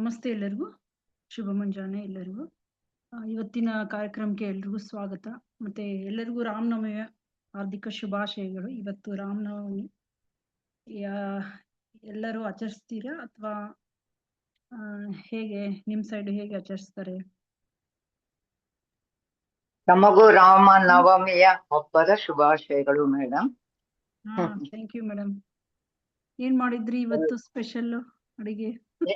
ನಮಸ್ತೆ ಎಲ್ಲರಿಗೂ. ಶುಭ ಮುಂಜಾನೆ ಎಲ್ಲರಿಗೂ. ಇವತ್ತಿನ ಕಾರ್ಯಕ್ರಮಕ್ಕೆ ಎಲ್ರಿಗೂ ಸ್ವಾಗತ. ಮತ್ತೆ ಎಲ್ಲರಿಗೂ ರಾಮನವಮಿಯ ಹಾರ್ದಿಕ ಶುಭಾಶಯಗಳು. ಇವತ್ತು ರಾಮನವಮಿ ಎಲ್ಲರೂ ಆಚರಿಸ್ತೀರಾ ಅಥವಾ ಹೇಗೆ? ನಿಮ್ ಸೈಡ್ ಹೇಗೆ ಆಚರಿಸ್ತಾರೆ? ನಮಗೂ ರಾಮನವಮಿಯ ಹಬ್ಬದ ಶುಭಾಶಯಗಳು ಮೇಡಮ್. Thank you madam. ಏನ್ ಮಾಡಿದ್ರಿ ಇವತ್ತು ಸ್ಪೆಷಲ್ ಅಡಿಗೆ?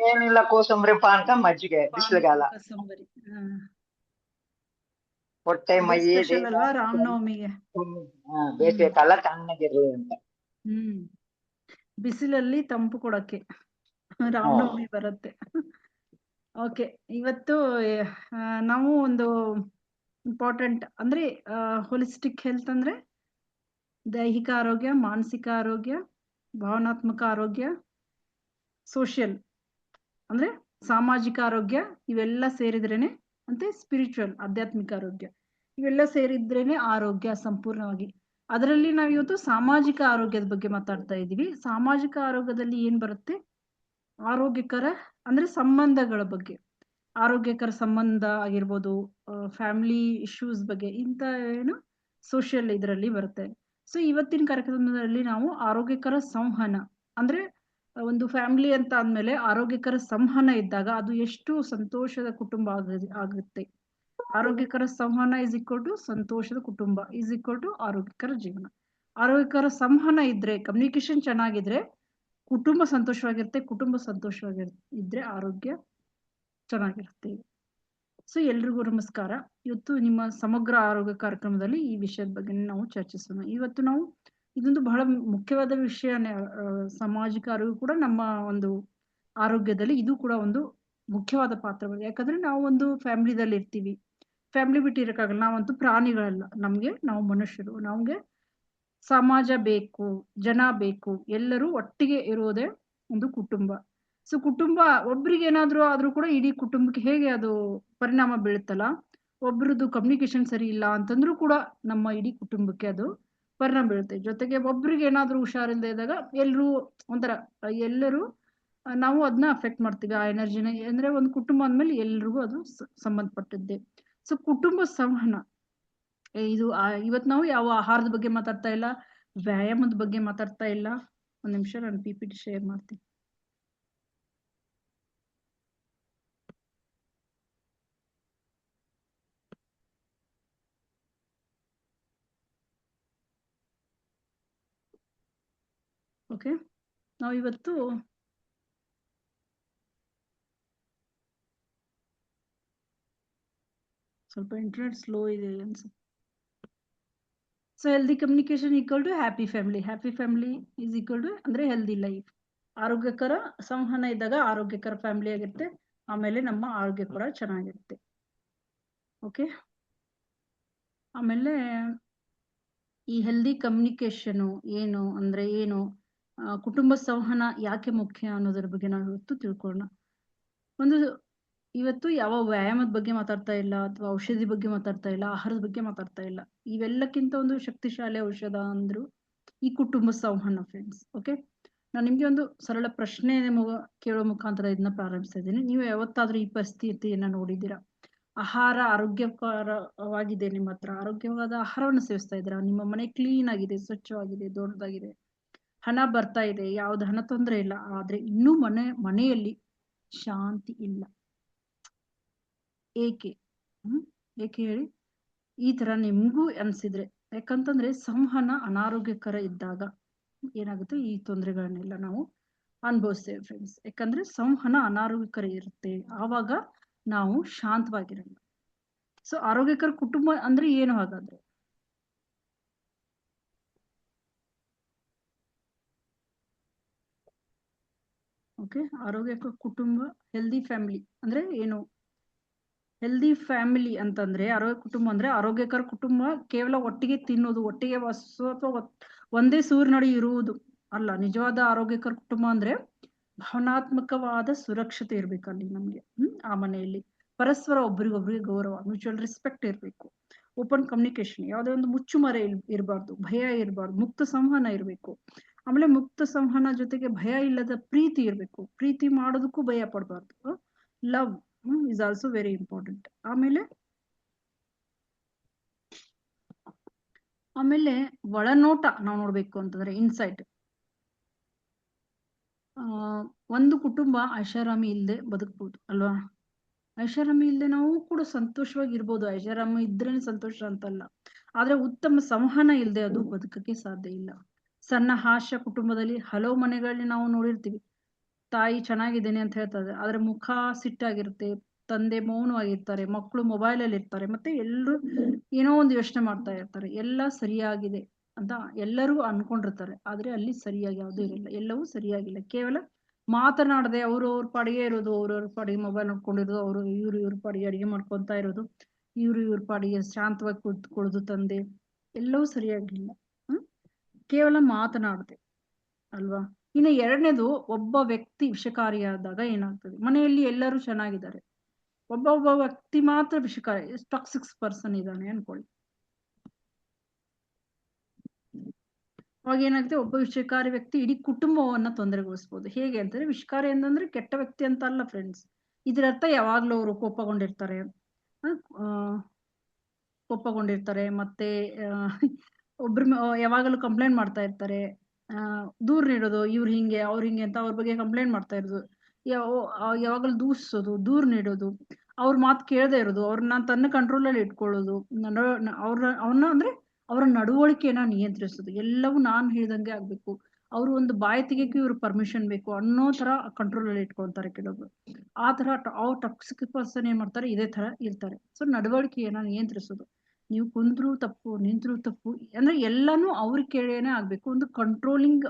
ಏನಿಲ್ಲ, ಕೋಸಂಬರಿ ಪಾನಕ, ಮಜ್ಜಿಗೆ, ಬಿಸಿಲುಗಾಲ. ಕೋಸಂಬರಿ. ಹೊಟ್ಟೆ ಮೈ ಸ್ಪೆಷಲ್ ಅಲ್ವಾ ರಾಮನವಮಿಗೆ? ಬೇಸಿಗೆ ಕಾಲ ತಣ್ಣಗಿರ್ಲಿ ಅಂತ. ಬಿಸಿಲಲ್ಲಿ ತಂಪು ಕೊಡಕ್ಕೆ ರಾಮನವಮಿ ಬರುತ್ತೆ. ಓಕೆ, ಇವತ್ತು ನಾವು ಒಂದು ಇಂಪಾರ್ಟೆಂಟ್ ಅಂದ್ರೆ ಹೋಲಿಸ್ಟಿಕ್ ಹೆಲ್ತ್ ಅಂದ್ರೆ ದೈಹಿಕ ಆರೋಗ್ಯ, ಮಾನಸಿಕ ಆರೋಗ್ಯ, ಭಾವನಾತ್ಮಕ ಆರೋಗ್ಯ, ಸೋಷಿಯಲ್ ಅಂದ್ರೆ ಸಾಮಾಜಿಕ ಆರೋಗ್ಯ, ಇವೆಲ್ಲ ಸೇರಿದ್ರೇನೆ ಮತ್ತೆ ಸ್ಪಿರಿಚುವಲ್ ಆಧ್ಯಾತ್ಮಿಕ ಆರೋಗ್ಯ, ಇವೆಲ್ಲ ಸೇರಿದ್ರೇನೆ ಆರೋಗ್ಯ ಸಂಪೂರ್ಣವಾಗಿ. ಅದರಲ್ಲಿ ನಾವು ಇವತ್ತು ಸಾಮಾಜಿಕ ಆರೋಗ್ಯದ ಬಗ್ಗೆ ಮಾತಾಡ್ತಾ ಇದ್ದೀವಿ. ಸಾಮಾಜಿಕ ಆರೋಗ್ಯದಲ್ಲಿ ಏನ್ ಬರುತ್ತೆ? ಆರೋಗ್ಯಕರ ಅಂದ್ರೆ ಸಂಬಂಧಗಳ ಬಗ್ಗೆ, ಆರೋಗ್ಯಕರ ಸಂಬಂಧ ಆಗಿರ್ಬೋದು, ಫ್ಯಾಮಿಲಿ ಇಶ್ಯೂಸ್ ಬಗ್ಗೆ, ಇಂಥ ಏನು ಸೋಷಿಯಲ್ ಇದರಲ್ಲಿ ಬರುತ್ತೆ. ಸೊ ಇವತ್ತಿನ ಕಾರ್ಯಕ್ರಮದಲ್ಲಿ ನಾವು ಆರೋಗ್ಯಕರ ಸಂವಹನ ಅಂದ್ರೆ ಒಂದು ಫ್ಯಾಮಿಲಿ ಅಂತ ಅಂದ್ಮೇಲೆ ಆರೋಗ್ಯಕರ ಸಂವಹನ ಇದ್ದಾಗ ಅದು ಎಷ್ಟು ಸಂತೋಷದ ಕುಟುಂಬ ಆಗುತ್ತೆ. ಆರೋಗ್ಯಕರ ಸಂವಹನ ಇಸ್ ಈಕ್ವಲ್ ಟು ಸಂತೋಷದ ಕುಟುಂಬ ಇಸ್ ಈಕ್ವಲ್ ಟು ಆರೋಗ್ಯಕರ ಜೀವನ. ಆರೋಗ್ಯಕರ ಸಂವಹನ ಇದ್ರೆ, ಕಮ್ಯುನಿಕೇಶನ್ ಚೆನ್ನಾಗಿದ್ರೆ ಕುಟುಂಬ ಸಂತೋಷವಾಗಿರುತ್ತೆ, ಕುಟುಂಬ ಇದ್ರೆ ಆರೋಗ್ಯ ಚೆನ್ನಾಗಿರುತ್ತೆ. ಸೊ ಎಲ್ರಿಗೂ ನಮಸ್ಕಾರ. ಇವತ್ತು ನಿಮ್ಮ ಸಮಗ್ರ ಆರೋಗ್ಯ ಕಾರ್ಯಕ್ರಮದಲ್ಲಿ ಈ ವಿಷಯದ ಬಗ್ಗೆ ನಾವು ಚರ್ಚಿಸೋಣ. ಇವತ್ತು ನಾವು ಇದೊಂದು ಬಹಳ ಮುಖ್ಯವಾದ ವಿಷಯನೇ. ಸಾಮಾಜಿಕ ಆರೋಗ್ಯ ಕೂಡ ನಮ್ಮ ಒಂದು ಆರೋಗ್ಯದಲ್ಲಿ ಇದು ಕೂಡ ಒಂದು ಮುಖ್ಯವಾದ ಪಾತ್ರವಾಗಿದೆ. ಯಾಕಂದ್ರೆ ನಾವು ಒಂದು ಫ್ಯಾಮಿಲಿದಲ್ಲಿ ಇರ್ತೀವಿ, ಫ್ಯಾಮಿಲಿ ಬಿಟ್ಟು ಇರಕ್ಕಾಗಲ್ಲ. ನಾವಂತೂ ಪ್ರಾಣಿಗಳಲ್ಲ, ನಾವು ಮನುಷ್ಯರು, ನಮ್ಗೆ ಸಮಾಜ ಬೇಕು, ಜನ ಬೇಕು, ಎಲ್ಲರೂ ಒಟ್ಟಿಗೆ ಇರೋದೇ ಒಂದು ಕುಟುಂಬ. ಸೊ ಕುಟುಂಬ ಒಬ್ರಿಗೆ ಏನಾದ್ರೂ ಆದ್ರೂ ಕೂಡ ಇಡೀ ಕುಟುಂಬಕ್ಕೆ ಹೇಗೆ ಅದು ಪರಿಣಾಮ ಬೀಳುತ್ತಲ್ಲ. ಒಬ್ರದ್ದು ಕಮ್ಯುನಿಕೇಶನ್ ಸರಿ ಇಲ್ಲ ಅಂತಂದ್ರೂ ಕೂಡ ನಮ್ಮ ಇಡೀ ಕುಟುಂಬಕ್ಕೆ ಅದು ಪರಿಣಾಮ ಬೀಳುತ್ತೆ. ಜೊತೆಗೆ ಒಬ್ರಿಗೆ ಏನಾದ್ರೂ ಹುಷಾರಿಲ್ಲದೆ ಇದ್ದಾಗ ಎಲ್ಲರೂ ನಾವು ಅದನ್ನ ಅಫೆಕ್ಟ್ ಮಾಡ್ತೀವಿ, ಆ ಎನರ್ಜಿನ. ಅಂದ್ರೆ ಒಂದು ಕುಟುಂಬ ಅಂದ್ಮೇಲೆ ಎಲ್ರಿಗೂ ಅದು ಸಂಬಂಧಪಟ್ಟಿದ್ದೆ. ಸೊ ಕುಟುಂಬ ಸಂವಹನ ಇದು ಇವತ್ತು ನಾವು ಯಾವ ಆಹಾರದ ಬಗ್ಗೆ ಮಾತಾಡ್ತಾ ಇಲ್ಲ, ವ್ಯಾಯಾಮದ ಬಗ್ಗೆ ಮಾತಾಡ್ತಾ ಇಲ್ಲ. ಒಂದ್ ನಿಮಿಷ ನಾನು PPT ಶೇರ್ ಮಾಡ್ತೀನಿ. ಓಕೆ, ನಾವು ಇವತ್ತು ಸ್ವಲ್ಪ ಇಂಟರ್ನೆಟ್ ಸ್ಲೋ ಇದೆ ಅನ್ಸುತ್ತೆ. So healthy communication equal to happy family. Happy family is equal to ಅಂದ್ರೆ ಹೆಲ್ದಿ ಲೈಫ್. ಆರೋಗ್ಯಕರ ಸಂವಹನ ಇದ್ದಾಗ ಆರೋಗ್ಯಕರ ಫ್ಯಾಮಿಲಿ ಆಗಿರುತ್ತೆ, ಆಮೇಲೆ ನಮ್ಮ ಆರೋಗ್ಯ ಕೂಡ ಚೆನ್ನಾಗಿರುತ್ತೆ. ಓಕೆ, ಆಮೇಲೆ ಈ ಹೆಲ್ದಿ ಕಮ್ಯುನಿಕೇಶನ್ ಏನು, ಕುಟುಂಬ ಸಂವಹನ ಯಾಕೆ ಮುಖ್ಯ ಅನ್ನೋದ್ರ ಬಗ್ಗೆ ನಾವು ಇವತ್ತು ತಿಳ್ಕೊಳ್ಳೋಣ. ಇವತ್ತು ಯಾವ ವ್ಯಾಯಾಮದ ಬಗ್ಗೆ ಮಾತಾಡ್ತಾ ಇಲ್ಲ, ಅಥವಾ ಔಷಧಿ ಬಗ್ಗೆ ಮಾತಾಡ್ತಾ ಇಲ್ಲ, ಆಹಾರದ ಬಗ್ಗೆ ಮಾತಾಡ್ತಾ ಇಲ್ಲ. ಇವೆಲ್ಲಕ್ಕಿಂತ ಒಂದು ಶಕ್ತಿಶಾಲಿ ಔಷಧ ಅಂದ್ರು ಈ ಕುಟುಂಬ ಸಂವಹನ ಫ್ರೆಂಡ್ಸ್. ಓಕೆ, ನಾನು ನಿಮ್ಗೆ ಒಂದು ಸರಳ ಪ್ರಶ್ನೆ ಕೇಳೋ ಮುಖಾಂತರ ಇದನ್ನ ಪ್ರಾರಂಭಿಸ್ತಾ ಇದ್ದೀನಿ. ನೀವು ಯಾವತ್ತಾದ್ರೂ ಈ ಪರಿಸ್ಥಿತಿಯನ್ನ ನೋಡಿದ್ದೀರಾ? ಆಹಾರ ಆರೋಗ್ಯಕರವಾಗಿದೆ, ನಿಮ್ಮ ಹತ್ರ ಆರೋಗ್ಯವಾದ ಆಹಾರವನ್ನು ಸೇವಿಸ್ತಾ ಇದ್ದೀರಾ, ನಿಮ್ಮ ಮನೆ ಕ್ಲೀನ್ ಆಗಿದೆ, ಸ್ವಚ್ಛವಾಗಿದೆ, ದೊಡ್ಡದಾಗಿದೆ, ಹಣ ಬರ್ತಾ ಇದೆ, ಯಾವ್ದು ಹಣ ತೊಂದರೆ ಇಲ್ಲ, ಆದ್ರೆ ಇನ್ನೂ ಮನೆಯಲ್ಲಿ ಶಾಂತಿ ಇಲ್ಲ. ಏಕೆ ಹೇಳಿ? ಈ ತರ ನಿಮ್ಗೂ ಅನ್ಸಿದ್ರೆ, ಯಾಕಂತಂದ್ರೆ ಸಂವಹನ ಅನಾರೋಗ್ಯಕರ ಇದ್ದಾಗ ಏನಾಗುತ್ತೆ, ಈ ತೊಂದರೆಗಳನ್ನೆಲ್ಲ ನಾವು ಅನುಭವಿಸ್ತೇವೆ ಫ್ರೆಂಡ್ಸ್. ಯಾಕಂದ್ರೆ ಸಂವಹನ ಅನಾರೋಗ್ಯಕರ ಇರುತ್ತೆ, ಆವಾಗ ನಾವು ಶಾಂತವಾಗಿರಲ್ಲ. ಸೊ ಆರೋಗ್ಯಕರ ಕುಟುಂಬ ಅಂದ್ರೆ ಏನು ಹಾಗಾದ್ರೆ? ಓಕೆ, ಆರೋಗ್ಯಕರ ಕುಟುಂಬ, ಹೆಲ್ದಿ ಫ್ಯಾಮಿಲಿ ಅಂದ್ರೆ ಏನು? ಹೆಲ್ದಿ ಫ್ಯಾಮಿಲಿ ಅಂತಂದ್ರೆ, ಆರೋಗ್ಯ ಕುಟುಂಬ ಅಂದ್ರೆ ಆರೋಗ್ಯಕರ ಕುಟುಂಬ ಕೇವಲ ಒಟ್ಟಿಗೆ ತಿನ್ನೋದು, ಒಟ್ಟಿಗೆ ಅಥವಾ ಒಂದೇ ಸೂರಿನಡಿ ಇರುವುದು ಅಲ್ಲ. ನಿಜವಾದ ಆರೋಗ್ಯಕರ ಕುಟುಂಬ ಅಂದ್ರೆ ಭಾವನಾತ್ಮಕವಾದ ಸುರಕ್ಷತೆ ಇರ್ಬೇಕಲ್ಲಿ ನಮ್ಗೆ. ಆ ಮನೆಯಲ್ಲಿ ಪರಸ್ಪರ ಒಬ್ರಿಗೊಬ್ರಿಗೆ ಗೌರವ, ಮ್ಯೂಚುವಲ್ ರೆಸ್ಪೆಕ್ಟ್ ಇರ್ಬೇಕು, ಓಪನ್ ಕಮ್ಯುನಿಕೇಶನ್, ಯಾವುದೇ ಒಂದು ಮುಚ್ಚುಮರೆ ಇರಬಾರ್ದು, ಭಯ ಇರಬಾರ್ದು, ಮುಕ್ತ ಸಂವಹನ ಇರ್ಬೇಕು. ಆಮೇಲೆ ಮುಕ್ತ ಸಂವಹನ ಜೊತೆಗೆ ಭಯ ಇಲ್ಲದ ಪ್ರೀತಿ ಇರ್ಬೇಕು. ಪ್ರೀತಿ ಮಾಡೋದಕ್ಕೂ ಭಯ ಪಡ್ಬಾರ್ದು, love is also very important. ಆಮೇಲೆ ಒಳನೋಟ ನಾವು ನೋಡ್ಬೇಕು ಅಂತಂದ್ರೆ ಇನ್ಸೈಟ್. ಒಂದು ಕುಟುಂಬ ಐಷಾರಾಮಿ ಇಲ್ಲದೆ ಬದುಕಬಹುದು ಅಲ್ವಾ? ಐಷಾರಾಮಿ ಇಲ್ಲದೆ ನಾವು ಕೂಡ ಸಂತೋಷವಾಗಿ ಇರ್ಬೋದು. ಐಷಾರಾಮಿ ಇದ್ರೇನೆ ಸಂತೋಷ ಅಂತಲ್ಲ, ಆದ್ರೆ ಉತ್ತಮ ಸಂವಹನ ಇಲ್ಲದೆ ಅದು ಬದುಕಕ್ಕೆ ಸಾಧ್ಯ ಇಲ್ಲ. ಸಣ್ಣ ಹಾಸ್ಯ ಕುಟುಂಬದಲ್ಲಿ ಹಲವು ಮನೆಗಳಲ್ಲಿ ನಾವು ನೋಡಿರ್ತೀವಿ. ತಾಯಿ ಚೆನ್ನಾಗಿದ್ದೇನೆ ಅಂತ ಹೇಳ್ತಾರೆ, ಆದ್ರೆ ಮುಖ ಸಿಟ್ಟಾಗಿರುತ್ತೆ, ತಂದೆ ಮೌನವಾಗಿರ್ತಾರೆ, ಮಕ್ಕಳು ಮೊಬೈಲ್ ಅಲ್ಲಿ ಇರ್ತಾರೆ, ಮತ್ತೆ ಎಲ್ಲರೂ ಏನೋ ಒಂದು ಯೋಚನೆ ಮಾಡ್ತಾ ಇರ್ತಾರೆ. ಎಲ್ಲ ಸರಿಯಾಗಿದೆ ಅಂತ ಎಲ್ಲರೂ ಅನ್ಕೊಂಡಿರ್ತಾರೆ, ಆದ್ರೆ ಅಲ್ಲಿ ಸರಿಯಾಗಿ ಯಾವ್ದು ಇರಲ್ಲ, ಎಲ್ಲವೂ ಸರಿಯಾಗಿಲ್ಲ. ಕೇವಲ ಮಾತನಾಡದೆ ಅವ್ರವ್ರ ಪಾಡಿಗೆ ಇರೋದು, ಅವ್ರವ್ರ ಪಾಡಿಗೆ ಮೊಬೈಲ್ ನೋಡ್ಕೊಂಡಿರೋದು, ಇವ್ರ ಪಾಡಿಗೆ ಅಡಿಗೆ ಮಾಡ್ಕೊಂತ ಇರೋದು, ಇವ್ರ ಪಾಡಿಗೆ ಶಾಂತವಾಗಿ ಕೂತ್ಕೊಳ್ಳೋದು, ತಂದೆ ಎಲ್ಲವೂ ಸರಿಯಾಗಿಲ್ಲ. ಕೇವಲ ಮಾತನಾಡದೆ ಅಲ್ವಾ? ಇನ್ನು ಎರಡನೇದು, ಒಬ್ಬ ವ್ಯಕ್ತಿ ವಿಷಕಾರಿಯಾದಾಗ ಏನಾಗ್ತದೆ? ಮನೆಯಲ್ಲಿ ಎಲ್ಲರೂ ಚೆನ್ನಾಗಿದ್ದಾರೆ, ಒಬ್ಬ ವ್ಯಕ್ತಿ ಮಾತ್ರ ವಿಷಕಾರಿ, ಟಾಕ್ಸಿಕ್ಸ್ ಪರ್ಸನ್ ಇದ್ದಾನೆ ಅನ್ಕೊಳ್ಳಿ. ಅವಾಗ ಏನಾಗುತ್ತೆ? ಒಬ್ಬ ವಿಷಕಾರಿ ವ್ಯಕ್ತಿ ಇಡೀ ಕುಟುಂಬವನ್ನ ತೊಂದರೆಗೊಳಿಸ್ಬೋದು. ಹೇಗೆ ಅಂತಂದ್ರೆ, ವಿಷಕಾರಿ ಅಂತಂದ್ರೆ ಕೆಟ್ಟ ವ್ಯಕ್ತಿ ಅಂತ ಅಲ್ಲ ಫ್ರೆಂಡ್ಸ್. ಇದರ ಅರ್ಥ ಯಾವಾಗ್ಲೂ ಅವರು ಕೋಪಗೊಂಡಿರ್ತಾರೆ, ಮತ್ತೆ ಒಬ್ರ ಯಾವಾಗಲೂ ಕಂಪ್ಲೇಂಟ್ ಮಾಡ್ತಾ ಇರ್ತಾರೆ, ದೂರ್ ನೀಡೋದು, ಇವ್ರು ಹಿಂಗೆ ಅವ್ರ ಹಿಂಗೆ ಅಂತ ಅವ್ರ ಬಗ್ಗೆ ಕಂಪ್ಲೇಂಟ್ ಮಾಡ್ತಾ ಇರೋದು, ಯಾವಾಗಲೂ ದೂಷಿಸೋದು, ದೂರ್ ನೀಡೋದು, ಅವ್ರ ಮಾತು ಕೇಳದೆ ಇರೋದು, ಅವ್ರನ್ನ ತನ್ನ ಕಂಟ್ರೋಲ್ ಅಲ್ಲಿ ಇಟ್ಕೊಳ್ಳೋದು, ಅವ್ರನ್ನ ಅಂದ್ರೆ ಅವರ ನಡವಳಿಕೆಯನ್ನ ನಿಯಂತ್ರಿಸೋದು, ಎಲ್ಲವೂ ನಾನ್ ಹೇಳಿದಂಗೆ ಆಗ್ಬೇಕು, ಅವ್ರು ಒಂದು ಬಾಯಿ ತೆಗೆಯಕ್ಕೆ ಇವ್ರು ಪರ್ಮಿಷನ್ ಬೇಕು ಅನ್ನೋ ತರ ಕಂಟ್ರೋಲ್ ಅಲ್ಲಿ ಇಟ್ಕೊಳ್ತಾರೆ ಕೆಲವೊಬ್ರು. ಆ ತರ ಅವ್ರು ಟಾಕ್ಸಿಕ್ ಪರ್ಸನ್ ಏನ್ ಮಾಡ್ತಾರೆ, ಇದೇ ತರ ಇರ್ತಾರೆ. ಸೊ ನಡವಳಿಕೆಯನ್ನ ನಿಯಂತ್ರಿಸೋದು, ನೀವು ಕುಂತ್ರು ತಪ್ಪು, ನಿಂತ್ರು ತಪ್ಪು, ಅಂದ್ರೆ ಎಲ್ಲಾನು ಅವ್ರ ಕೇಳೇನೆ ಆಗ್ಬೇಕು, ಒಂದು ಕಂಟ್ರೋಲಿಂಗ್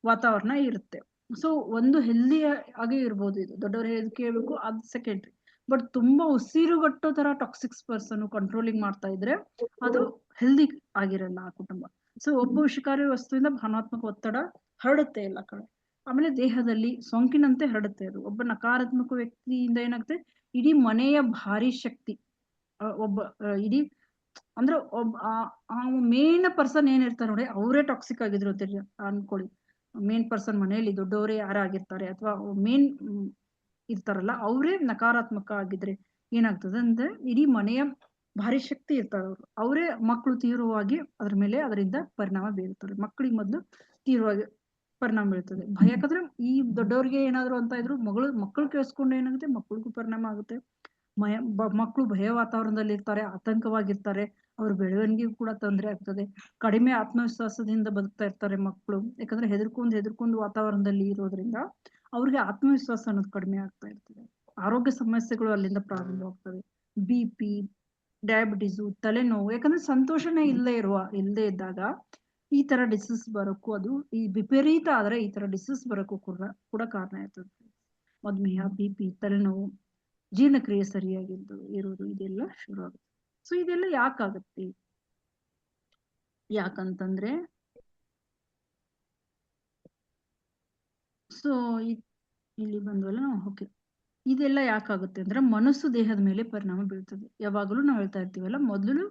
ವಾತಾವರಣ ಇರುತ್ತೆ. ಸೊ ಒಂದು ಹೆಲ್ದಿ ಆಗಿ ಇರ್ಬೋದು. ಇದು ದೊಡ್ಡವ್ರು ಹೇಳಿ ಕೇಳ್ಬೇಕು, ಅದು ಸೆಕೆಂಡ್ರಿ. ಬಟ್ ತುಂಬಾ ಉಸಿರುಗಟ್ಟೋ ತರ ಟಾಕ್ಸಿಕ್ಸ್ ಪರ್ಸನ್ ಕಂಟ್ರೋಲಿಂಗ್ ಮಾಡ್ತಾ ಇದ್ರೆ ಅದು ಹೆಲ್ದಿ ಆಗಿರಲ್ಲ ಆ ಕುಟುಂಬ. ಸೊ ಒಬ್ಬ ವಿಷಕಾರಿ ವಸ್ತುವಿಂದ ಭಾವನಾತ್ಮಕ ಒತ್ತಡ ಹರಡುತ್ತೆ ಎಲ್ಲ ಕಡೆ. ಆಮೇಲೆ ದೇಹದಲ್ಲಿ ಸೋಂಕಿನಂತೆ ಹರಡುತ್ತೆ ಅದು. ಒಬ್ಬ ನಕಾರಾತ್ಮಕ ವ್ಯಕ್ತಿಯಿಂದ ಏನಾಗುತ್ತೆ? ಇಡೀ ಮನೆಯ ಭಾರಿ ಶಕ್ತಿ, ಇಡೀ ಅಂದ್ರೆ ಮೇನ್ ಪರ್ಸನ್ ಏನಿರ್ತಾರೆ ನೋಡಿ, ಅವರೇ ಟಾಕ್ಸಿಕ್ ಆಗಿದ್ರು ಅನ್ಕೊಳ್ಳಿ. ಮೇನ್ ಪರ್ಸನ್ ಮನೆಯಲ್ಲಿ ದೊಡ್ಡವರೇ ಯಾರಾಗಿರ್ತಾರೆ ಅಥವಾ ಮೇನ್ ಇರ್ತಾರಲ್ಲ, ಅವರೇ ನಕಾರಾತ್ಮಕ ಆಗಿದ್ರೆ ಏನಾಗ್ತದೆ ಅಂದ್ರೆ, ಇಡೀ ಮನೆಯ ಭಾರಿ ಶಕ್ತಿ ಇರ್ತಾರೆ ಅವರು, ಅವರೇ ಮಕ್ಕಳು ತೀವ್ರವಾಗಿ ಅದರಿಂದ ಪರಿಣಾಮ ಬೀರುತ್ತಾರೆ. ಮಕ್ಕಳಿಗೆ ಮೊದಲು ತೀವ್ರವಾಗಿ ಪರಿಣಾಮ ಬೀಳ್ತದೆ. ಯಾಕಂದ್ರೆ ಈ ದೊಡ್ಡವ್ರಿಗೆ ಏನಾದ್ರು ಅಂತ ಇದ್ರು ಮಕ್ಕಳು ಕೇಳಿಸ್ಕೊಂಡು ಏನಾಗುತ್ತೆ, ಮಕ್ಕಳಿಗೂ ಪರಿಣಾಮ ಆಗುತ್ತೆ. ಮಕ್ಕಳು ಭಯ ವಾತಾವರಣದಲ್ಲಿ ಇರ್ತಾರೆ, ಆತಂಕವಾಗಿರ್ತಾರೆ, ಅವ್ರ ಬೆಳವಣಿಗೆಗೂ ಕೂಡ ತೊಂದರೆ ಆಗ್ತದೆ. ಕಡಿಮೆ ಆತ್ಮವಿಶ್ವಾಸದಿಂದ ಬದುಕ್ತಾ ಇರ್ತಾರೆ ಮಕ್ಕಳು, ಯಾಕಂದ್ರೆ ಹೆದರ್ಕೊಂಡು ವಾತಾವರಣದಲ್ಲಿ ಇರೋದ್ರಿಂದ ಅವ್ರಿಗೆ ಆತ್ಮವಿಶ್ವಾಸ ಅನ್ನೋದು ಕಡಿಮೆ ಆಗ್ತಾ ಇರ್ತದೆ. ಆರೋಗ್ಯ ಸಮಸ್ಯೆಗಳು ಅಲ್ಲಿಂದ ಪ್ರಾರಂಭವಾಗ್ತವೆ. BP, ಡಯಾಬಿಟೀಸು, ತಲೆನೋವು, ಯಾಕಂದ್ರೆ ಸಂತೋಷನೇ ಇಲ್ಲದೆ ಇದ್ದಾಗ ಈ ತರ ಡಿಸೀಸ್ ಬರೋಕ್ಕೂ, ಅದು ಈ ವಿಪರೀತ ಆದ್ರೆ ಈ ತರ ಡಿಸೀಸ್ ಬರೋಕ್ಕೂ ಕೂಡ ಕಾರಣ ಇರ್ತದೆ. ಮಧುಮೇಹ, BP, ತಲೆನೋವು, ಜೀರ್ಣಕ್ರಿಯೆ ಇರೋದು, ಇದೆಲ್ಲ ಶುರು ಆಗುತ್ತೆ. ಸೊ ಇದೆಲ್ಲ ಯಾಕಾಗತ್ತೆ? ಯಾಕಂತಂದ್ರೆ, ಸೊ ಇಲ್ಲಿ ಬಂದ್ವಲ್ಲ, ಓಕೆ, ಇದೆಲ್ಲ ಯಾಕಾಗುತ್ತೆ ಅಂದ್ರೆ ಮನಸ್ಸು ದೇಹದ ಮೇಲೆ ಪರಿಣಾಮ ಬೀಳ್ತದೆ. ಯಾವಾಗಲೂ ನಾವು ಹೇಳ್ತಾ ಇರ್ತೀವಲ್ಲ, ಮೊದಲು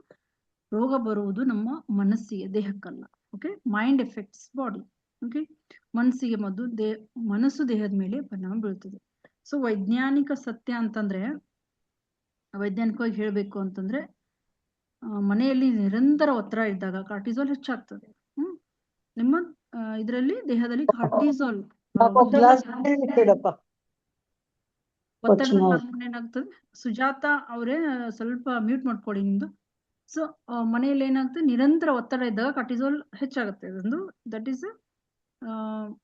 ರೋಗ ಬರುವುದು ನಮ್ಮ ಮನಸ್ಸಿಗೆ, ದೇಹಕ್ಕಲ್ಲ. Okay, mind effects body. Okay, ಮನಸ್ಸಿಗೆ ಮೊದಲು ಮನಸ್ಸು ದೇಹದ ಮೇಲೆ ಪರಿಣಾಮ ಬೀಳ್ತದೆ. ಸೊ ವೈಜ್ಞಾನಿಕ ಸತ್ಯ ಅಂತಂದ್ರೆ, ವೈಜ್ಞಾನಿಕವಾಗಿ ಹೇಳ್ಬೇಕು ಅಂತಂದ್ರೆ, ಮನೆಯಲ್ಲಿ ನಿರಂತರ ಒತ್ತಡ ಇದ್ದಾಗ ಕಾರ್ಟಿಸೋಲ್ ಹೆಚ್ಚಾಗ್ತದೆ. ನಿಮ್ಮ ಇದರಲ್ಲಿ ದೇಹದಲ್ಲಿ ಕಾರ್ಟಿಸೋಲ್ ಒತ್ತಡದ ಹಾರ್ಮೋನ್ ಏನಾಗ್ತದೆ? ಸುಜಾತ ಅವರೇ ಸ್ವಲ್ಪ ಮ್ಯೂಟ್ ಮಾಡ್ಕೊಳ್ಳಿ ನಿಮ್ದು. ಸೊ ಮನೆಯಲ್ಲಿ ಏನಾಗ್ತದೆ, ನಿರಂತರ ಒತ್ತಡ ಇದ್ದಾಗ ಕಾರ್ಟಿಸೋಲ್ ಹೆಚ್ಚಾಗುತ್ತೆ. ಅದೊಂದು ದಟ್ ಈಸ್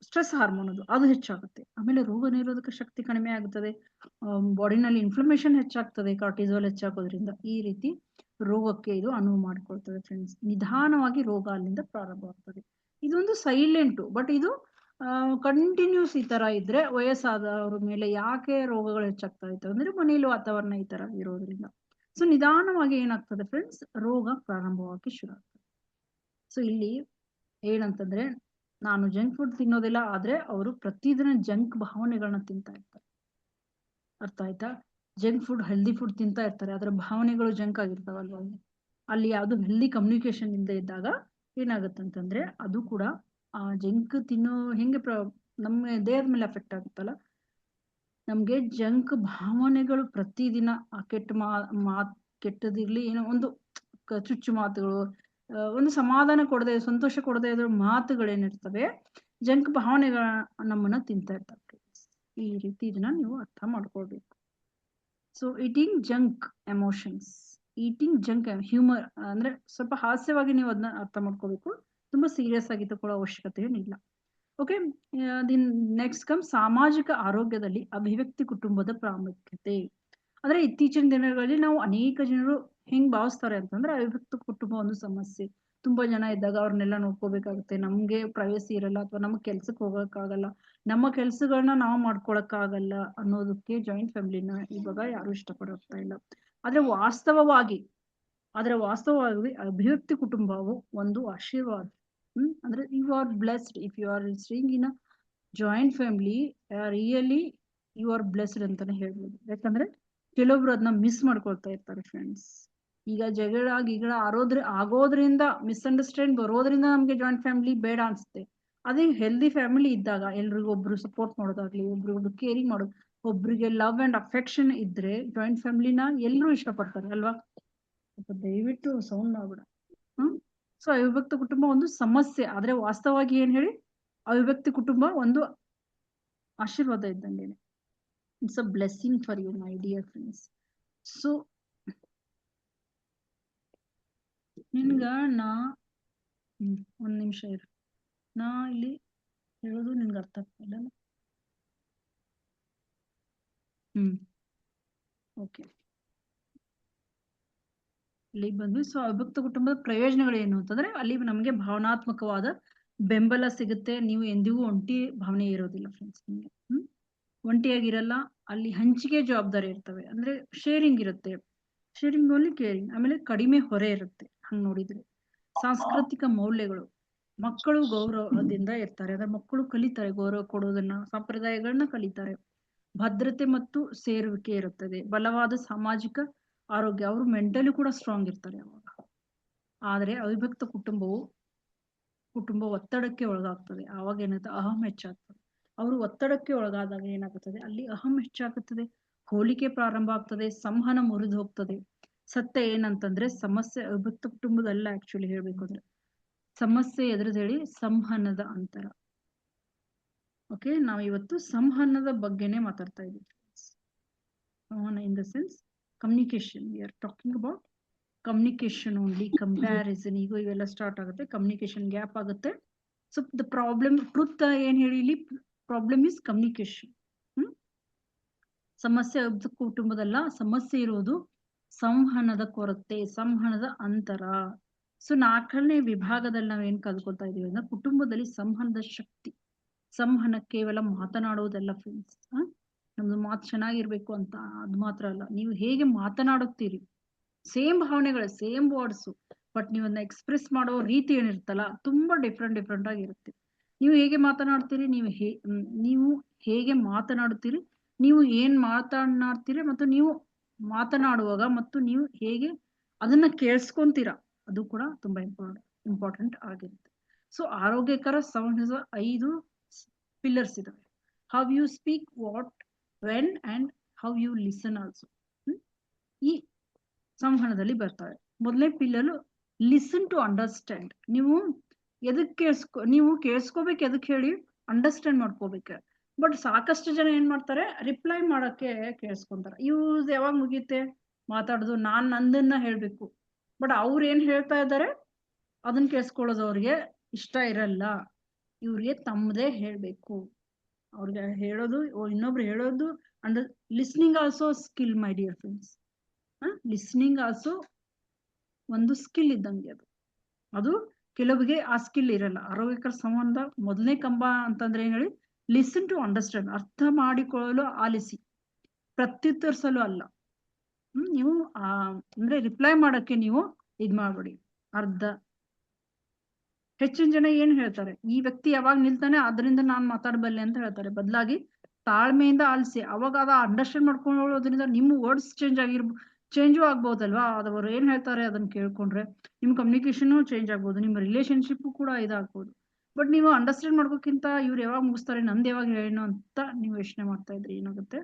ಸ್ಟ್ರೆಸ್ ಹಾರ್ಮೋನ್, ಅದು ಹೆಚ್ಚಾಗುತ್ತೆ. ಆಮೇಲೆ ರೋಗ ನಿರೋಧಕ ಶಕ್ತಿ ಕಡಿಮೆ ಆಗುತ್ತದೆ, ಬಾಡಿನಲ್ಲಿ ಇನ್ಫ್ಲಮೇಷನ್ ಹೆಚ್ಚಾಗ್ತದೆ ಕಾರ್ಟಿಸೋಲ್ ಹೆಚ್ಚಾಗೋದ್ರಿಂದ. ಈ ರೀತಿ ರೋಗಕ್ಕೆ ಇದು ಅನುವು ಮಾಡಿಕೊಳ್ತದೆ ಫ್ರೆಂಡ್ಸ್. ನಿಧಾನವಾಗಿ ರೋಗ ಅಲ್ಲಿಂದ ಪ್ರಾರಂಭವಾಗ್ತದೆ. ಇದೊಂದು ಸೈಲೆಂಟು, ಬಟ್ ಇದು ಕಂಟಿನ್ಯೂಸ್ ಈ ತರ ಇದ್ರೆ ವಯಸ್ಸಾದವ್ರ ಮೇಲೆ ಯಾಕೆ ರೋಗಗಳು ಹೆಚ್ಚಾಗ್ತಾ ಇರ್ತವೆ ಅಂದ್ರೆ, ಮನೆಯಲ್ಲಿ ವಾತಾವರಣ ಈ ತರ ಇರೋದ್ರಿಂದ. ಸೊ ನಿಧಾನವಾಗಿ ಏನಾಗ್ತದೆ ಫ್ರೆಂಡ್ಸ್, ರೋಗ ಪ್ರಾರಂಭವಾಗಿ ಶುರು ಆಗ್ತದೆ. ಸೊ ಇಲ್ಲಿ ಏನಂತಂದ್ರೆ, ನಾನು ಜಂಕ್ ಫುಡ್ ತಿನ್ನೋದಿಲ್ಲ, ಆದ್ರೆ ಅವರು ಪ್ರತಿದಿನ ಜಂಕ್ ಭಾವನೆಗಳನ್ನ ತಿಂತಾ ಇರ್ತಾರೆ. ಅರ್ಥ ಆಯ್ತಾ? ಜಂಕ್ ಫುಡ್, ಹೆಲ್ದಿ ಫುಡ್ ತಿಂತಾ ಇರ್ತಾರೆ, ಅದರ ಭಾವನೆಗಳು ಜಂಕ್ ಆಗಿರ್ತಾವಲ್ವ. ಅಲ್ಲಿ ಯಾವ್ದು ಹೆಲ್ದಿ ಕಮ್ಯುನಿಕೇಶನ್ ಇಲ್ಲದೆ ಇದ್ದಾಗ ಏನಾಗುತ್ತಂತಂದ್ರೆ, ಅದು ಕೂಡ ಆ ಜಂಕ್ ತಿನ್ನೋ ಹೆಂಗೆ ನಮ್ಮ ದೇಹದ ಮೇಲೆ ಎಫೆಕ್ಟ್ ಆಗುತ್ತಲ್ಲ, ನಮ್ಗೆ ಜಂಕ್ ಭಾವನೆಗಳು ಪ್ರತಿದಿನ ಆ ಕೆಟ್ಟ ಮಾತ್ ಕೆಟ್ಟದಿರ್ಲಿ ಏನೋ ಒಂದು ಚುಚ್ಚು ಮಾತುಗಳು, ಒಂದು ಸಮಾಧಾನ ಕೊಡದೆ ಸಂತೋಷ ಕೊಡದೆ ಇರೋ ಮಾತುಗಳೇನಿರ್ತವೆ, ಜಂಕ್ ಭಾವನೆಗಳ ನಮ್ಮನ್ನ ತಿಂತಾ ಇರ್ತವೆ. ಈ ರೀತಿ ಇದನ್ನ ನೀವು ಅರ್ಥ ಮಾಡ್ಕೊಳ್ಬೇಕು. So eating junk emotions, eating junk humour ಅಂದ್ರೆ ಸ್ವಲ್ಪ ಹಾಸ್ಯವಾಗಿ ನೀವು ಅದನ್ನ ಅರ್ಥ ಮಾಡ್ಕೋಬೇಕು, ತುಂಬಾ ಸೀರಿಯಸ್ ಆಗಿ ತಗೊಳ್ಳೋ ಅವಶ್ಯಕತೆ ಏನಿಲ್ಲ. ಓಕೆ, ನೆಕ್ಸ್ಟ್ ಕಮ್ ಸಾಮಾಜಿಕ ಆರೋಗ್ಯದಲ್ಲಿ ಅಭಿವ್ಯಕ್ತಿ ಕುಟುಂಬದ ಪ್ರಾಮುಖ್ಯತೆ. ಅಂದ್ರೆ ಇತ್ತೀಚಿನ ದಿನಗಳಲ್ಲಿ ನಾವು ಅನೇಕ ಜನರು ಹೆಂಗ್ ಭಾವಿಸ್ತಾರೆ ಅಂತಂದ್ರೆ, ಅವಿಭಕ್ತ ಕುಟುಂಬ ಒಂದು ಸಮಸ್ಯೆ. ತುಂಬಾ ಜನ ಇದ್ದಾಗ ಅವ್ರನ್ನೆಲ್ಲ ನೋಡ್ಕೋಬೇಕಾಗುತ್ತೆ, ನಮ್ಗೆ ಪ್ರೈವಸಿ ಇರಲ್ಲ, ಅಥವಾ ನಮ್ಗೆ ಕೆಲ್ಸಕ್ಕೆ ಹೋಗಕ್ಕಾಗಲ್ಲ, ನಮ್ಮ ಕೆಲ್ಸಗಳನ್ನ ನಾವು ಮಾಡ್ಕೊಳಕ್ಕಾಗಲ್ಲ ಅನ್ನೋದಕ್ಕೆ ಜಾಯಿಂಟ್ ಫ್ಯಾಮಿಲಿನ ಇವಾಗ ಯಾರು ಇಷ್ಟಪಡ್ತಾ ಇಲ್ಲ. ಆದ್ರೆ ವಾಸ್ತವವಾಗಿ ಅಭಿವ್ಯಕ್ತಿ ಕುಟುಂಬವು ಒಂದು ಆಶೀರ್ವಾದ. ಅಂದ್ರೆ you are blessed if you are staying in a joint family, really you are blessed ಅಂತಾನೆ ಹೇಳ್ಬೋದು. ಯಾಕಂದ್ರೆ ಕೆಲವೊಬ್ರು ಅದನ್ನ ಮಿಸ್ ಮಾಡ್ಕೊಳ್ತಾ ಇರ್ತಾರೆ ಫ್ರೆಂಡ್ಸ್. ಈಗ ಜಗಳ ಆಗೋದ್ರಿಂದ ಮಿಸ್ಅಂಡರ್ಸ್ಟ್ಯಾಂಡ್ ಬರೋದ್ರಿಂದ ನಮ್ಗೆ ಜಾಯಿಂಟ್ ಫ್ಯಾಮಿಲಿ ಬೇಡ ಅನ್ಸುತ್ತೆ. ಅದೇ ಹೆಲ್ದಿ ಫ್ಯಾಮಿಲಿ ಇದ್ದಾಗ ಎಲ್ರಿಗೂ ಒಬ್ರು ಸಪೋರ್ಟ್ ಮಾಡೋದಾಗ್ಲಿ, ಒಬ್ರು ಕೇರಿಂಗ್ ಮಾಡೋದು, ಒಬ್ರಿಗೆ ಲವ್ ಅಂಡ್ ಅಫೆಕ್ಷನ್ ಇದ್ರೆ ಜಾಯಿಂಟ್ ಫ್ಯಾಮಿಲಿನ ಎಲ್ಲರೂ ಇಷ್ಟಪಡ್ತಾರೆ ಅಲ್ವಾ. ದಯವಿಟ್ಟು ಸೌಂಡ್ ಮಾಡ್ಬೇಡ. ಸೊ ಅವಿಭಕ್ತ ಕುಟುಂಬ ಒಂದು ಸಮಸ್ಯೆ, ಆದ್ರೆ ವಾಸ್ತವವಾಗಿ ಏನ್ ಹೇಳಿ, ಅವಿಭಕ್ತಿ ಕುಟುಂಬ ಒಂದು ಆಶೀರ್ವಾದ ಇದ್ದಂಗೆನೆ. It's a blessing for you my dear friends. So ನಿನ್ಗ ಒಂದ್ ನಿಮಿಷ ಇರು, ನಾ ಇಲ್ಲಿ ಹೇಳೋದು ನಿನ್ಗೆ ಅರ್ಥ ಆಗ್ತಿಲ್ಲ. ಓಕೆ, ಇಲ್ಲಿ ಬಂದ್ವಿ. ಸೊ ಅವಿಭಕ್ತ ಕುಟುಂಬದ ಪ್ರಯೋಜನಗಳು ಏನು ಅಂತಂದ್ರೆ, ಅಲ್ಲಿ ನಮ್ಗೆ ಭಾವನಾತ್ಮಕವಾದ ಬೆಂಬಲ ಸಿಗುತ್ತೆ. ನೀವು ಎಂದಿಗೂ ಒಂಟಿ ಭಾವನೆ ಇರೋದಿಲ್ಲ ಫ್ರೆಂಡ್ಸ್. ನಿಮ್ಗೆ ಒಂಟಿಯಾಗಿರಲ್ಲ, ಅಲ್ಲಿ ಹಂಚಿಕೆ ಜವಾಬ್ದಾರಿ ಇರ್ತವೆ, ಅಂದ್ರೆ ಶೇರಿಂಗ್ ಇರುತ್ತೆ, ಶೇರಿಂಗ್ ಓನ್ಲಿ ಕೇರಿಂಗ್. ಆಮೇಲೆ ಕಡಿಮೆ ಹೊರೆ ಇರುತ್ತೆ ಹಂಗ್ ನೋಡಿದ್ರೆ. ಸಾಂಸ್ಕೃತಿಕ ಮೌಲ್ಯಗಳು, ಮಕ್ಕಳು ಗೌರವದಿಂದ ಇರ್ತಾರೆ, ಅಂದ್ರೆ ಮಕ್ಕಳು ಕಲಿತಾರೆ ಗೌರವ ಕೊಡೋದನ್ನ, ಸಂಪ್ರದಾಯಗಳನ್ನ ಕಲಿತಾರೆ. ಭದ್ರತೆ ಮತ್ತು ಸೇರುವಿಕೆ ಇರುತ್ತದೆ. ಬಲವಾದ ಸಾಮಾಜಿಕ ಆರೋಗ್ಯ, ಅವರು ಮೆಂಟಲಿ ಕೂಡ ಸ್ಟ್ರಾಂಗ್ ಇರ್ತಾರೆ ಅವಾಗ. ಆದ್ರೆ ಅವಿಭಕ್ತ ಕುಟುಂಬ ಒತ್ತಡಕ್ಕೆ ಒಳಗಾಗ್ತದೆ. ಆವಾಗ ಏನಾಗುತ್ತೆ, ಅಹಂ ಹೆಚ್ಚಾಗ್ತದೆ. ಅವರು ಒತ್ತಡಕ್ಕೆ ಒಳಗಾದಾಗ ಏನಾಗುತ್ತದೆ, ಅಲ್ಲಿ ಅಹಂ ಹೆಚ್ಚಾಗುತ್ತದೆ, ಹೋಲಿಕೆ ಪ್ರಾರಂಭ ಆಗ್ತದೆ, ಸಂವಹನ ಮುರಿದು ಹೋಗ್ತದೆ. ಸತ್ಯ ಏನಂತಂದ್ರೆ, ಸಮಸ್ಯೆ ಅವಿಭಕ್ತ ಕುಟುಂಬದಲ್ಲ. ಆಕ್ಚುಲಿ ಹೇಳ್ಬೇಕು ಅಂದ್ರೆ ಸಮಸ್ಯೆ ಎದುರು ಹೇಳಿ ಸಂವಹನದ ಅಂತರ. ಓಕೆ, ನಾವು ಇವತ್ತು ಸಂವಹನದ ಬಗ್ಗೆನೇ ಮಾತಾಡ್ತಾ ಇದ್ದೀವಿ. ಸಂವಹನ in the sense communication. We are talking about communication only. Comparison ಈಗ ಇವೆಲ್ಲ ಸ್ಟಾರ್ಟ್ ಆಗುತ್ತೆ, ಕಮ್ಯುನಿಕೇಶನ್ ಗ್ಯಾಪ್ ಆಗುತ್ತೆ. ಸೊ ದ ಪ್ರಾಬ್ಲಮ್, ಟ್ರೂತ್ ಏನ್ ಹೇಳಿ ಇಲ್ಲಿ, ಪ್ರಾಬ್ಲಮ್ ಇಸ್ ಕಮ್ಯುನಿಕೇಶನ್. ಸಮಸ್ಯೆ ಕುಟುಂಬದಲ್ಲ, ಸಮಸ್ಯೆ ಇರೋದು ಸಂವಹನದ ಕೊರತೆ, ಸಂವಹನದ ಅಂತರ. ಸೊ 4ನೇ ವಿಭಾಗದಲ್ಲಿ ನಾವೇನ್ ಕಲ್ಕೊಳ್ತಾ ಇದೀವಿ ಅಂದ್ರೆ, ಕುಟುಂಬದಲ್ಲಿ ಸಂವಹನದ ಶಕ್ತಿ. ಸಂವಹನ ಕೇವಲ ಮಾತನಾಡುವುದಲ್ಲ ಫ್ರೆಂಡ್ಸ್. ನಮ್ದು ಮಾತು ಚೆನ್ನಾಗಿರ್ಬೇಕು ಅಂತ ಅದು ಮಾತ್ರ ಅಲ್ಲ, ನೀವು ಹೇಗೆ ಮಾತನಾಡುತ್ತೀರಿ, ಸೇಮ್ ಭಾವನೆಗಳು, ಸೇಮ್ ವರ್ಡ್ಸ್, ಬಟ್ ನೀವು ಅದನ್ನ ಎಕ್ಸ್ಪ್ರೆಸ್ ಮಾಡೋ ರೀತಿ ಏನಿರುತ್ತಲ್ಲ, ತುಂಬಾ ಡಿಫ್ರೆಂಟ್ ಆಗಿರುತ್ತೆ. ನೀವು ಹೇಗೆ ಮಾತನಾಡ್ತೀರಿ, ನೀವು ಹೇಗೆ ಮಾತನಾಡುತ್ತೀರಿ, ನೀವು ಏನ್ ಮಾತನಾಡ್ತೀರಿ, ಮತ್ತು ನೀವು ಮಾತನಾಡುವಾಗ ಮತ್ತು ನೀವು ಹೇಗೆ ಅದನ್ನ ಕೇಳಿಸ್ಕೊಂತೀರಾ, ಅದು ಕೂಡ ತುಂಬಾ ಇಂಪಾರ್ಟೆಂಟ್ ಆಗಿರುತ್ತೆ. ಸೊ ಆರೋಗ್ಯಕರ ಸಂವಹನದ 5 ಪಿಲ್ಲರ್ಸ್ ಇದಾವೆ. How you speak, what, when and how you listen also. ಈ ಸಂವಹನದಲ್ಲಿ ಬರ್ತಾರೆ. ಮೊದಲನೇ ಪಿಲ್ಲರ್ ಲಿಸನ್ ಟು ಅಂಡರ್ಸ್ಟ್ಯಾಂಡ್. ನೀವು ಕೇಳಿಸ್ಕೋಬೇಕು, ಎದಕ್ ಹೇಳಿ, ಅಂಡರ್ಸ್ಟ್ಯಾಂಡ್ ಮಾಡ್ಕೋಬೇಕು. ಬಟ್ ಸಾಕಷ್ಟು ಜನ ಏನ್ ಮಾಡ್ತಾರೆ, ರಿಪ್ಲೈ ಮಾಡಕ್ಕೆ ಕೇಳಿಸ್ಕೊಂತಾರೆ. ಯೂಸ್ ಯಾವಾಗ ಮುಗಿಯುತ್ತೆ ಮಾತಾಡೋದು, ನಾನ್ ನಂದನ್ನ ಹೇಳ್ಬೇಕು, ಬಟ್ ಅವ್ರು ಏನ್ ಹೇಳ್ತಾ ಇದ್ದಾರೆ ಅದನ್ನ ಕೇಳಿಸ್ಕೊಳ್ಳೋದು ಅವ್ರಿಗೆ ಇಷ್ಟ ಇರಲ್ಲ. ಇವ್ರಿಗೆ ತಮ್ಮದೇ ಹೇಳ್ಬೇಕು, ಅವ್ರಿಗೆ ಹೇಳೋದು, ಇನ್ನೊಬ್ರು ಹೇಳೋದು. And listening also skill my dear friends. Listening also ಒಂದು ಸ್ಕಿಲ್ ಇದ್ದಂಗೆ. ಅದು ಕೆಲವರಿಗೆ ಆ ಸ್ಕಿಲ್ ಇರಲ್ಲ. ಆರೋಗ್ಯಕರ ಸಂಬಂಧ ಮೊದಲನೇ ಕಂಬ ಅಂತಂದ್ರೆ ಏನ್ ಹೇಳಿ, ಲಿಸನ್ ಟು ಅಂಡರ್ಸ್ಟ್ಯಾಂಡ್. ಅರ್ಥ ಮಾಡಿಕೊಳ್ಳಲು ಆಲಿಸಿ, ಪ್ರತ್ಯುತ್ತರಿಸಲು ಅಲ್ಲ. ನೀವು ಅಂದ್ರೆ ರಿಪ್ಲೈ ಮಾಡಕ್ಕೆ ನೀವು ಇದ್ ಮಾಡ್ಬೇಡಿ. ಹೆಚ್ಚಿನ ಜನ ಏನ್ ಹೇಳ್ತಾರೆ, ಈ ವ್ಯಕ್ತಿ ಯಾವಾಗ ನಿಲ್ತಾನೆ ಅದರಿಂದ ನಾನ್ ಮಾತಾಡಬಲ್ಲೆ ಅಂತ ಹೇಳ್ತಾರೆ. ಬದಲಾಗಿ ತಾಳ್ಮೆಯಿಂದ ಆಲಿಸಿ, ಅವಾಗ ಅದ ಅಂಡರ್ಸ್ಟ್ಯಾಂಡ್ ಮಾಡ್ಕೊಳ್ಳೋದ್ರಿಂದ ನಿಮ್ಮ ವರ್ಡ್ಸ್ ಚೇಂಜು ಆಗ್ಬೋದಲ್ವಾ. ಅದವರು ಏನ್ ಹೇಳ್ತಾರೆ ಅದನ್ನ ಕೇಳ್ಕೊಂಡ್ರೆ ನಿಮ್ ಕಮ್ಯುನಿಕೇಶನ್ ಚೇಂಜ್ ಆಗ್ಬೋದು, ನಿಮ್ಮ ರಿಲೇಶನ್ಶಿಪ್ ಕೂಡ ಇದಾಗ್ಬೋದು. ಬಟ್ ನೀವು ಅಂಡರ್ಸ್ಟ್ಯಾಂಡ್ ಮಾಡ್ಕೋಕ್ಕಿಂತ ಇವ್ರು ಯಾವಾಗ ಮುಗಿಸ್ತಾರೆ ನಂದು ಯಾವಾಗ ಹೇಳೋಣ ಅಂತ ನೀವು ಯೋಚನೆ ಮಾಡ್ತಾ ಇದ್ರಿ, ಏನಾಗುತ್ತೆ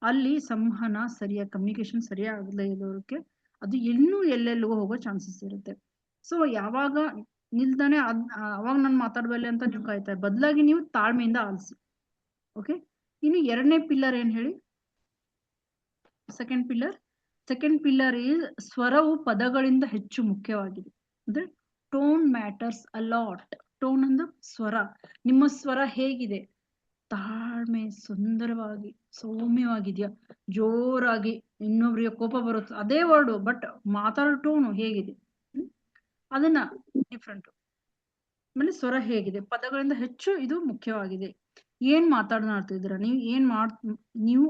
ಅಲ್ಲಿ ಸಂವಹನ ಸರಿಯಾಗಿ ಕಮ್ಯುನಿಕೇಶನ್ ಸರಿಯಾಗದೇ ಇರೋದಕ್ಕೆ ಅದು ಇನ್ನೂ ಎಲ್ಲೆಲ್ಲಿಗೋ ಹೋಗೋ ಚಾನ್ಸಸ್ ಇರುತ್ತೆ. ಸೊ ಯಾವಾಗ ನಿಲ್ದಾನೆ ಅವಾಗ ನಾನು ಮಾತಾಡಬಲ್ಲೆ ಅಂತ ನೀವು ಕಾಯ್ತಾರೆ, ಬದಲಾಗಿ ನೀವು ತಾಳ್ಮೆಯಿಂದ ಆಲಿಸಿ. ಓಕೆ, ಇನ್ನು ಎರಡನೇ ಪಿಲ್ಲರ್ ಏನ್ ಹೇಳಿ, ಸೆಕೆಂಡ್ ಪಿಲ್ಲರ್ ಈಸ್ ಸ್ವರವು ಪದಗಳಿಂದ ಹೆಚ್ಚು ಮುಖ್ಯವಾಗಿದೆ. ಅಂದ್ರೆ ಟೋನ್ ಮ್ಯಾಟರ್ಸ್ ಅಲಾಟ್. ಟೋನ್ ಅಂದ್ರೆ ಸ್ವರ. ನಿಮ್ಮ ಸ್ವರ ಹೇಗಿದೆ, ತಾಳ್ಮೆ, ಸುಂದರವಾಗಿ, ಸೌಮ್ಯವಾಗಿದೆಯಾ, ಜೋರಾಗಿ, ಇನ್ನೊಬ್ರಿಗೆ ಕೋಪ ಬರುತ್ತೆ ಅದೇ ವರ್ಡು, ಬಟ್ ಮಾತಾಡೋ ಟೋನು ಹೇಗಿದೆ, ಅದನ್ನ ಡಿಫ್ರೆಂಟ್. ಆಮೇಲೆ ಸ್ವರ ಹೇಗಿದೆ, ಪದಗಳಿಂದ ಹೆಚ್ಚು ಇದು ಮುಖ್ಯವಾಗಿದೆ. ಏನ್ ಮಾತಾಡ್ತಿದ್ದೀರಾ ನೀವು,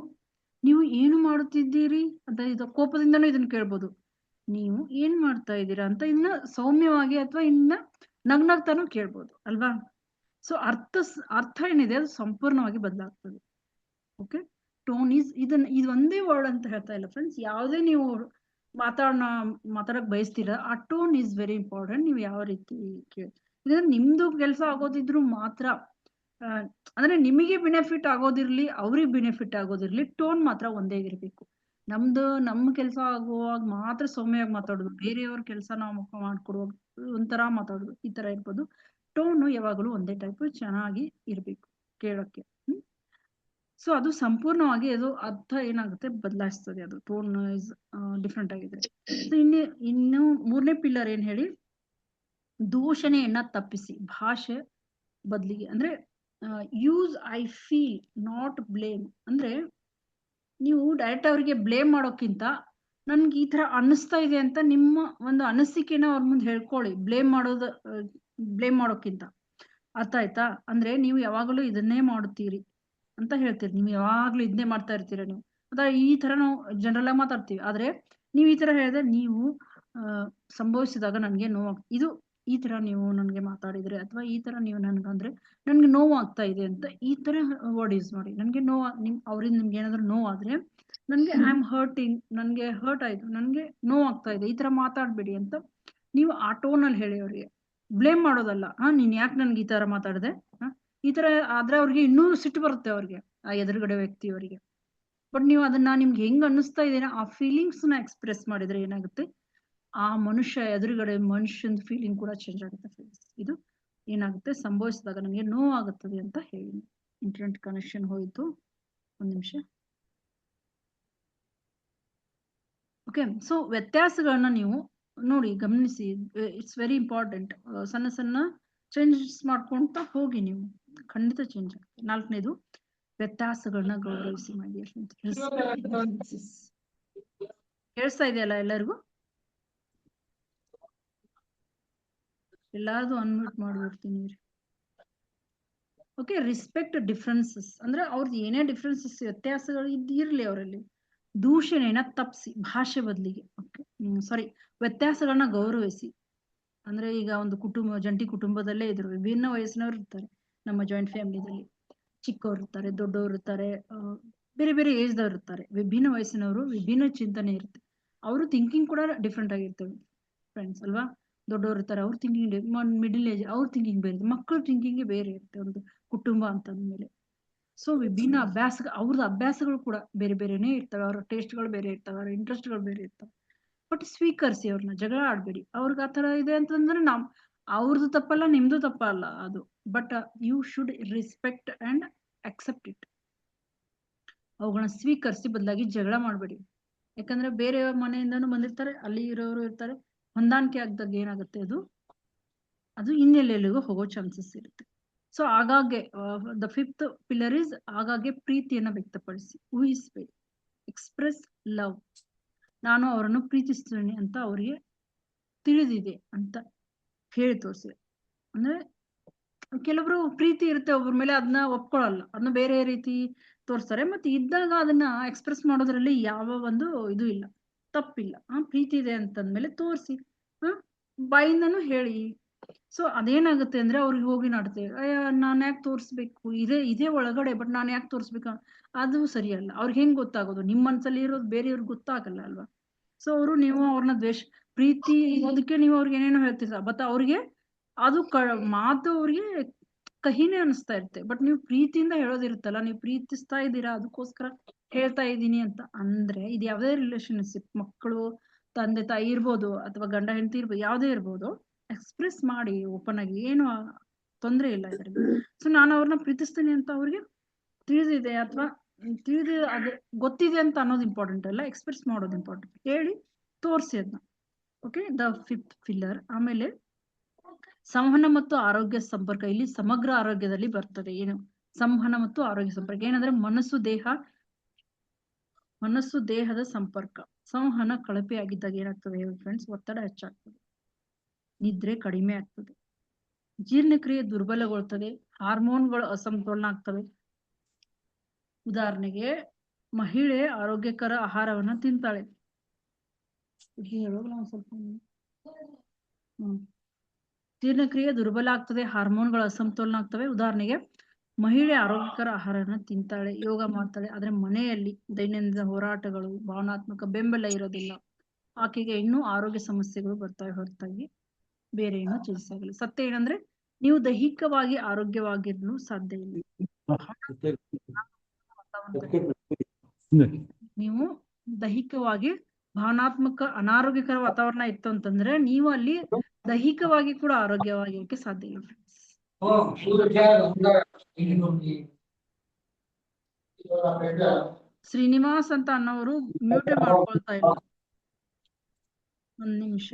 ನೀವು ಏನು ಮಾಡುತ್ತಿದ್ದೀರಿ ಅಂತ, ಇದು ಕೋಪದಿಂದನೂ ಇದನ್ನ ಕೇಳ್ಬೋದು. ನೀವು ಏನ್ ಮಾಡ್ತಾ ಇದ್ದೀರಾ ಅಂತ ಇನ್ನ ಸೌಮ್ಯವಾಗಿ ಅಥವಾ ಇನ್ನ ನಗ್ನಗ್ತಾನು ಕೇಳ್ಬೋದು ಅಲ್ವಾ. ಸೊ ಅರ್ಥ ಏನಿದೆ ಅದು ಸಂಪೂರ್ಣವಾಗಿ ಬದಲಾಗ್ತದೆ. ಓಕೆ, ಟೋನ್ ಈಸ್ ಇದು ಒಂದೇ ವರ್ಡ್ ಅಂತ ಹೇಳ್ತಾ ಇಲ್ಲ ಫ್ರೆಂಡ್ಸ್. ಯಾವುದೇ ನೀವು ಮಾತಾಡಕ್ ಬಯಸ್ತೀರಾ, ಆ ಟೋನ್ ಈಸ್ ವೆರಿ ಇಂಪಾರ್ಟೆಂಟ್. ನೀವು ಯಾವ ರೀತಿ ಇದ್ರೆ ನಿಮ್ದು ಕೆಲಸ ಆಗೋದಿದ್ರು ಮಾತ್ರ, ಅಂದ್ರೆ ನಿಮಗೆ ಬೆನಿಫಿಟ್ ಆಗೋದಿರ್ಲಿ, ಅವ್ರಿಗೆ ಬೆನಿಫಿಟ್ ಆಗೋದಿರ್ಲಿ, ಟೋನ್ ಮಾತ್ರ ಒಂದೇ ಇರಬೇಕು. ನಮ್ಮ ಕೆಲಸ ಆಗುವಾಗ ಮಾತ್ರ ಸೌಮ್ಯವಾಗಿ ಮಾತಾಡೋದು, ಬೇರೆಯವ್ರ ಕೆಲಸ ನಾವು ಮಾಡ್ಕೊಡುವಾಗ ಒಂಥರ ಮಾತಾಡೋದು, ಈ ತರ ಇರ್ಬೋದು. ಟೋನು ಯಾವಾಗಲೂ ಒಂದೇ ಟೈಪ್ ಚೆನ್ನಾಗಿ ಇರ್ಬೇಕು ಕೇಳೋಕ್ಕೆ. ಸೊ ಅದು ಸಂಪೂರ್ಣವಾಗಿ ಅದು ಅರ್ಥ ಏನಾಗುತ್ತೆ ಬದಲಾಯಿಸ್ತದೆ. ಅದು ಟೋನ್ ಇಸ್ ಡಿಫ್ರೆಂಟ್ ಆಗಿದೆ. ಸೊ ಇನ್ನು ಮೂರನೇ ಪಿಲ್ಲರ್ ಏನ್ ಹೇಳಿ, ದೂಷಣೆಯನ್ನ ತಪ್ಪಿಸಿ, ಭಾಷೆ ಬದಲಿಗೆ. ಅಂದ್ರೆ use I feel not blame. ಅಂದ್ರೆ ನೀವು ಡೈರೆಕ್ಟ್ ಅವರಿಗೆ ಬ್ಲೇಮ್ ಮಾಡೋಕ್ಕಿಂತ ನನ್ಗೆ ಈ ತರ ಅನ್ನಿಸ್ತಾ ಇದೆ ಅಂತ ನಿಮ್ಮ ಒಂದು ಅನಿಸಿಕೆನ ಅವ್ರ ಮುಂದೆ ಹೇಳ್ಕೊಳ್ಳಿ, ಬ್ಲೇಮ್ ಮಾಡೋಕ್ಕಿಂತ. ಅರ್ಥ ಆಯ್ತಾ? ಅಂದ್ರೆ ನೀವು ಯಾವಾಗಲೂ ಇದನ್ನೇ ಮಾಡುತ್ತೀರಿ ಅಂತ ಹೇಳ್ತೀರಿ, ನೀವು ಯಾವಾಗ್ಲೂ ಇದನ್ನೇ ಮಾಡ್ತಾ ಇರ್ತೀರ ನೀವು, ಅಥವಾ ಈ ತರ ನಾವು ಜನರಲ್ ಆಗಿ ಮಾತಾಡ್ತೀವಿ. ಆದ್ರೆ ನೀವು ಈ ತರ ಹೇಳಿದ್ರೆ, ನೀವು ಸಂಭವಿಸಿದಾಗ ನನ್ಗೆ ಇದು ಈ ತರ ನೀವು ನನ್ಗೆ ಮಾತಾಡಿದ್ರೆ, ಅಥವಾ ಈ ತರ ನೀವು ನನ್ಗಂದ್ರೆ ನನ್ಗೆ ನೋವು ಆಗ್ತಾ ಇದೆ ಅಂತ ಈ ತರ ವರ್ಡ್ ಯೂಸ್ ಮಾಡಿ. ನನ್ಗೆ ಅವ್ರಿಂದ ನಿಮ್ಗೆ ಏನಾದ್ರು ನೋವಾದ್ರೆ, ನನ್ಗೆ ಐ ಆಮ್ ಹರ್ಟಿಂಗ್, ನನ್ಗೆ ಹರ್ಟ್ ಆಯ್ತು, ನನ್ಗೆ ನೋವು ಆಗ್ತಾ ಇದೆ, ಈ ತರ ಮಾತಾಡ್ಬೇಡಿ ಅಂತ ನೀವು ಆ ಟೋನ್ ಅಲ್ಲಿ ಹೇಳಿ ಅವ್ರಿಗೆ. ಬ್ಲೇಮ್ ಮಾಡೋದಲ್ಲ, ನೀನ್ ಯಾಕೆ ನನ್ಗೆ ಈ ತರ ಮಾತಾಡಿದೆ, ಈ ತರ ಆದ್ರೆ ಅವ್ರಿಗೆ ಇನ್ನೂ ಸಿಟ್ಟು ಬರುತ್ತೆ, ಅವ್ರಿಗೆ ಆ ಎದುರುಗಡೆ ವ್ಯಕ್ತಿಯವರಿಗೆ. ಬಟ್ ನೀವು ಅದನ್ನ ನಿಮ್ಗೆ ಹೆಂಗ್ ಅನ್ನಿಸ್ತಾ ಇದೀನ ಆ ಫೀಲಿಂಗ್ಸ್ ನ ಎಕ್ಸ್ಪ್ರೆಸ್ ಮಾಡಿದ್ರೆ ಏನಾಗುತ್ತೆ, ಆ ಎದುರುಗಡೆ ಮನುಷ್ಯನ ಫೀಲಿಂಗ್ ಕೂಡ ಚೇಂಜ್ ಆಗುತ್ತೆ ಫ್ರೆಂಡ್ಸ್. ಇದು ಏನಾಗುತ್ತೆ, ಸಂಭವಿಸಿದಾಗ ನನಗೆ ನೋವಾಗುತ್ತದೆ ಅಂತ ಹೇಳಿ. ಇಂಟರ್ನೆಟ್ ಕನೆಕ್ಷನ್ ಹೋಯ್ತು, ಒಂದ್ ನಿಮಿಷ. ಓಕೆ, ಸೊ ವ್ಯತ್ಯಾಸಗಳನ್ನ ನೀವು ನೋಡಿ, ಗಮನಿಸಿ. It's very important. ಸಣ್ಣ ಸಣ್ಣ ಚೇಂಜಸ್ ಮಾಡ್ಕೊಂತ ಹೋಗಿ, ನೀವು ಖಂಡಿತ ಚೇಂಜ್ ಆಗುತ್ತೆ. ನಾಲ್ಕನೇದು, ವ್ಯತ್ಯಾಸಗಳನ್ನ ಗೌರವಿಸಿ ಮಾಡಿ. ಕೇಳಿಸ್ತಾ ಇದೆಯಲ್ಲ ಎಲ್ಲರಿಗೂ? ಎಲ್ಲಾರ್ದು ಅನ್ಮ್ಯೂಟ್ ಮಾಡ್ಬಿಡ್ತೀನಿ. Okay, respect differences. ಅಂದ್ರೆ ಅವ್ರದ್ದು ಏನೇ ಡಿಫ್ರೆನ್ಸಸ್, ವ್ಯತ್ಯಾಸಗಳು ಇರ್ಲಿ ಅವರಲ್ಲಿ, ದೂಷಣೆನ ತಪ್ಪಿಸಿ, ಭಾಷೆ ಬದಲಿಗೆ. ಓಕೆ, ಸಾರಿ, ವ್ಯತ್ಯಾಸಗಳನ್ನ ಗೌರವಿಸಿ. ಅಂದ್ರೆ ಈಗ ಒಂದು ಜಂಟಿ ಕುಟುಂಬದಲ್ಲೇ ಇದ್ರು, ವಿಭಿನ್ನ ವಯಸ್ಸಿನವ್ರು ಇರ್ತಾರೆ ನಮ್ಮ ಜಾಯಿಂಟ್ ಫ್ಯಾಮಿಲಿದಲ್ಲಿ. ಚಿಕ್ಕವ್ರು ಇರ್ತಾರೆ, ದೊಡ್ಡವ್ರು ಇರ್ತಾರೆ, ಬೇರೆ ಬೇರೆ ಏಜ್ ದವ್ರು ಇರ್ತಾರೆ. ವಿಭಿನ್ನ ವಯಸ್ಸಿನವರು, ವಿಭಿನ್ನ ಚಿಂತನೆ ಇರುತ್ತೆ. ಅವರು ಥಿಂಕಿಂಗ್ ಕೂಡ ಡಿಫ್ರೆಂಟ್ ಆಗಿರ್ತವೆ ಫ್ರೆಂಡ್ಸ್ ಅಲ್ವಾ. ದೊಡ್ಡವ್ರು ಇರ್ತಾರೆ, ಅವ್ರ ಥಿಂಕಿಂಗ್, ಮಿಡಿಲ್ ಏಜ್ ಅವ್ರ ಥಿಂಕಿಂಗ್ ಬೇರೆ, ಮಕ್ಕಳ ಥಿಂಕಿಂಗ್ ಬೇರೆ ಇರುತ್ತೆ ಒಂದು ಕುಟುಂಬ ಅಂತಂದ್ಮೇಲೆ. ಸೊ ವಿಭಿನ್ನ ಅವ್ರದ್ದು ಅಭ್ಯಾಸಗಳು ಕೂಡ ಬೇರೆ ಬೇರೆನೇ ಇರ್ತವೆ, ಅವ್ರ ಟೇಸ್ಟ್ಗಳು ಬೇರೆ ಇರ್ತವೆ, ಅವ್ರ ಇಂಟ್ರೆಸ್ಟ್ಗಳು ಬೇರೆ ಇರ್ತವೆ. ಬಟ್ ಸ್ವೀಕರಿಸಿ, ಅವ್ರನ್ನ ಜಗಳ ಆಡ್ಬೇಡಿ. ಅವ್ರಿಗೆ ಆ ತರ ಇದೆ ಅಂತಂದ್ರೆ ಅವ್ರದ್ದು ತಪ್ಪಲ್ಲ, ನಿಮ್ದು ತಪ್ಪಲ್ಲ ಅದು. But you should respect and accept it. ಅವುಗಳನ್ನ ಸ್ವೀಕರಿಸಿ, ಬದಲಾಗಿ ಜಗಳ ಮಾಡ್ಬೇಡಿ. ಯಾಕಂದ್ರೆ ಬೇರೆ ಮನೆಯಿಂದನೂ ಬಂದಿರ್ತಾರೆ, ಅಲ್ಲಿ ಇರೋರು ಇರ್ತಾರೆ, ಹೊಂದಾಣಿಕೆ ಆಗದಾಗ ಏನಾಗುತ್ತೆ, ಅದು ಇನ್ನೆಲ್ಲೆಲ್ಲಿಗೂ ಹೋಗೋ ಚಾನ್ಸಸ್ ಇರುತ್ತೆ. ಸೊ ಆಗಾಗ್ಗೆ ದ ಫಿಫ್ತ್ ಪಿಲ್ಲರ್ ಇಸ್, ಆಗಾಗ್ಗೆ ಪ್ರೀತಿಯನ್ನ ವ್ಯಕ್ತಪಡಿಸಿ, ಊಹಿಸ್ಬೇಡಿ. Express love. ನಾನು ಅವರನ್ನು ಪ್ರೀತಿಸ್ತೇನೆ ಅಂತ ಅವರಿಗೆ ತಿಳಿದಿದೆ ಅಂತ ಹೇಳಿ ತೋರಿಸಿ. ಅಂದ್ರೆ ಕೆಲವರು ಪ್ರೀತಿ ಇರುತ್ತೆ ಒಬ್ಬರ ಮೇಲೆ, ಅದನ್ನ ಒಪ್ಕೊಳ್ಳಲ್ಲ, ಅದನ್ನ ಬೇರೆ ರೀತಿ ತೋರಿಸ್ತಾರೆ. ಮತ್ತೆ ಇದ್ದಾಗ ಅದನ್ನ ಎಕ್ಸ್ಪ್ರೆಸ್ ಮಾಡೋದ್ರಲ್ಲಿ ಯಾವ ಒಂದು ಇದು ಇಲ್ಲ, ತಪ್ಪಿಲ್ಲ. ಪ್ರೀತಿ ಇದೆ ಅಂತಂದ್ಮೇಲೆ ತೋರಿಸಿ, ಬಾಯಿಂದನೂ ಹೇಳಿ. ಸೊ ಅದೇನಾಗುತ್ತೆ ಅಂದ್ರೆ ಅವ್ರಿಗೆ ಹೋಗಿ ನಾಡ್ತೇವೆ, ನಾನ್ ಯಾಕೆ ತೋರಿಸ್ಬೇಕು, ಇದೇ ಒಳಗಡೆ, ಬಟ್ ನಾನು ಯಾಕೆ ತೋರಿಸ್ಬೇಕು, ಅದು ಸರಿಯಲ್ಲ. ಅವ್ರಿಗೆ ಹೆಂಗ್ ಗೊತ್ತಾಗೋದು, ನಿಮ್ಮ ಮನ್ಸಲ್ಲಿ ಇರೋದು ಬೇರೆಯವ್ರಿಗೆ ಗೊತ್ತಾಗಲ್ಲ ಅಲ್ವಾ. ಸೊ ನೀವು ಅವ್ರನ್ನ ಪ್ರೀತಿ ಇರೋದಕ್ಕೆ ನೀವು ಅವ್ರಿಗೆ ಏನೇನೋ ಹೇಳ್ತೀರ, ಬಟ್ ಅವ್ರಿಗೆ ಅದು ಮಾತು ಅವ್ರಿಗೆ ಕಹಿನೇ ಅನಿಸ್ತಾ ಇರುತ್ತೆ. ಬಟ್ ನೀವು ಪ್ರೀತಿಯಿಂದ ಹೇಳೋದಿರುತ್ತಲ್ಲ, ನೀವು ಪ್ರೀತಿಸ್ತಾ ಇದ್ದೀರಾ ಅದಕ್ಕೋಸ್ಕರ ಹೇಳ್ತಾ ಇದ್ದೀನಿ ಅಂತ ಅಂದ್ರೆ, ಇದು ಯಾವುದೇ ರಿಲೇಶನ್ಶಿಪ್, ಮಕ್ಕಳು ತಂದೆ ತಾಯಿ ಇರ್ಬೋದು ಅಥವಾ ಗಂಡ ಹೆಂಡತಿ ಇರ್ಬೋದು, ಯಾವುದೇ ಇರ್ಬೋದು, ಎಕ್ಸ್ಪ್ರೆಸ್ ಮಾಡಿ ಓಪನ್ ಆಗಿ, ಏನು ತೊಂದರೆ ಇಲ್ಲ ಇದರಲ್ಲಿ. ಸೊ ನಾನು ಅವ್ರನ್ನ ಪ್ರೀತಿಸ್ತೀನಿ ಅಂತ ಅವ್ರಿಗೆ ತಿಳಿದಿದೆ ಅಥವಾ ಅದೇ ಗೊತ್ತಿದೆ ಅಂತ ಅನ್ನೋದು ಇಂಪಾರ್ಟೆಂಟ್ ಅಲ್ಲ, ಎಕ್ಸ್ಪ್ರೆಸ್ ಮಾಡೋದು ಇಂಪಾರ್ಟೆಂಟ್. ಹೇಳಿ ತೋರಿಸಿ ಅದನ್ನ. Okay, the 5th pillar. ಆಮೇಲೆ ಸಂವಹನ ಮತ್ತು ಆರೋಗ್ಯ ಸಂಪರ್ಕ. ಇಲ್ಲಿ ಸಮಗ್ರ ಆರೋಗ್ಯದಲ್ಲಿ ಬರ್ತದೆ. ಏನು ಸಂವಹನ ಮತ್ತು ಆರೋಗ್ಯ ಸಂಪರ್ಕ ಏನಂದ್ರೆ ಮನಸ್ಸು ದೇಹದ ಸಂಪರ್ಕ. ಸಂವಹನ ಕಳಪೆ ಆಗಿದ್ದಾಗ ಏನಾಗ್ತದೆ ಫ್ರೆಂಡ್ಸ್? ಒತ್ತಡ ಹೆಚ್ಚಾಗ್ತದೆ, ನಿದ್ರೆ ಕಡಿಮೆ ಆಗ್ತದೆ, ಜೀರ್ಣಕ್ರಿಯೆ ದುರ್ಬಲಗೊಳ್ತದೆ, ಹಾರ್ಮೋನ್ಗಳು ಅಸಮತೋಲನ ಆಗ್ತವೆ. ಉದಾಹರಣೆಗೆ, ಮಹಿಳೆ ಆರೋಗ್ಯಕರ ಆಹಾರವನ್ನ ತಿಂತಾಳೆ. ಸ್ವಲ್ಪ ಜೀರ್ಣಕ್ರಿಯೆ ದುರ್ಬಲ ಆಗ್ತದೆ, ಹಾರ್ಮೋನ್ಗಳು ಅಸಮತೋಲನ ಆಗ್ತವೆ. ಉದಾಹರಣೆಗೆ, ಮಹಿಳೆ ಆರೋಗ್ಯಕರ ಆಹಾರನ ತಿಂತಾಳೆ, ಯೋಗ ಮಾಡ್ತಾಳೆ, ಆದ್ರೆ ಮನೆಯಲ್ಲಿ ದೈನಂದಿನ ಹೋರಾಟಗಳು, ಭಾವನಾತ್ಮಕ ಬೆಂಬಲ ಇರೋದಿಲ್ಲ. ಆಕೆಗೆ ಇನ್ನೂ ಆರೋಗ್ಯ ಸಮಸ್ಯೆಗಳು ಬರ್ತವೆ ಹೊರತಾಗಿ ಬೇರೆ ಏನು ಚೇಂಜಸ್ ಆಗಿಲ್ಲ. ಸತ್ಯ ಏನಂದ್ರೆ, ನೀವು ದೈಹಿಕವಾಗಿ ಆರೋಗ್ಯವಾಗಿರಲು ಸಾಧ್ಯ ಇಲ್ಲ. ನೀವು ದೈಹಿಕವಾಗಿ ಭಾವನಾತ್ಮಕ ಅನಾರೋಗ್ಯಕರ ವಾತಾವರಣ ಇತ್ತು ಅಂತಂದ್ರೆ ನೀವು ಅಲ್ಲಿ ದೈಹಿಕವಾಗಿ ಕೂಡ ಆರೋಗ್ಯವಾಗಿರಕ್ಕೆ ಸಾಧ್ಯ ಇಲ್ಲ. ಶ್ರೀನಿವಾಸ್ ಅಂತ ಅನ್ನೋರು ಮ್ಯೂಟೇ ಮಾಡ್ಕೊಳ್ತಾ ಇಲ್ಲ. ಒಂದ್ ನಿಮಿಷ.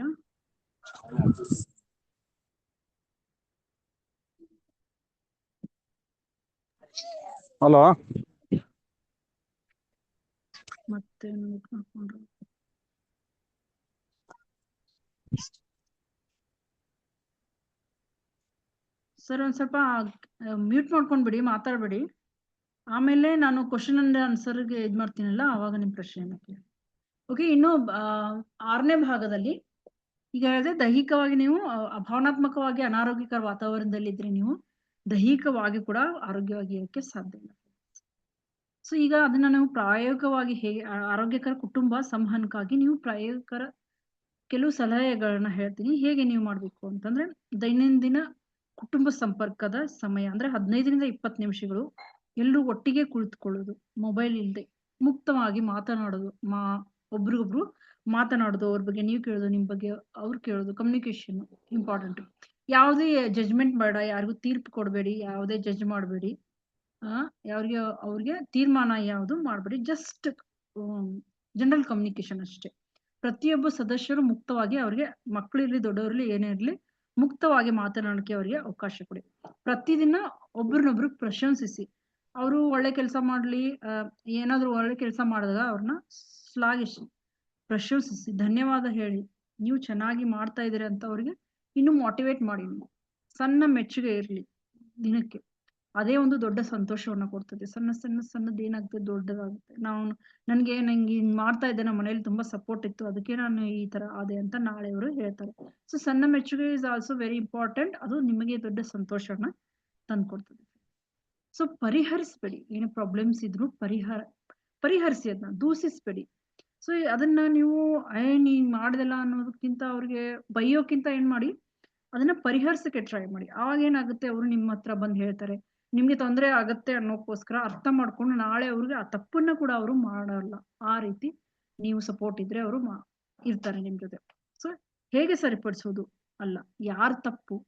ಹಲೋ, ಮತ್ತೆ ಸರ್ ಒಂದ್ ಸ್ವಲ್ಪ ಮ್ಯೂಟ್ ಮಾಡ್ಕೊಂಡ್ಬಿಡಿ, ಮಾತಾಡ್ಬೇಡಿ. ಆಮೇಲೆ ನಾನು ಕ್ವಶನ್ ಅಂಡ್ ಆನ್ಸರ್ಗೆ ಇದ್ ಮಾಡ್ತೀನಲ್ಲ, ಅವಾಗ ನಿಮ್ ಪ್ರಶ್ನೆ ಕೇಳಿ. ಓಕೆ, ಇನ್ನು 6ನೇ ಭಾಗದಲ್ಲಿ ಈಗ ಹೇಳಿದ್ರೆ, ದೈಹಿಕವಾಗಿ ನೀವು ಭಾವನಾತ್ಮಕವಾಗಿ ಅನಾರೋಗ್ಯಕರ ವಾತಾವರಣದಲ್ಲಿದ್ರೆ ನೀವು ದೈಹಿಕವಾಗಿ ಕೂಡ ಆರೋಗ್ಯವಾಗಿ ಇರಕ್ಕೆ ಸಾಧ್ಯ ಇಲ್ಲ. ಸೊ ಈಗ ಅದನ್ನ ನಾವು ಪ್ರಾಯೋಗಿಕವಾಗಿ ಹೇಗೆ ಆರೋಗ್ಯಕರ ಕುಟುಂಬ ಸಂವಹನಕ್ಕಾಗಿ ನೀವು ಪ್ರಾಯೋಗಿಕರ ಕೆಲವು ಸಲಹೆಗಳನ್ನ ಹೇಳ್ತೀನಿ. ಹೇಗೆ ನೀವು ಮಾಡ್ಬೇಕು ಅಂತಂದ್ರೆ, ದೈನಂದಿನ ಕುಟುಂಬ ಸಂಪರ್ಕದ ಸಮಯ ಅಂದ್ರೆ 15ರಿಂದ 20 ನಿಮಿಷಗಳು ಎಲ್ಲರೂ ಒಟ್ಟಿಗೆ ಕುಳಿತುಕೊಳ್ಳೋದು, ಮೊಬೈಲ್ ಇಲ್ಲದೆ ಮುಕ್ತವಾಗಿ ಮಾತನಾಡೋದು, ಒಬ್ರಿಗೊಬ್ರು ಮಾತನಾಡೋದು, ಅವ್ರ ಬಗ್ಗೆ ನೀವು ಕೇಳೋದು, ನಿಮ್ ಬಗ್ಗೆ ಅವ್ರು ಕೇಳೋದು. Communication important. ಯಾವುದೇ ಜಜ್ಮೆಂಟ್ ಬೇಡ, ಯಾರಿಗೂ ತೀರ್ಪು ಕೊಡಬೇಡಿ, ಯಾವುದೇ ಜಡ್ಜ್ ಮಾಡಬೇಡಿ, ಅವ್ರಿಗೆ ತೀರ್ಮಾನ ಯಾವುದು ಮಾಡಬೇಡಿ. ಜಸ್ಟ್ ಜನರಲ್ ಕಮ್ಯುನಿಕೇಶನ್ ಅಷ್ಟೇ. ಪ್ರತಿಯೊಬ್ಬ ಸದಸ್ಯರು ಮುಕ್ತವಾಗಿ, ಅವ್ರಿಗೆ ಮಕ್ಕಳಿರ್ಲಿ ದೊಡ್ಡವರ್ಲಿ ಏನೇ ಇರ್ಲಿ, ಮುಕ್ತವಾಗಿ ಮಾತನಾಡಕ್ಕೆ ಅವರಿಗೆ ಅವಕಾಶ ಕೊಡಿ. ಪ್ರತಿದಿನ ಒಬ್ರನ್ನೊಬ್ರು ಪ್ರಶಂಸಿಸಿ. ಅವರು ಒಳ್ಳೆ ಕೆಲಸ ಮಾಡ್ಲಿ, ಏನಾದ್ರು ಒಳ್ಳೆ ಕೆಲಸ ಮಾಡಿದಾಗ ಅವ್ರನ್ನ ಶ್ಲಾಘಿಸಿ, ಪ್ರಶಂಸಿಸಿ, ಧನ್ಯವಾದ ಹೇಳಿ, ನೀವು ಚೆನ್ನಾಗಿ ಮಾಡ್ತಾ ಇದ್ದೀರಿ ಅಂತ ಅವ್ರಿಗೆ ಇನ್ನು ಮೋಟಿವೇಟ್ ಮಾಡಿ. ಸಣ್ಣ ಮೆಚ್ಚುಗೆ ಇರ್ಲಿ ದಿನಕ್ಕೆ, ಅದೇ ಒಂದು ದೊಡ್ಡ ಸಂತೋಷವನ್ನ ಕೊಡ್ತದೆ. ಸಣ್ಣದು ಏನಾಗ್ತದೆ ದೊಡ್ಡದಾಗುತ್ತೆ. ನಂಗೆ ಹಿಂಗ್ ಮಾಡ್ತಾ ಇದ್ದೆ, ನಮ್ಮ ಮನೇಲಿ ತುಂಬಾ ಸಪೋರ್ಟ್ ಇತ್ತು, ಅದಕ್ಕೆ ನಾನು ಈ ತರ ಆದೆ ಅಂತ ನಾಳೆ ಅವರು ಹೇಳ್ತಾರೆ. ಸೊ ಸಣ್ಣ ಮೆಚ್ಚುಗೆ ಇಸ್ ಆಲ್ಸೋ ವೆರಿ ಇಂಪಾರ್ಟೆಂಟ್. ಅದು ನಿಮಗೆ ದೊಡ್ಡ ಸಂತೋಷವನ್ನ ತಂದ್ಕೊಡ್ತದೆ. ಸೊ ಪರಿಹರಿಸ್ಬೇಡಿ, ಏನು ಪ್ರಾಬ್ಲಮ್ಸ್ ಇದ್ರು ಪರಿಹರಿಸಿ, ಅದನ್ನ ದೂಷಿಸ್ಬೇಡಿ. ಸೊ ಅದನ್ನ ನೀವು ನೀನ್ ಮಾಡ್ದಲ್ಲ ಅನ್ನೋದಕ್ಕಿಂತ ಅವ್ರಿಗೆ ಬೈಯೋಕ್ಕಿಂತ ಏನ್ ಮಾಡಿ, ಅದನ್ನ ಪರಿಹರಿಸಕ್ಕೆ ಟ್ರೈ ಮಾಡಿ. ಆವಾಗ ಏನಾಗುತ್ತೆ, ಅವರು ನಿಮ್ಮ ಹತ್ರ ಬಂದು ಹೇಳ್ತಾರೆ, ನಿಮ್ಗೆ ತೊಂದರೆ ಆಗತ್ತೆ ಅನ್ನೋಕ್ಕೋಸ್ಕರ ಅರ್ಥ ಮಾಡ್ಕೊಂಡು ನಾಳೆ ಅವ್ರಿಗೆ ಆ ತಪ್ಪನ್ನ ಕೂಡ ಅವರು ಮಾಡಲ್ಲ. ಆ ರೀತಿ ನೀವು ಸಪೋರ್ಟ್ ಇದ್ರೆ ಅವರು ಇರ್ತಾರೆ ನಿಮ್ ಜೊತೆ. ಸೊ ಹೇಗೆ ಸರಿಪಡಿಸೋದು ಅಲ್ಲ, ಯಾರ್ ತಪ್ಪು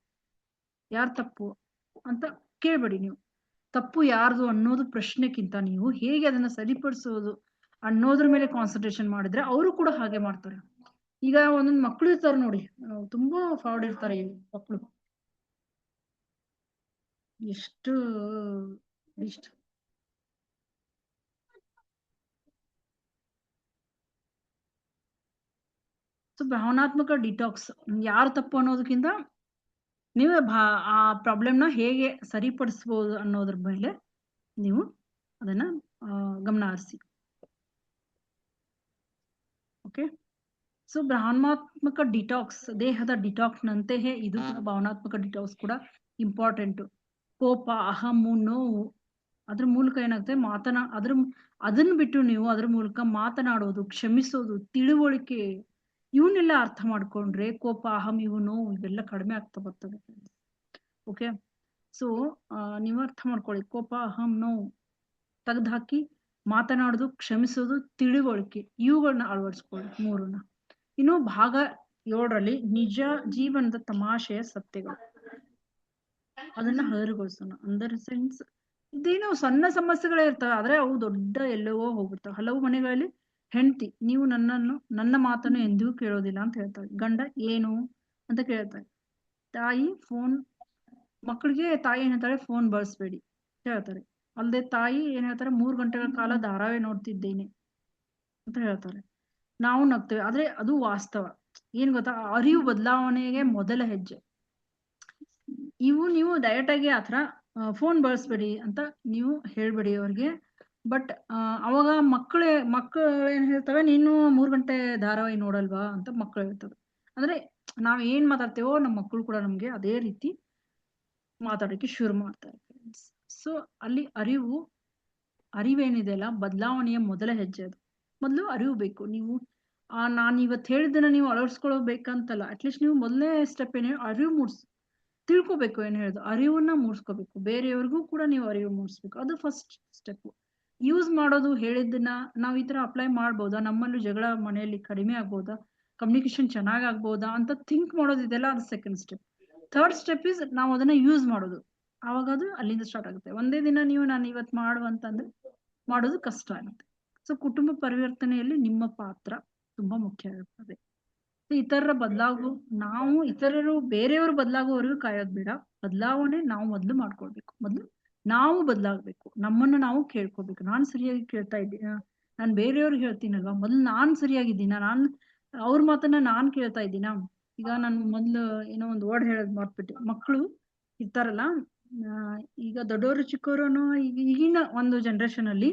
ಅಂತ ಕೇಳ್ಬೇಡಿ. ನೀವು ತಪ್ಪು ಯಾರ್ದು ಅನ್ನೋದು ಪ್ರಶ್ನೆಕ್ಕಿಂತ ನೀವು ಹೇಗೆ ಅದನ್ನ ಸರಿಪಡಿಸೋದು ಅನ್ನೋದ್ರ ಮೇಲೆ ಕಾನ್ಸಂಟ್ರೇಷನ್ ಮಾಡಿದ್ರೆ ಅವರು ಕೂಡ ಹಾಗೆ ಮಾಡ್ತಾರೆ. ಈಗ ಒಂದೊಂದು ಮಕ್ಳು ಇರ್ತಾರೆ ನೋಡಿ, ತುಂಬಾ ಫ್ರಾಡ್ ಇರ್ತಾರೆ ಈ ಮಕ್ಳು. ಎಷ್ಟು ಸೊ ಭಾವನಾತ್ಮಕ ಡಿಟಾಕ್ಸ್ ಯಾರು ತಪ್ಪು ಅನ್ನೋದಕ್ಕಿಂತ ನೀವು ಆ ಪ್ರಾಬ್ಲಮ್ನ ಹೇಗೆ ಸರಿಪಡಿಸ್ಬೋದು ಅನ್ನೋದ್ರ ಮೇಲೆ ನೀವು ಅದನ್ನ ಗಮನ ಹರಿಸಿ. ಓಕೆ, ಸೊ ಭಾವನಾತ್ಮಕ ಡಿಟಾಕ್ಸ್ ದೇಹದ ಡಿಟಾಕ್ಸ್ ನಂತೆಯೇ ಇದು ಭಾವನಾತ್ಮಕ ಡಿಟಾಕ್ಸ್ ಕೂಡ ಇಂಪಾರ್ಟೆಂಟ್. ಕೋಪ, ಅಹಮ್ಮು, ನೋವು, ಅದ್ರ ಮೂಲಕ ಏನಾಗುತ್ತೆ ಅದನ್ನ ಬಿಟ್ಟು ನೀವು ಅದ್ರ ಮೂಲಕ ಮಾತನಾಡೋದು, ಕ್ಷಮಿಸೋದು, ತಿಳುವಳಿಕೆ ಇವನ್ನೆಲ್ಲ ಅರ್ಥ ಮಾಡ್ಕೊಂಡ್ರೆ ಕೋಪ, ಅಹಂ, ಇವು ನೋವು ಇವೆಲ್ಲ ಕಡಿಮೆ ಆಗ್ತಾ ಬರ್ತದೆ. ಓಕೆ, ಸೊ ನೀವು ಅರ್ಥ ಮಾಡ್ಕೊಳ್ಳಿ, ಕೋಪ, ಅಹಂ, ನೋವು ತೆಗೆದುಹಾಕಿ ಮಾತನಾಡೋದು, ಕ್ಷಮಿಸೋದು, ತಿಳುವಳಿಕೆ, ಇವುಗಳನ್ನ ಅಳವಡಿಸ್ಕೊಳ್ಳಿ ಮೂರನ್ನ. ಇನ್ನು ಭಾಗ 7ರಲ್ಲಿ ನಿಜ ಜೀವನದ ತಮಾಷೆಯ ಸತ್ಯಗಳು, ಅದನ್ನ ಹರಡುಗೊಳಿಸೋಣ. ಅಂದರ್ ಸೆನ್ಸ್ ಇದೇನೋ ಸಣ್ಣ ಸಮಸ್ಯೆಗಳೇ ಇರ್ತವೆ, ಆದ್ರೆ ಅವು ದೊಡ್ಡ ಎಲ್ಲವೋ ಹೋಗ್ಬಿಡ್ತವೆ. ಹಲವು ಮನೆಗಳಲ್ಲಿ ಹೆಂಡತಿ, ನೀವು ನನ್ನ ಮಾತನ್ನು ಎಂದಿಗೂ ಕೇಳೋದಿಲ್ಲ ಅಂತ ಹೇಳ್ತಾರೆ. ಗಂಡ, ಏನು ಅಂತ ಕೇಳ್ತಾರೆ. ತಾಯಿ ಫೋನ್, ಮಕ್ಕಳಿಗೆ ತಾಯಿ ಏನ್ ಹೇಳ್ತಾರೆ, ಫೋನ್ ಬಳಸ್ಬೇಡಿ ಹೇಳ್ತಾರೆ. ಅಲ್ಲದೆ ತಾಯಿ ಏನ್ ಹೇಳ್ತಾರೆ, 3 ಗಂಟೆಗಳ ಕಾಲ ಧಾರಾವಾಹಿ ನೋಡ್ತಿದ್ದೇನೆ ಅಂತ ಹೇಳ್ತಾರೆ. ನಾವು ನಗ್ತೇವೆ, ಆದ್ರೆ ಅದು ವಾಸ್ತವ. ಏನ್ ಗೊತ್ತಾ, ಅರಿವು ಬದಲಾವಣೆಗೆ ಮೊದಲ ಹೆಜ್ಜೆ. ನೀವು ಡೈರೆಕ್ಟ್ ಆಗಿ ಆತರ ಫೋನ್ ಬಳಸ್ಬೇಡಿ ಅಂತ ನೀವು ಹೇಳ್ಬೇಡಿ ಅವ್ರಿಗೆ. ಬಟ್ ಅವಾಗ ಮಕ್ಕಳು ಏನ್ ಹೇಳ್ತವೆ, ನೀನು 3 ಗಂಟೆ ಧಾರಾವಾಹಿ ನೋಡಲ್ವಾ ಅಂತ ಮಕ್ಕಳು ಹೇಳ್ತವೆ. ಅಂದ್ರೆ ನಾವ್ ಏನ್ ಮಾತಾಡ್ತೇವೋ ನಮ್ಮ ಮಕ್ಕಳು ಕೂಡ ನಮ್ಗೆ ಅದೇ ರೀತಿ ಮಾತಾಡೋಕೆ ಶುರು ಮಾಡ್ತಾರೆ. ಸೊ ಅಲ್ಲಿ ಅರಿವೇನಿದೆ ಅಲ್ಲ, ಬದಲಾವಣೆಯ ಮೊದಲ ಹೆಜ್ಜೆ ಅದು. ಮೊದಲು ಅರಿವು ಬೇಕು. ನೀವು ನಾನು ಇವತ್ತು ಹೇಳಿದ್ದನ್ನ ನೀವು ಅಳವಡಿಸ್ಕೊಳ್ಬೇಕಂತಲ್ಲ, ಅಟ್ಲೀಸ್ಟ್ ನೀವು ಮೊದಲನೇ ಸ್ಟೆಪ್ ಏನೇ ಅರಿವು ತಿಳ್ಕೊಬೇಕು. ಏನ್ ಹೇಳುದು, ಅರಿವನ್ನ ಮೂಡಿಸ್ಕೋಬೇಕು. ಬೇರೆಯವ್ರಿಗೂ ಕೂಡ ನೀವು ಅರಿವು ಮೂಡಿಸ್ಬೇಕು. ಅದು ಫಸ್ಟ್ ಸ್ಟೆಪ್. ಯೂಸ್ ಮಾಡೋದು, ಹೇಳಿದ್ದನ್ನ ನಾವ್ ಈ ತರ ಅಪ್ಲೈ ಮಾಡ್ಬೋದಾ, ನಮ್ಮಲ್ಲೂ ಜಗಳ ಮನೆಯಲ್ಲಿ ಕಡಿಮೆ ಆಗ್ಬೋದಾ, ಕಮ್ಯುನಿಕೇಶನ್ ಚೆನ್ನಾಗ್ ಆಗ್ಬೋದಾ ಅಂತ ಥಿಂಕ್ ಮಾಡೋದಿದೆಲ್ಲ ಅದು second step. Third step is ನಾವು ಅದನ್ನ ಯೂಸ್ ಮಾಡೋದು. ಆವಾಗ ಅದು ಅಲ್ಲಿಂದ ಸ್ಟಾರ್ಟ್ ಆಗುತ್ತೆ. ಒಂದೇ ದಿನ ನೀವು ನಾನು ಇವತ್ತು ಮಾಡುವಂತಂದ್ರೆ ಮಾಡೋದು ಕಷ್ಟ ಆಗುತ್ತೆ. ಸೊ ಕುಟುಂಬ ಪರಿವರ್ತನೆಯಲ್ಲಿ ನಿಮ್ಮ ಪಾತ್ರ ತುಂಬಾ ಮುಖ್ಯ ಆಗಿರ್ತದೆ. ಇತರರ ನಾವು ಇತರರು ಬೇರೆಯವರು ಬದಲಾಗುವವರೆಗೂ ಕಾಯೋದು ಬೇಡ. ಬದಲಾವಣೆ ನಾವು ಮೊದಲು ಮಾಡ್ಕೊಳ್ಬೇಕು. ಮೊದಲು ನಾವು ಬದಲಾಗಬೇಕು. ನಮ್ಮನ್ನು ನಾವು ಕೇಳ್ಕೊಬೇಕು. ನಾನು ಸರಿಯಾಗಿ ಕೇಳ್ತಾ ಇದ್ದೀನಿ, ನಾನು ಬೇರೆಯವ್ರಿಗೆ ಹೇಳ್ತೀನಲ್ವಾ, ಮೊದಲು ನಾನ್ ಸರಿಯಾಗಿದ್ದೀನ, ಅವ್ರ ಮಾತನ್ನ ನಾನ್ ಕೇಳ್ತಾ ಇದ್ದೀನ. ಈಗ ನಾನು ಮೊದ್ಲು ಏನೋ ಒಂದು ವರ್ಡ್ ಹೇಳೋದ್ ಮರ್ತ್ಬಿಟ್ಟೆ. ಮಕ್ಕಳು ಇರ್ತಾರಲ್ಲ, ಈಗ ದೊಡ್ಡವರು ಚಿಕ್ಕವರು ಅನ್ನೋ ಈಗಿನ ಒಂದು ಜನರೇಷನ್ ಅಲ್ಲಿ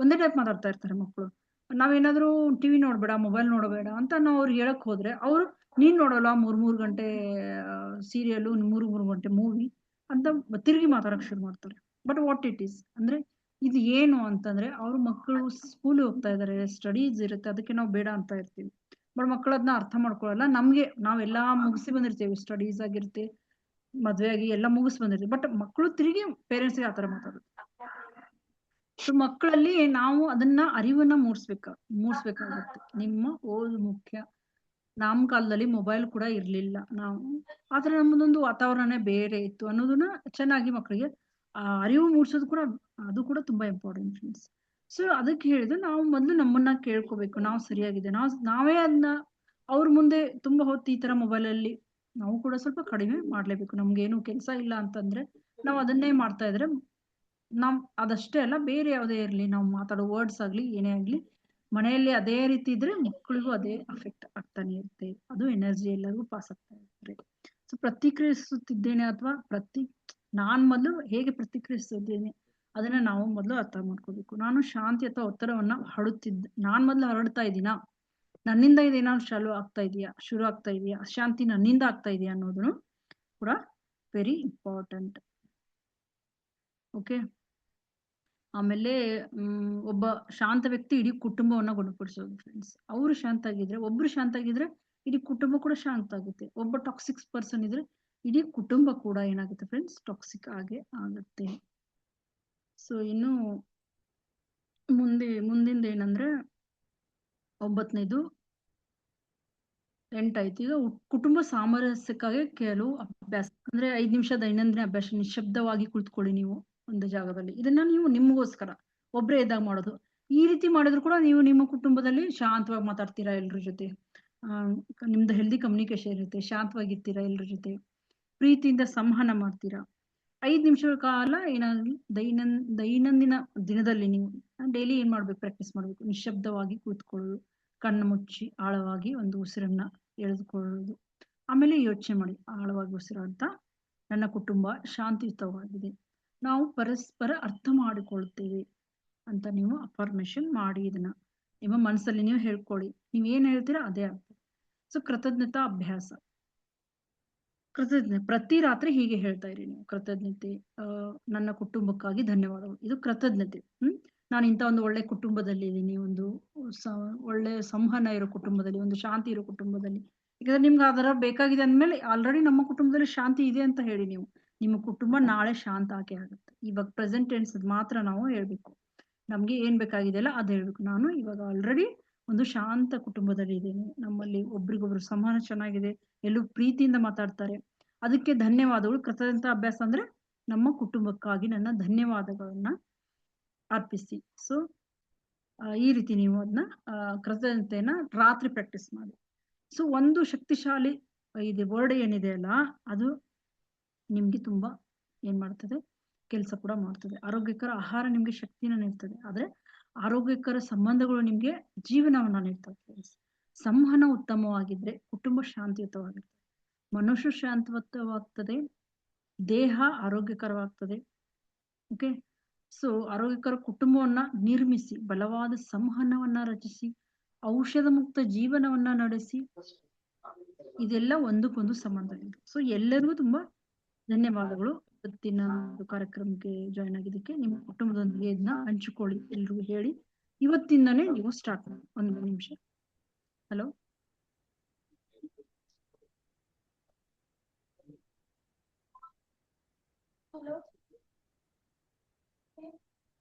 ಒಂದೇ ಟೈಪ್ ಮಾತಾಡ್ತಾ ಇರ್ತಾರೆ ಮಕ್ಕಳು. ನಾವೇನಾದ್ರೂ ಟಿವಿ ನೋಡ್ಬೇಡ, ಮೊಬೈಲ್ ನೋಡಬೇಡ ಅಂತ ನಾವು ಅವ್ರಿಗೆ ಹೇಳಕ್ ಹೋದ್ರೆ, ಅವ್ರು ನೀನ್ ನೋಡಲ್ಲ 3 ಗಂಟೆ ಸೀರಿಯಲ್, 3 ಗಂಟೆ ಮೂವಿ ಅಂತ ತಿರುಗಿ ಮಾತಾಡಕ್ ಶುರು ಮಾಡ್ತಾರೆ. ಬಟ್ ವಾಟ್ ಇಟ್ ಈಸ್ ಅಂದ್ರೆ ಇದು ಏನು ಅಂತಂದ್ರೆ, ಅವ್ರ ಮಕ್ಕಳು ಸ್ಕೂಲ್ ಹೋಗ್ತಾ ಇದಾರೆ, ಸ್ಟಡೀಸ್ ಇರುತ್ತೆ, ಅದಕ್ಕೆ ನಾವು ಬೇಡ ಅಂತ ಇರ್ತೀವಿ. ಬಟ್ ಮಕ್ಕಳು ಅದನ್ನ ಅರ್ಥ ಮಾಡ್ಕೊಳಲ್ಲ. ನಾವೆಲ್ಲಾ ಮುಗಿಸಿ ಬಂದಿರ್ತೇವೆ, ಸ್ಟಡೀಸ್ ಆಗಿರುತ್ತೆ, ಮದ್ವೆ ಆಗಿ ಎಲ್ಲ ಮುಗಿಸ್ ಬಂದಿರ್ತೀವಿ. ಬಟ್ ಮಕ್ಕಳು ತಿರುಗಿ ಪೇರೆಂಟ್ಸ್ಗೆ ಆತರ ಮಾತಾಡೋದು. ಸೊ ಮಕ್ಕಳಲ್ಲಿ ನಾವು ಅದನ್ನ ಅರಿವನ್ನ ಮೂಡಿಸ್ಬೇಕಾಗುತ್ತೆ. ನಿಮ್ಮ ಓದು ಮುಖ್ಯ. ನಮ್ಮ ಕಾಲದಲ್ಲಿ ಮೊಬೈಲ್ ಕೂಡ ಇರ್ಲಿಲ್ಲ. ಆದ್ರೆ ನಮ್ಮದೊಂದು ವಾತಾವರಣನೇ ಬೇರೆ ಇತ್ತು ಅನ್ನೋದನ್ನ ಚೆನ್ನಾಗಿ ಮಕ್ಕಳಿಗೆ ಅರಿವು ಮೂಡಿಸೋದು ಕೂಡ, ಅದು ಕೂಡ ತುಂಬಾ ಇಂಪಾರ್ಟೆಂಟ್ ಫ್ರೆಂಡ್ಸ್. ಸೊ ಅದಕ್ಕೆ ಹೇಳಿದ್ರೆ, ನಾವು ಮೊದಲು ನಮ್ಮನ್ನ ಕೇಳ್ಕೋಬೇಕು. ನಾವು ಸರಿಯಾಗಿದೆ, ನಾವೇ ಅದನ್ನ ಅವ್ರ ಮುಂದೆ ತುಂಬಾ ಹೊತ್ತು ಈ ತರ ಮೊಬೈಲ್ ಅಲ್ಲಿ ನಾವು ಕೂಡ ಸ್ವಲ್ಪ ಕಡಿಮೆ ಮಾಡ್ಲೇಬೇಕು. ನಮ್ಗೇನು ಕೆಲಸ ಇಲ್ಲ ಅಂತಂದ್ರೆ ನಾವು ಅದನ್ನೇ ಮಾಡ್ತಾ ಇದ್ರೆ, ಅದಷ್ಟೇ ಅಲ್ಲ, ಬೇರೆ ಯಾವುದೇ ಇರ್ಲಿ, ನಾವು ಮಾತಾಡೋ ವರ್ಡ್ಸ್ ಆಗ್ಲಿ ಏನೇ ಆಗ್ಲಿ, ಮನೆಯಲ್ಲಿ ಅದೇ ರೀತಿ ಇದ್ರೆ ಮಕ್ಕಳಿಗೂ ಅದೇ ಅಫೆಕ್ಟ್ ಆಗ್ತಾನೆ ಇರುತ್ತೆ. ಅದು ಎನರ್ಜಿ ಎಲ್ಲರಿಗೂ ಪಾಸ್ ಆಗ್ತಾ ಇರ್ತಾರೆ. ಸೊ ಪ್ರತಿಕ್ರಿಯಿಸುತ್ತಿದ್ದೇನೆ ಅಥವಾ ನಾನ್ ಮೊದಲು ಹೇಗೆ ಪ್ರತಿಕ್ರಿಯಿಸುತ್ತಿದ್ದೇನೆ ಅದನ್ನ ನಾವು ಮೊದಲು ಅರ್ಥ ಮಾಡ್ಕೋಬೇಕು. ನಾನು ಶಾಂತಿ ಅಥವಾ ಒತ್ತಡವನ್ನ ನಾನ್ ಮೊದಲು ಹರಡ್ತಾ ಇದ್ದೀನಾ, ನನ್ನಿಂದ ಇದೇನಾದ್ರು ಶುರು ಆಗ್ತಾ ಇದೆಯಾ, ಶಾಂತಿ ನನ್ನಿಂದ ಆಗ್ತಾ ಇದೆಯಾ ಅನ್ನೋದನ್ನು ಕೂಡ ವೆರಿ ಇಂಪಾರ್ಟೆಂಟ್. ಓಕೆ, ಆಮೇಲೆ ಒಬ್ಬ ಶಾಂತ ವ್ಯಕ್ತಿ ಇಡೀ ಕುಟುಂಬವನ್ನ ಗುಣಪಡಿಸೋದು ಫ್ರೆಂಡ್ಸ್. ಅವರು ಶಾಂತ ಆಗಿದ್ರೆ, ಒಬ್ರು ಶಾಂತ ಆಗಿದ್ರೆ ಇಡೀ ಕುಟುಂಬ ಕೂಡ ಶಾಂತ ಆಗುತ್ತೆ. ಒಬ್ಬ ಟಾಕ್ಸಿಕ್ ಪರ್ಸನ್ ಇದ್ರೆ ಇಡೀ ಕುಟುಂಬ ಕೂಡ ಏನಾಗುತ್ತೆ ಫ್ರೆಂಡ್ಸ್, ಟಾಕ್ಸಿಕ್ ಆಗೇ ಆಗುತ್ತೆ. ಸೊ ಇನ್ನು ಮುಂದಿಂದ ಏನಂದ್ರೆ 9ನೇದು 8 ಆಯ್ತು. ಈಗ ಕುಟುಂಬ ಸಾಮರಸ್ಯಕ್ಕಾಗಿ ಕೆಲವು ಅಭ್ಯಾಸ ಅಂದ್ರೆ 5 ನಿಮಿಷ ದೈನಂದಿನ ಅಭ್ಯಾಸ. ನಿಶ್ಶಬ್ದವಾಗಿ ಕುಳಿತುಕೊಳ್ಳಿ ನೀವು ಒಂದು ಜಾಗದಲ್ಲಿ. ಇದನ್ನ ನೀವು ನಿಮ್ಗೋಸ್ಕರ ಒಬ್ರೇ ಇದ್ದಾಗ ಮಾಡೋದು. ಈ ರೀತಿ ಮಾಡಿದ್ರು ಕೂಡ ನೀವು ನಿಮ್ಮ ಕುಟುಂಬದಲ್ಲಿ ಶಾಂತವಾಗಿ ಮಾತಾಡ್ತೀರಾ ಎಲ್ರ ಜೊತೆ, ನಿಮ್ದು ಹೆಲ್ದಿ ಕಮ್ಯುನಿಕೇಶನ್ ಇರುತ್ತೆ, ಶಾಂತವಾಗಿರ್ತೀರಾ ಎಲ್ರ ಜೊತೆ, ಪ್ರೀತಿಯಿಂದ ಸಂವಹನ ಮಾಡ್ತೀರಾ. 5 ನಿಮಿಷಗಳ ಕಾಲ ಏನಾಗ್ಲಿ ದೈನಂದಿನ ದಿನದಲ್ಲಿ ನೀವು ಡೈಲಿ ಏನ್ ಮಾಡ್ಬೇಕು, ಪ್ರಾಕ್ಟೀಸ್ ಮಾಡ್ಬೇಕು. ನಿಶ್ಶಬ್ದವಾಗಿ ಕೂತ್ಕೊಳ್ಳೋದು, ಕಣ್ಣು ಮುಚ್ಚಿ ಆಳವಾಗಿ ಒಂದು ಉಸಿರನ್ನ ಎಳೆದುಕೊಳ್ಳೋದು. ಆಮೇಲೆ ಯೋಚನೆ ಮಾಡಿ, ಆಳವಾಗಿ ಉಸಿರಾಡ್ತಾ, ನನ್ನ ಕುಟುಂಬ ಶಾಂತಿಯುತವಾಗಿದೆ, ನಾವು ಪರಸ್ಪರ ಅರ್ಥ ಮಾಡಿಕೊಳ್ಳುತ್ತೇವೆ ಅಂತ ನೀವು ಅಫರ್ಮೇಶನ್ ಮಾಡಿ. ಇದನ್ನ ನಿಮ್ಮ ಮನಸ್ಸಲ್ಲಿ ನೀವು ಹೇಳ್ಕೊಳ್ಳಿ. ನೀವ್ ಏನ್ ಹೇಳ್ತೀರಾ ಅದೇ ಆಗ್ತದೆ. ಸೊ ಕೃತಜ್ಞತಾ ಅಭ್ಯಾಸ. ಪ್ರತಿ ರಾತ್ರಿ ಹೀಗೆ ಹೇಳ್ತಾ ಇರಿ ನೀವು, ಕೃತಜ್ಞತೆ, ನನ್ನ ಕುಟುಂಬಕ್ಕಾಗಿ ಧನ್ಯವಾದಗಳು. ಇದು ಕೃತಜ್ಞತೆ. ನಾನು ಇಂಥ ಒಂದು ಒಳ್ಳೆ ಕುಟುಂಬದಲ್ಲಿ ಇದ್ದೀನಿ, ಒಂದು ಒಳ್ಳೆ ಸಂವಹನ ಇರೋ ಕುಟುಂಬದಲ್ಲಿ, ಒಂದು ಶಾಂತಿ ಇರೋ ಕುಟುಂಬದಲ್ಲಿ. ಯಾಕಂದ್ರೆ ನಿಮ್ಗೆ ಅದರ ಬೇಕಾಗಿದೆ ಅಂದ್ಮೇಲೆ ಆಲ್ರೆಡಿ ನಮ್ಮ ಕುಟುಂಬದಲ್ಲಿ ಶಾಂತಿ ಇದೆ ಅಂತ ಹೇಳಿ ನೀವು, ನಿಮ್ಮ ಕುಟುಂಬ ನಾಳೆ ಶಾಂತ ಆಗಿ ಆಗುತ್ತೆ. ಇವಾಗ ಪ್ರೆಸೆಂಟ್ ಟೆನ್ಸ್ ಮಾತ್ರ ನಾವು ಹೇಳ್ಬೇಕು. ನಮ್ಗೆ ಏನ್ ಬೇಕಾಗಿದೆ ಅಲ್ಲ ಅದ್ ಹೇಳ್ಬೇಕು. ನಾನು ಇವಾಗ ಆಲ್ರೆಡಿ ಒಂದು ಶಾಂತ ಕುಟುಂಬದಲ್ಲಿ ಇದ್ದೇನೆ, ನಮ್ಮಲ್ಲಿ ಒಬ್ರಿಗೊಬ್ರು ಸಂವಹನ ಚೆನ್ನಾಗಿದೆ, ಎಲ್ಲೂ ಪ್ರೀತಿಯಿಂದ ಮಾತಾಡ್ತಾರೆ. ಅದಕ್ಕೆ ಧನ್ಯವಾದಗಳು. ಕೃತಜ್ಞತಾ ಅಭ್ಯಾಸ ಅಂದ್ರೆ ನಮ್ಮ ಕುಟುಂಬಕ್ಕಾಗಿ ನನ್ನ ಧನ್ಯವಾದಗಳನ್ನ ಅರ್ಪಿಸಿ. ಸೊ ಈ ರೀತಿ ನೀವು ಅದನ್ನ ಕೃತಜ್ಞತೆಯನ್ನ ರಾತ್ರಿ ಪ್ರಾಕ್ಟೀಸ್ ಮಾಡಿ. ಸೊ ಒಂದು ಶಕ್ತಿಶಾಲಿ ಇದು ವರ್ಡ್ ಏನಿದೆ ಅಲ್ಲ, ಅದು ನಿಮ್ಗೆ ತುಂಬಾ ಏನ್ ಮಾಡ್ತದೆ, ಕೆಲಸ ಕೂಡ ಮಾಡ್ತದೆ. ಆರೋಗ್ಯಕರ ಆಹಾರ ನಿಮ್ಗೆ ಶಕ್ತಿನ ನೀಡ್ತದೆ, ಆದ್ರೆ ಆರೋಗ್ಯಕರ ಸಂಬಂಧಗಳು ನಿಮ್ಗೆ ಜೀವನವನ್ನ ನೀಡ್ತದೆ. ಸಂವಹನ ಉತ್ತಮವಾಗಿದ್ರೆ ಕುಟುಂಬ ಶಾಂತಿಯುತವಾಗಿರ್ತದೆ, ಮನುಷ್ಯ ಶಾಂತಿಯುತವಾಗ್ತದೆ, ದೇಹ ಆರೋಗ್ಯಕರವಾಗ್ತದೆ. ಓಕೆ, ಸೊ ಆರೋಗ್ಯಕರ ಕುಟುಂಬವನ್ನ ನಿರ್ಮಿಸಿ, ಬಲವಾದ ಸಂವಹನವನ್ನ ರಚಿಸಿ, ಔಷಧ ಮುಕ್ತ ಜೀವನವನ್ನ ನಡೆಸಿ. ಇದೆಲ್ಲ ಒಂದಕ್ಕೊಂದು ಸಂಬಂಧ ಇದೆ. ಸೊ ಎಲ್ಲರಿಗೂ ತುಂಬಾ ಧನ್ಯವಾದಗಳು ಇವತ್ತಿನ ಒಂದು ಕಾರ್ಯಕ್ರಮಕ್ಕೆ ಜಾಯ್ನ್ ಆಗಿದ್ದಕ್ಕೆ. ನಿಮ್ಮ ಕುಟುಂಬದೊಂದಿಗೆ ಇದನ್ನ ಹಂಚಿಕೊಳ್ಳಿ, ಎಲ್ರಿಗೂ ಹೇಳಿ. ಇವತ್ತಿಂದಾನೇ ನೀವು ಸ್ಟಾರ್ಟ್ ಮಾಡಿ. ಒಂದು ನಿಮಿಷ. ಹಲೋ,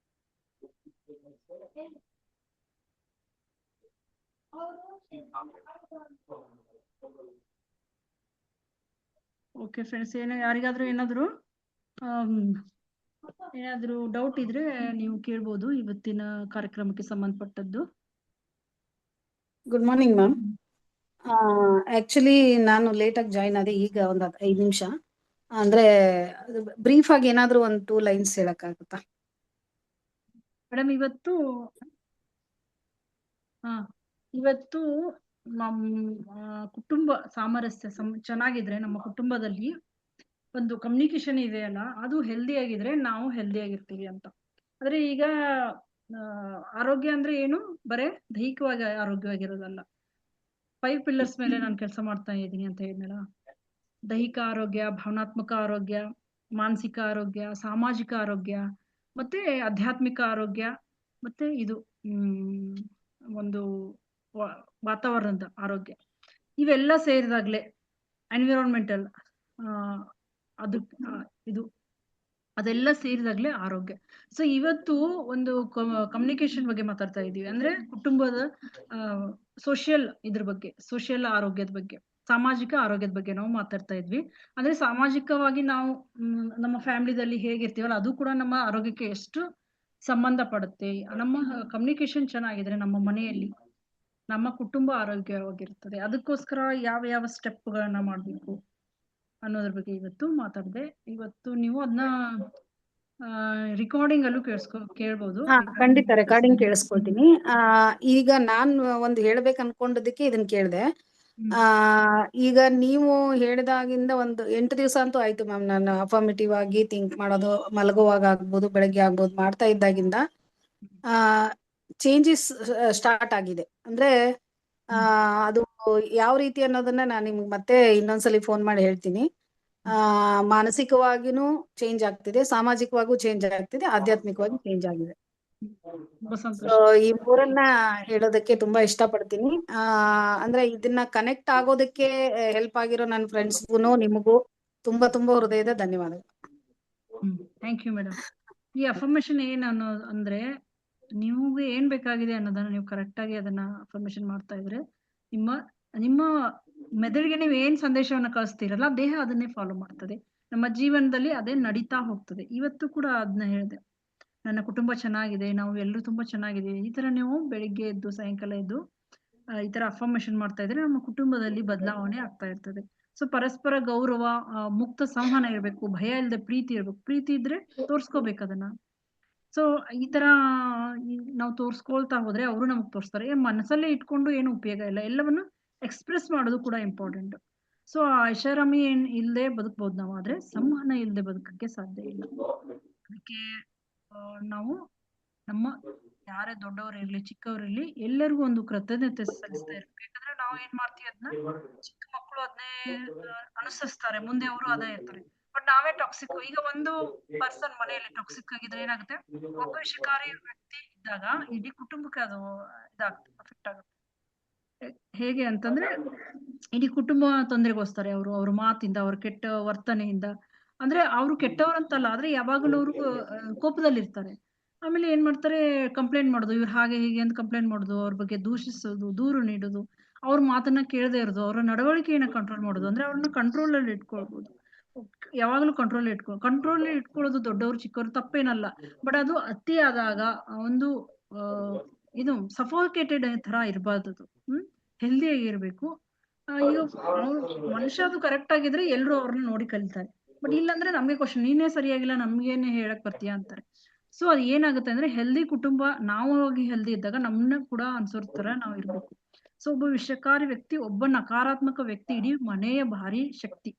ಓಕೆ ಫ್ರೆಂಡ್ಸ್, ಯಾರಿಗಾದ್ರೂ ಏನಾದ್ರು ಡೌಟ್ ಇದ್ರೆ ನೀವು ಕೇಳ್ಬೋದು ಇವತ್ತಿನ ಕಾರ್ಯಕ್ರಮಕ್ಕೆ ಸಂಬಂಧಪಟ್ಟದ್ದು. Good morning ma'am. ಆಕ್ಚುಲಿ ನಾನು ಲೇಟಾಗಿ ಜಾಯ್ನ್ ಆದೆ, ಈಗ ಒಂದು 5 ನಿಮಿಷ. ಅಂದ್ರೆ ಬ್ರೀಫ್ ಆಗಿ ಏನಾದ್ರು ಒಂದು 2 ಲೈನ್ಸ್ ಹೇಳಕ್ಕಾಗುತ್ತಾ ಮೇಡಮ್? ಇವತ್ತು ಕುಟುಂಬ ಸಾಮರಸ್ಯ ಚೆನ್ನಾಗಿದ್ರೆ, ನಮ್ಮ ಕುಟುಂಬದಲ್ಲಿ ಒಂದು ಕಮ್ಯುನಿಕೇಶನ್ ಇದೆ ಅಲ್ಲ, ಅದು ಹೆಲ್ದಿ ಆಗಿದ್ರೆ ನಾವು ಹೆಲ್ದಿ ಆಗಿರ್ತೀವಿ ಅಂತ. ಆದ್ರೆ ಈಗ ಆರೋಗ್ಯ ಅಂದ್ರೆ ಏನು, ಬರೇ ದೈಹಿಕವಾಗಿ ಆರೋಗ್ಯವಾಗಿರೋದಲ್ಲ. 5 ಪಿಲ್ಲರ್ಸ್ ಮೇಲೆ ನಾನು ಕೆಲಸ ಮಾಡ್ತಾ ಇದ್ದೀನಿ ಅಂತ ಹೇಳಿದ್ನಲ್ಲ. ದೈಹಿಕ ಆರೋಗ್ಯ, ಭಾವನಾತ್ಮಕ ಆರೋಗ್ಯ, ಮಾನಸಿಕ ಆರೋಗ್ಯ, ಸಾಮಾಜಿಕ ಆರೋಗ್ಯ, ಮತ್ತೆ ಆಧ್ಯಾತ್ಮಿಕ ಆರೋಗ್ಯ, ಮತ್ತೆ ಇದು ಒಂದು ವಾತಾವರಣದ ಆರೋಗ್ಯ. ಇವೆಲ್ಲ ಸೇರಿದಾಗ್ಲೇ ಎನ್ವಿರಾನ್ಮೆಂಟಲ್ ಅದೆಲ್ಲ ಸೇರಿದಾಗ್ಲೇ ಆರೋಗ್ಯ. ಸೊ ಇವತ್ತು ಒಂದು ಕಮ್ಯುನಿಕೇಶನ್ ಬಗ್ಗೆ ಮಾತಾಡ್ತಾ ಇದೀವಿ, ಅಂದ್ರೆ ಕುಟುಂಬದ ಸೋಷಿಯಲ್ ಇದ್ರ ಬಗ್ಗೆ, ಸೋಷಿಯಲ್ ಆರೋಗ್ಯದ ಬಗ್ಗೆ, ಸಾಮಾಜಿಕ ಆರೋಗ್ಯದ ಬಗ್ಗೆ ನಾವು ಮಾತಾಡ್ತಾ ಇದ್ವಿ. ಅಂದ್ರೆ ಸಾಮಾಜಿಕವಾಗಿ ನಾವು ನಮ್ಮ ಫ್ಯಾಮಿಲಿದಲ್ಲಿ ಹೇಗಿರ್ತೀವಲ್ಲ, ಅದು ಕೂಡ ನಮ್ಮ ಆರೋಗ್ಯಕ್ಕೆ ಎಷ್ಟು ಸಂಬಂಧ ಪಡುತ್ತೆ. ನಮ್ಮ ಕಮ್ಯುನಿಕೇಶನ್ ಚೆನ್ನಾಗಿದ್ರೆ ನಮ್ಮ ಮನೆಯಲ್ಲಿ ನಮ್ಮ ಕುಟುಂಬ ಆರೋಗ್ಯವಾಗಿರ್ತದೆ. ಅದಕ್ಕೋಸ್ಕರ ಯಾವ ಯಾವ ಸ್ಟೆಪ್ಗಳನ್ನ ಮಾಡ್ಬೇಕು ಅನ್ನೋದ್ರ ಬಗ್ಗೆ ಇವತ್ತು ಮಾತಾಡಿದೆ. ಇವತ್ತು ನೀವು ಅದನ್ನ ರೆಕಾರ್ಡಿಂಗ್ ಅಲ್ಲೂ ಕೇಳ್ಬೋದು. ಖಂಡಿತ ರೆಕಾರ್ಡಿಂಗ್ ಕೇಳಿಸ್ಕೊಳ್ತೀನಿ. ಈಗ ನಾನ್ ಒಂದು ಹೇಳ್ಬೇಕು ಅನ್ಕೊಂಡದಕ್ಕೆ ಇದನ್ನ ಕೇಳಿದೆ. ಈಗ ನೀವು ಹೇಳಿದಾಗಿಂದ ಒಂದು 8 ದಿವಸ ಅಂತೂ ಆಯ್ತು ಮ್ಯಾಮ್. ನಾನು ಅಫರ್ಮೇಟಿವ್ ಆಗಿ ಥಿಂಕ್ ಮಾಡೋದು, ಮಲಗುವಾಗ ಆಗ್ಬೋದು, ಬೆಳಗ್ಗೆ ಆಗ್ಬೋದು, ಮಾಡ್ತಾ ಇದ್ದಾಗಿಂದ ಚೇಂಜಸ್ ಸ್ಟಾರ್ಟ್ ಆಗಿದೆ. ಅಂದ್ರೆ ಅದು ಯಾವ ರೀತಿ ಅನ್ನೋದನ್ನ ನಾನು ನಿಮ್ಗೆ ಮತ್ತೆ ಇನ್ನೊಂದ್ಸಲಿ ಫೋನ್ ಮಾಡಿ ಹೇಳ್ತೀನಿ. ಮಾನಸಿಕವಾಗಿನೂ ಚೇಂಜ್ ಆಗ್ತಿದೆ, ಸಾಮಾಜಿಕವಾಗೂ ಚೇಂಜ್ ಆಗ್ತಿದೆ, ಆಧ್ಯಾತ್ಮಿಕವಾಗಿ ಚೇಂಜ್ ಆಗಿದೆ. ಈ ಮೂರನ್ನ ಹೇಳೋದಕ್ಕೆ ತುಂಬಾ ಇಷ್ಟಪಡ್ತೀನಿ. ಅಂದ್ರೆ ಇದನ್ನ ಕನೆಕ್ಟ್ ಆಗೋದಕ್ಕೆ ಹೆಲ್ಪ್ ಆಗಿರೋ ನನ್ನ ಫ್ರೆಂಡ್ಸ್ಗೂ ನಿಮಗೂ ತುಂಬಾ ತುಂಬಾ ಹೃದಯದ ಧನ್ಯವಾದಗಳು. Thank you madam. ಈ ಅಫರ್ಮೇಶನ್ ಏನ್ ಅಂದ್ರೆ ನಿಮ್ಗೆ ಏನ್ ಬೇಕಾಗಿದೆ ಅನ್ನೋದನ್ನ ನೀವು ಕರೆಕ್ಟ್ ಆಗಿ ಅದನ್ನ ಅಫರ್ಮೇಶನ್ ಮಾಡ್ತಾ ಇದ್ರೆ ನಿಮ್ಮ ಮೆದುಳಿಗೆ ನೀವು ಏನ್ ಸಂದೇಶವನ್ನ ಕಳಿಸ್ತೀರಲ್ಲ, ದೇಹ ಅದನ್ನೇ ಫಾಲೋ ಮಾಡ್ತದೆ. ನಮ್ಮ ಜೀವನದಲ್ಲಿ ಅದೇ ನಡೀತಾ ಹೋಗ್ತದೆ. ಇವತ್ತು ಕೂಡ ಅದನ್ನ ಹೇಳಿದೆ, ನನ್ನ ಕುಟುಂಬ ಚೆನ್ನಾಗಿದೆ, ನಾವು ಎಲ್ಲರೂ ತುಂಬಾ ಚೆನ್ನಾಗಿದೆ. ಈ ತರ ನೀವು ಬೆಳಿಗ್ಗೆ ಎದ್ದು ಸಾಯಂಕಾಲ ಎದ್ದು ಈ ತರ ಅಫರ್ಮೇಶನ್ ಮಾಡ್ತಾ ಇದ್ರೆ ನಮ್ಮ ಕುಟುಂಬದಲ್ಲಿ ಬದಲಾವಣೆ ಆಗ್ತಾ ಇರ್ತದೆ. ಸೊ ಪರಸ್ಪರ ಗೌರವ, ಮುಕ್ತ ಸಂವಹನ ಇರ್ಬೇಕು, ಭಯ ಇಲ್ಲದೆ ಪ್ರೀತಿ ಇರ್ಬೇಕು. ಪ್ರೀತಿ ಇದ್ರೆ ತೋರ್ಸ್ಕೋಬೇಕು ಅದನ್ನ. ಸೊ ಈ ತರ ನಾವು ತೋರ್ಸ್ಕೊಳ್ತಾ ಹೋದ್ರೆ ಅವರು ನಮಗ್ ತೋರಿಸ್ತಾರೆ. ಮನಸ್ಸಲ್ಲೇ ಇಟ್ಕೊಂಡು ಏನು ಉಪಯೋಗ ಇಲ್ಲ, ಎಲ್ಲವನ್ನು ಎಕ್ಸ್ಪ್ರೆಸ್ ಮಾಡೋದು ಕೂಡ ಇಂಪಾರ್ಟೆಂಟ್. ಸೊ ಐಷಾರಾಮಿ ಏನ್ ಇಲ್ಲದೆ ಬದುಕ್ಬೋದು ನಾವು, ಆದ್ರೆ ಸಂವಹನ ಇಲ್ಲದೆ ಬದುಕಕ್ಕೆ ಸಾಧ್ಯ ಇಲ್ಲ. ಅದಕ್ಕೆ ನಾವು ನಮ್ಮ ಯಾರೇ ದೊಡ್ಡವರಿರ್ಲಿ ಚಿಕ್ಕವರಿರ್ಲಿ ಎಲ್ಲರಿಗೂ ಒಂದು ಕೃತಜ್ಞತೆ ಸಲ್ಲಿಸ್ತಾ ಇರ್ಬೇಕು. ಯಾಕಂದ್ರೆ ನಾವು ಏನ್ ಮಾಡ್ತೀವಿ ಅದನ್ನ ಚಿಕ್ಕ ಮಕ್ಕಳು ಅದನ್ನೇ ಅನುಸರಿಸ್ತಾರೆ, ಮುಂದೆ ಅವರು ಅದೇ ಇರ್ತಾರೆ. ಬಟ್ ನಾವೇ ಟಾಕ್ಸಿಕ್. ಈಗ ಒಂದು ಪರ್ಸನ್ ಮನೆಯಲ್ಲಿ ಟಾಕ್ಸಿಕ್ ಆಗಿದ್ರೆ ಏನಾಗುತ್ತೆ, ಒಬ್ಬ ವಿಷಕಾರಿ ವ್ಯಕ್ತಿ ಇದ್ದಾಗ ಇಡೀ ಕುಟುಂಬಕ್ಕೆ ಅದು ಇದಾಗುತ್ತೆ, ಅಫೆಕ್ಟ್ ಆಗುತ್ತೆ. ಹೇಗೆ ಅಂತಂದ್ರೆ ಇಡೀ ಕುಟುಂಬ ತೊಂದರೆಗೋಸ್ತಾರೆ ಅವ್ರ ಮಾತಿಂದ, ಅವ್ರ ಕೆಟ್ಟ ವರ್ತನೆಯಿಂದ. ಅಂದ್ರೆ ಅವ್ರು ಕೆಟ್ಟವ್ರಂತಲ್ಲ, ಆದ್ರೆ ಯಾವಾಗಲೂ ಅವರು ಕೋಪದಲ್ಲಿರ್ತಾರೆ. ಆಮೇಲೆ ಏನ್ ಮಾಡ್ತಾರೆ, ಕಂಪ್ಲೇಂಟ್ ಮಾಡೋದು, ಇವ್ರು ಹಾಗೆ ಹೀಗೆ ಅಂತ ಕಂಪ್ಲೇಂಟ್ ಮಾಡೋದು, ಅವ್ರ ಬಗ್ಗೆ ದೂಷಿಸೋದು, ದೂರು ನೀಡೋದು, ಅವ್ರ ಮಾತನ್ನ ಕೇಳದೆ ಇರೋದು, ಅವರ ನಡವಳಿಕೆಯನ್ನ ಕಂಟ್ರೋಲ್ ಮಾಡೋದು. ಅಂದ್ರೆ ಅವ್ರನ್ನ ಕಂಟ್ರೋಲ್ ಅಲ್ಲಿ ಇಟ್ಕೊಳ್ಬಹುದು. ಯಾವಾಗಲೂ ಕಂಟ್ರೋಲ್ ಇಟ್ಕೊಳ್ಳೋದು ದೊಡ್ಡವರು ಚಿಕ್ಕವರು ತಪ್ಪೇನಲ್ಲ. ಬಟ್ ಅದು ಅತಿ ಆದಾಗ ಒಂದು ಇದು ಸಫೋಕೇಟೆಡ್ ತರ ಇರಬಾರ್ದು. ಅದು ಹೆಲ್ದಿ ಆಗಿರ್ಬೇಕು. ಈಗ ಮನುಷ್ಯ ಅದು ಕರೆಕ್ಟ್ ಆಗಿದ್ರೆ ಎಲ್ರು ಅವ್ರನ್ನ ನೋಡಿ ಕಲಿತಾರೆ. ಬಟ್ ಇಲ್ಲಾಂದ್ರೆ ನಮ್ಗೆ ಕ್ವಶನ್, ನೀನೇ ಸರಿಯಾಗಿಲ್ಲ ನಮ್ಗೇನೆ ಹೇಳಕ್ ಬರ್ತೀಯಾ ಅಂತಾರೆ. ಸೊ ಅದು ಏನಾಗುತ್ತೆ ಅಂದ್ರೆ ಹೆಲ್ದಿ ಕುಟುಂಬ, ನಾವು ಹೋಗಿ ಹೆಲ್ದಿ ಇದ್ದಾಗ ನಮ್ಮನ್ನ ಕೂಡ ಅನ್ಸೋರ್ ತರ ನಾವು ಇರ್ಬೇಕು. ಸೊ ಒಬ್ಬ ವಿಷಕಾರಿ ವ್ಯಕ್ತಿ, ಒಬ್ಬ ನಕಾರಾತ್ಮಕ ವ್ಯಕ್ತಿ ಇಡೀ ಮನೆಯ ಭಾರಿ ಶಕ್ತಿ.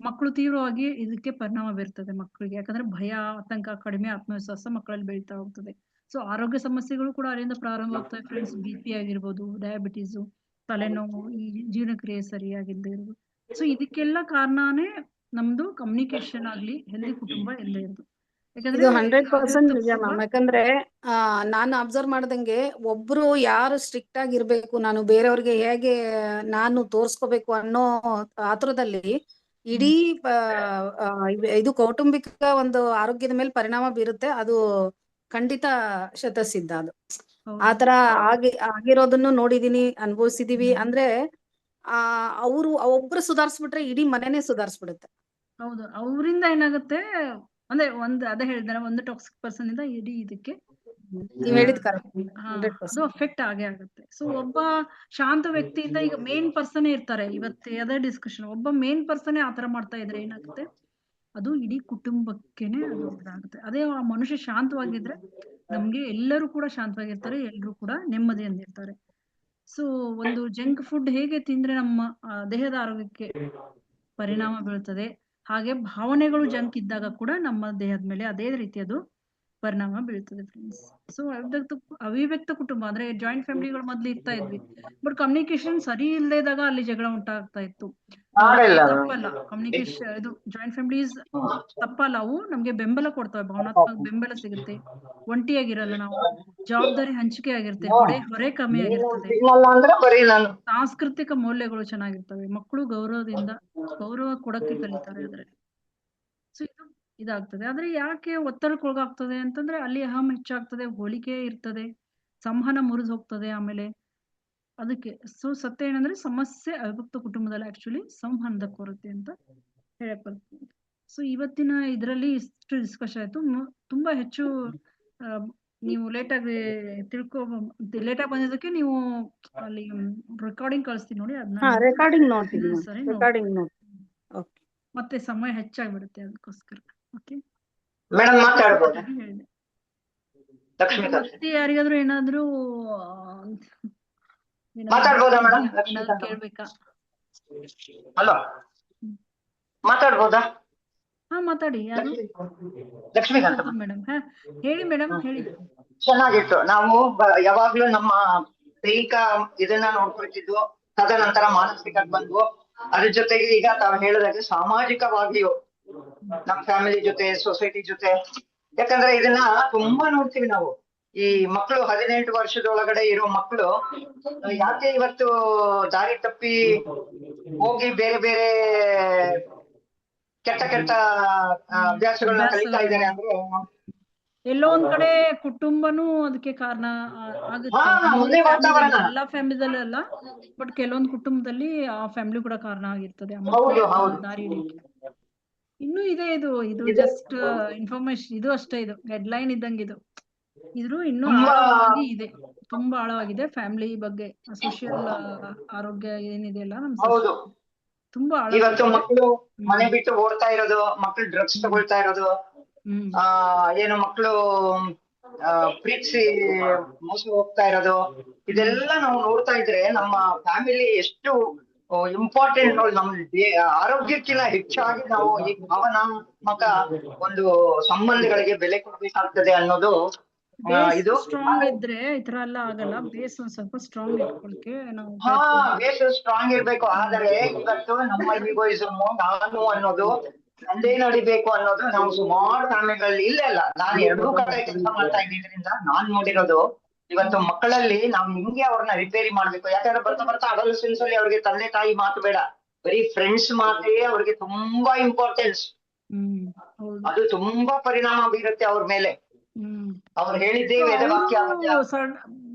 ಮಕ್ಕಳು ತೀವ್ರವಾಗಿ ಇದಕ್ಕೆ ಪರಿಣಾಮ ಬೀರ್ತದೆ ಮಕ್ಕಳಿಗೆ. ಯಾಕಂದ್ರೆ ಭಯ, ಆತಂಕ, ಕಡಿಮೆ ಆತ್ಮವಿಶ್ವಾಸ ಮಕ್ಕಳಲ್ಲಿ ಬೆಳೀತಾ ಹೋಗ್ತದೆ. ಸೊ ಆರೋಗ್ಯ ಸಮಸ್ಯೆಗಳು ಕೂಡ ಅಲ್ಲಿಂದ ಪ್ರಾರಂಭ ಆಗ್ತವೆ ಫ್ರೆಂಡ್ಸ್. BP ಆಗಿರ್ಬೋದು, ಡಯಾಬಿಟೀಸು, ತಲೆನೋವು, ಈ ಜೀರ್ಣಕ್ರಿಯೆ ಸರಿಯಾಗಿಲ್ಲದೆ ಇರೋದು. ಸೊ ಇದಕ್ಕೆಲ್ಲ ಕಾರಣನೇ ನಮ್ದು ಕಮ್ಯುನಿಕೇಶನ್ ಆಗ್ಲಿ, ಹೆಲ್ದಿ ಕುಟುಂಬ ಎಲ್ಲ ಇರೋದು. ಇದು 100% ನಿಜ ಮ್ಯಾಮ್. ಯಾಕಂದ್ರೆ ನಾನು ಅಬ್ಸರ್ವ್ ಮಾಡ್ದಂಗೆ ಒಬ್ರು ಯಾರು ಸ್ಟ್ರಿಕ್ಟ್ ಆಗಿರ್ಬೇಕು, ನಾನು ಬೇರೆಯವ್ರಿಗೆ ಹೇಗೆ ನಾನು ತೋರ್ಸ್ಕೋಬೇಕು ಅನ್ನೋ ಆತುರದಲ್ಲಿ ಇಡೀ ಇದು ಕೌಟುಂಬಿಕ ಒಂದು ಆರೋಗ್ಯದ ಮೇಲೆ ಪರಿಣಾಮ ಬೀರುತ್ತೆ. ಅದು ಖಂಡಿತ ಶತಸಿದ್ಧ. ಅದು ಆತರ ಆಗಿರೋದನ್ನು ನೋಡಿದೀನಿ, ಅನುಭವಿಸಿದೀವಿ. ಅಂದ್ರೆ ಅವ್ರು ಒಬ್ರು ಸುಧಾರಿಸ್ಬಿಟ್ರೆ ಇಡೀ ಮನೆನೇ ಸುಧಾರಿಸ್ಬಿಡುತ್ತೆ. ಹೌದು, ಅವರಿಂದ ಏನಾಗುತ್ತೆ ಅಂದ್ರೆ ಅದೇ ಹೇಳಿದ್ರೆ ಒಂದು ಟಾಕ್ಸಿಕ್ ಪರ್ಸನ್ ಇಂದ ಇಡೀ ಇದಕ್ಕೆ ನೀವ್ ಹೇಳಿದ್ ಕರೆಕ್ಟ್, ಅದು ಅಫೆಕ್ಟ್ ಆಗೇ ಆಗುತ್ತೆ. ಸೊ ಒಬ್ಬ ಶಾಂತ ವ್ಯಕ್ತಿಯಿಂದ, ಈಗ ಮೇನ್ ಪರ್ಸನ್ ಇರ್ತಾರೆ, ಇವತ್ತೇ ಅದೇ ಡಿಸ್ಕಷನ್, ಒಬ್ಬ ಮೇನ್ ಪರ್ಸನ್ ಆತರ ಮಾಡ್ತಾ ಇದ್ರೆ ಏನಾಗುತ್ತೆ, ಅದು ಇಡೀ ಕುಟುಂಬಕ್ಕೆನೆ ಅದು ಇದಾಗುತ್ತೆ. ಅದೇ ಆ ಮನುಷ್ಯ ಶಾಂತವಾಗಿದ್ರೆ ನಮ್ಗೆ ಎಲ್ಲರೂ ಕೂಡ ಶಾಂತವಾಗಿರ್ತಾರೆ, ಎಲ್ಲರೂ ಕೂಡ ನೆಮ್ಮದಿಯಿಂದಿರ್ತಾರೆ. ಸೊ ಒಂದು ಜಂಕ್ ಫುಡ್ ಹೇಗೆ ತಿಂದ್ರೆ ನಮ್ಮ ದೇಹದ ಆರೋಗ್ಯಕ್ಕೆ ಪರಿಣಾಮ ಬೀಳ್ತದೆ, ಹಾಗೆ ಭಾವನೆಗಳು ಜಂಕ್ ಇದ್ದಾಗ ಕೂಡ ನಮ್ಮ ದೇಹದ ಮೇಲೆ ಅದೇ ರೀತಿ ಅದು ಪರಿಣಾಮ ಬೀಳ್ತದೆ ಫ್ರೆಂಡ್ಸ್. ಸೊ ಅವಿಭಕ್ತ ಕುಟುಂಬ ಅಂದ್ರೆ ಜಾಯಿಂಟ್ ಫ್ಯಾಮಿಲಿಗಳು ಮೊದ್ಲು ಇರ್ತಾ ಇದ್ವಿ, ಬಟ್ ಕಮ್ಯುನಿಕೇಶನ್ ಸರಿ ಇಲ್ಲದೆ ಇದ್ದಾಗ ಅಲ್ಲಿ ಜಗಳ ಉಂಟಾಗ್ತಾ ಇತ್ತು. ತಪ್ಪಲ್ಲ ಕಮ್ಯುನಿಕೇಶನ್, ಇದು ಜಾಯಿಂಟ್ ಫ್ಯಾಮಿಲೀಸ್ ತಪ್ಪಲ್ಲ, ಅವು ನಮ್ಗೆ ಬೆಂಬಲ ಕೊಡ್ತವೆ, ಭಾವನಾತ್ಮಕ ಬೆಂಬಲ ಸಿಗುತ್ತೆ. ಒಂಟಿಯಾಗಿರಲ್ಲ ನಾವು, ಜವಾಬ್ದಾರಿ ಹಂಚಿಕೆ ಆಗಿರುತ್ತೆ, ಹೊರೆ ಕಮ್ಮಿ ಆಗಿರ್ತದೆ, ಸಾಂಸ್ಕೃತಿಕ ಮೌಲ್ಯಗಳು ಚೆನ್ನಾಗಿರ್ತವೆ, ಮಕ್ಕಳು ಗೌರವ ಕೊಡಕ್ಕೆ ಕಲಿತಾರೆ ಅದ್ರಲ್ಲಿ. ಸೊ ಇದಾಗ್ತದೆ. ಆದ್ರೆ ಯಾಕೆ ಒತ್ತಡಕ್ಕೊಳಗಾಗ್ತದೆ ಅಂತಂದ್ರೆ ಅಲ್ಲಿ ಅಹಂ ಹೆಚ್ಚಾಗ್ತದೆ, ಹೋಲಿಕೆ ಇರ್ತದೆ, ಸಂವಹನ ಮುರಿದು ಹೋಗ್ತದೆ. ಆಮೇಲೆ ಅದಕ್ಕೆ ಸತ್ಯ ಏನಂದ್ರೆ ಸಮಸ್ಯೆ ಅವಿಭಕ್ತ ಕುಟುಂಬದಲ್ಲಿ ಆಕ್ಚುಲಿ ಸಂವಹನದ ಕೊರತೆ ಅಂತ ಹೇಳಕ್ ಬರ್ತದೆ. ಸೊ ಇವತ್ತಿನ ಇದರಲ್ಲಿ ಇಷ್ಟು ಡಿಸ್ಕಷನ್ ಆಯ್ತು. ತುಂಬಾ ಹೆಚ್ಚು ನೀವು ಲೇಟಾಗಿ ಬಂದಿದ್ದಕ್ಕೆ ನೀವು ಅಲ್ಲಿ ರೆಕಾರ್ಡಿಂಗ್ ಕಳಿಸ್ತೀನಿ ನೋಡಿ, ಅದನ್ನ ರೆಕಾರ್ಡಿಂಗ್ ನೋಡ್ತೀನಿ. ಮತ್ತೆ ಸಮಯ ಹೆಚ್ಚಾಗ್ಬಿಡುತ್ತೆ ಅದಕ್ಕೋಸ್ಕರ. ಓಕೆ ಮೇಡಮ್ ಮಾತಾಡ್ಬೋದಾ? ಹೇಳಿದೆ. ಲಕ್ಷ್ಮೀಕಾಂತ್ ಮತ್ತೆ ಯಾರಿಗಾದ್ರೂ ಏನಾದ್ರೂ ಮಾತಾಡ್ಬೋದಾ ಮೇಡಮ್? ಕೇಳ್ಬೇಕಾ? ಹಲೋ, ಮಾತಾಡ್ಬೋದಾ? ಹಾ ಮಾತಾಡಿ. ಯಾರು? ಲಕ್ಷ್ಮೀಕಾಂತ್ ಮೇಡಮ್. ಹೇಳಿ ಮೇಡಮ್, ಹೇಳಿ. ಚೆನ್ನಾಗಿತ್ತು. ನಾವು ಯಾವಾಗ್ಲೂ ನಮ್ಮ ದೈಹಿಕ ಇದನ್ನ ನೋಡ್ಕೊಳ್ತಿದ್ವು, ತದನಂತರ ಮಾನಸಿಕ ಬಂದ್ವು. ಅದ್ರ ಜೊತೆಗೆ ಈಗ ತಾವು ಹೇಳಿದಾಗೆ ಸಾಮಾಜಿಕವಾಗಿಯೂ ನಮ್ಮ ಫ್ಯಾಮಿಲಿ ಜೊತೆ, ಸೊಸೈಟಿ ಜೊತೆ, ಯಾಕಂದ್ರೆ ಇದನ್ನ ತುಂಬಾ ನೋಡ್ತೀವಿ ನಾವು. ಈ ಮಕ್ಕಳು 18 ವರ್ಷದೊಳಗಡೆ ಇರೋ ಮಕ್ಕಳು ಯಾಕೆ ಇವತ್ತು ದಾರಿ ತಪ್ಪಿ ಹೋಗಿ ಬೇರೆ ಬೇರೆ ಕೆಟ್ಟ ಅಭ್ಯಾಸಗಳನ್ನ ಕಲಿತಾ ಇದ್ದಾರೆ ಅಂದ್ರೆ ಎಲ್ಲೋ ಒಂದ್ ಕಡೆ ಕುಟುಂಬನೂ ಅದಕ್ಕೆ ಕಾರಣ ಆಗುತ್ತೆ. ಎಲ್ಲಾ ಫ್ಯಾಮಿಲಿದಲ್ಲಿ ಅಲ್ಲ, ಬಟ್ ಕೆಲವೊಂದು ಕುಟುಂಬದಲ್ಲಿ ಆ ಫ್ಯಾಮಿಲಿ ಕೂಡ ಕಾರಣ ಆಗಿರ್ತದೆ ದಾರಿ ಹಿಡಿಯಕ್ಕೆ. ಇನ್ನು ಇದು ಜಸ್ಟ್ ಇನ್ಫಾರ್ಮೇಶನ್, ಇದು ಅಷ್ಟೇ, ಇದು ಹೆಡ್ಲೈನ್ ಇದ್ದಂಗೆ. ಇದ್ರು ಇನ್ನೂ ಆಳವಾಗಿ ಇದೆ, ತುಂಬಾ ಆಳವಾಗಿದೆ ಫ್ಯಾಮಿಲಿ ಬಗ್ಗೆ. ಸೋಷಿಯಲ್ ಆರೋಗ್ಯ ಏನಿದೆಯಲ್ಲ ನಮ್ಮ ತುಂಬಾ ಇವತ್ತು ಮಕ್ಕಳು ಮನೆ ಬಿಟ್ಟು ಓಡ್ತಾ ಇರೋದು, ಮಕ್ಕಳು ಡ್ರಗ್ಸ್ ತಗೊಳ್ತಾ ಇರೋದು, ಏನು ಮಕ್ಕಳು ಪ್ರೀತಿಸಿ ಮೋಸ ಹೋಗ್ತಾ ಇರೋದು, ಇದೆಲ್ಲ ನಾವು ನೋಡ್ತಾ ಇದ್ರೆ ನಮ್ಮ ಫ್ಯಾಮಿಲಿ ಎಷ್ಟು ಇಂಪಾರ್ಟೆಂಟ್. ನಮ್ಮ ಆರೋಗ್ಯಕ್ಕಿಂತ ಹೆಚ್ಚಾಗಿ ನಾವು ಈ ಭಾವನಾತ್ಮಕ ಒಂದು ಸಂಬಂಧಗಳಿಗೆ ಬೆಲೆ ಕೊಡಬೇಕಾಗ್ತದೆ ಅನ್ನೋದು ಇದು. ಸ್ಟ್ರಾಂಗ್ ಇದ್ರೆ ಈ ತರ ಎಲ್ಲ ಆಗಲ್ಲ. ಬೇಸ್ ಒಂದ್ ಸ್ವಲ್ಪ ಸ್ಟ್ರಾಂಗ್ ಇಟ್ಕೊಳಕ್ಕೆ ನಾವು ಬೇಸ್ ಸ್ಟ್ರಾಂಗ್ ಇರ್ಬೇಕು. ಆದರೆ ಇವತ್ತು ನಮ್ಮ ಈಗೋಯಿಸಮ್, ನಾನು ಅನ್ನೋದು ತಂದೆ ನಡಿಬೇಕು ಅನ್ನೋದು ನಾವು ಸುಮಾರು ಫ್ಯಾಮಿಲಿಗಳಲ್ಲಿ ಇಲ್ಲ ನಾನು ಎರಡೂ ಕಡೆ ಕೆಲಸ ಮಾಡ್ತಾ ಇದ್ದಿದ್ರಿಂದ ನಾನ್ ನೋಡಿರೋದು ಇವತ್ತು ಮಕ್ಕಳಲ್ಲಿ ನಾವು ಹಿಂಗೆ ಅವ್ರನ್ನ ರಿಪೇರಿ ಮಾಡ್ಬೇಕು. ಯಾಕಂದ್ರೆ ಬರ್ತಾ ಬರ್ತಾ ಅಡೋಲಸೆನ್ಸ್ ಅಲ್ಲಿ ಅವ್ರಿಗೆ ತಂದೆ ತಾಯಿ ಮಾತು ಬೇಡ, ಬರೀ ಫ್ರೆಂಡ್ಸ್ ಮಾತೇ ಅವ್ರಿಗೆ ತುಂಬಾ ಇಂಪಾರ್ಟೆನ್ಸ್. ಅದು ತುಂಬಾ ಪರಿಣಾಮ ಬೀರುತ್ತೆ ಅವ್ರ ಮೇಲೆ. ಅವ್ರು ಹೇಳಿದ್ದೇ ವೇದವಾಕ್ಯ ಆಗುತ್ತೆ.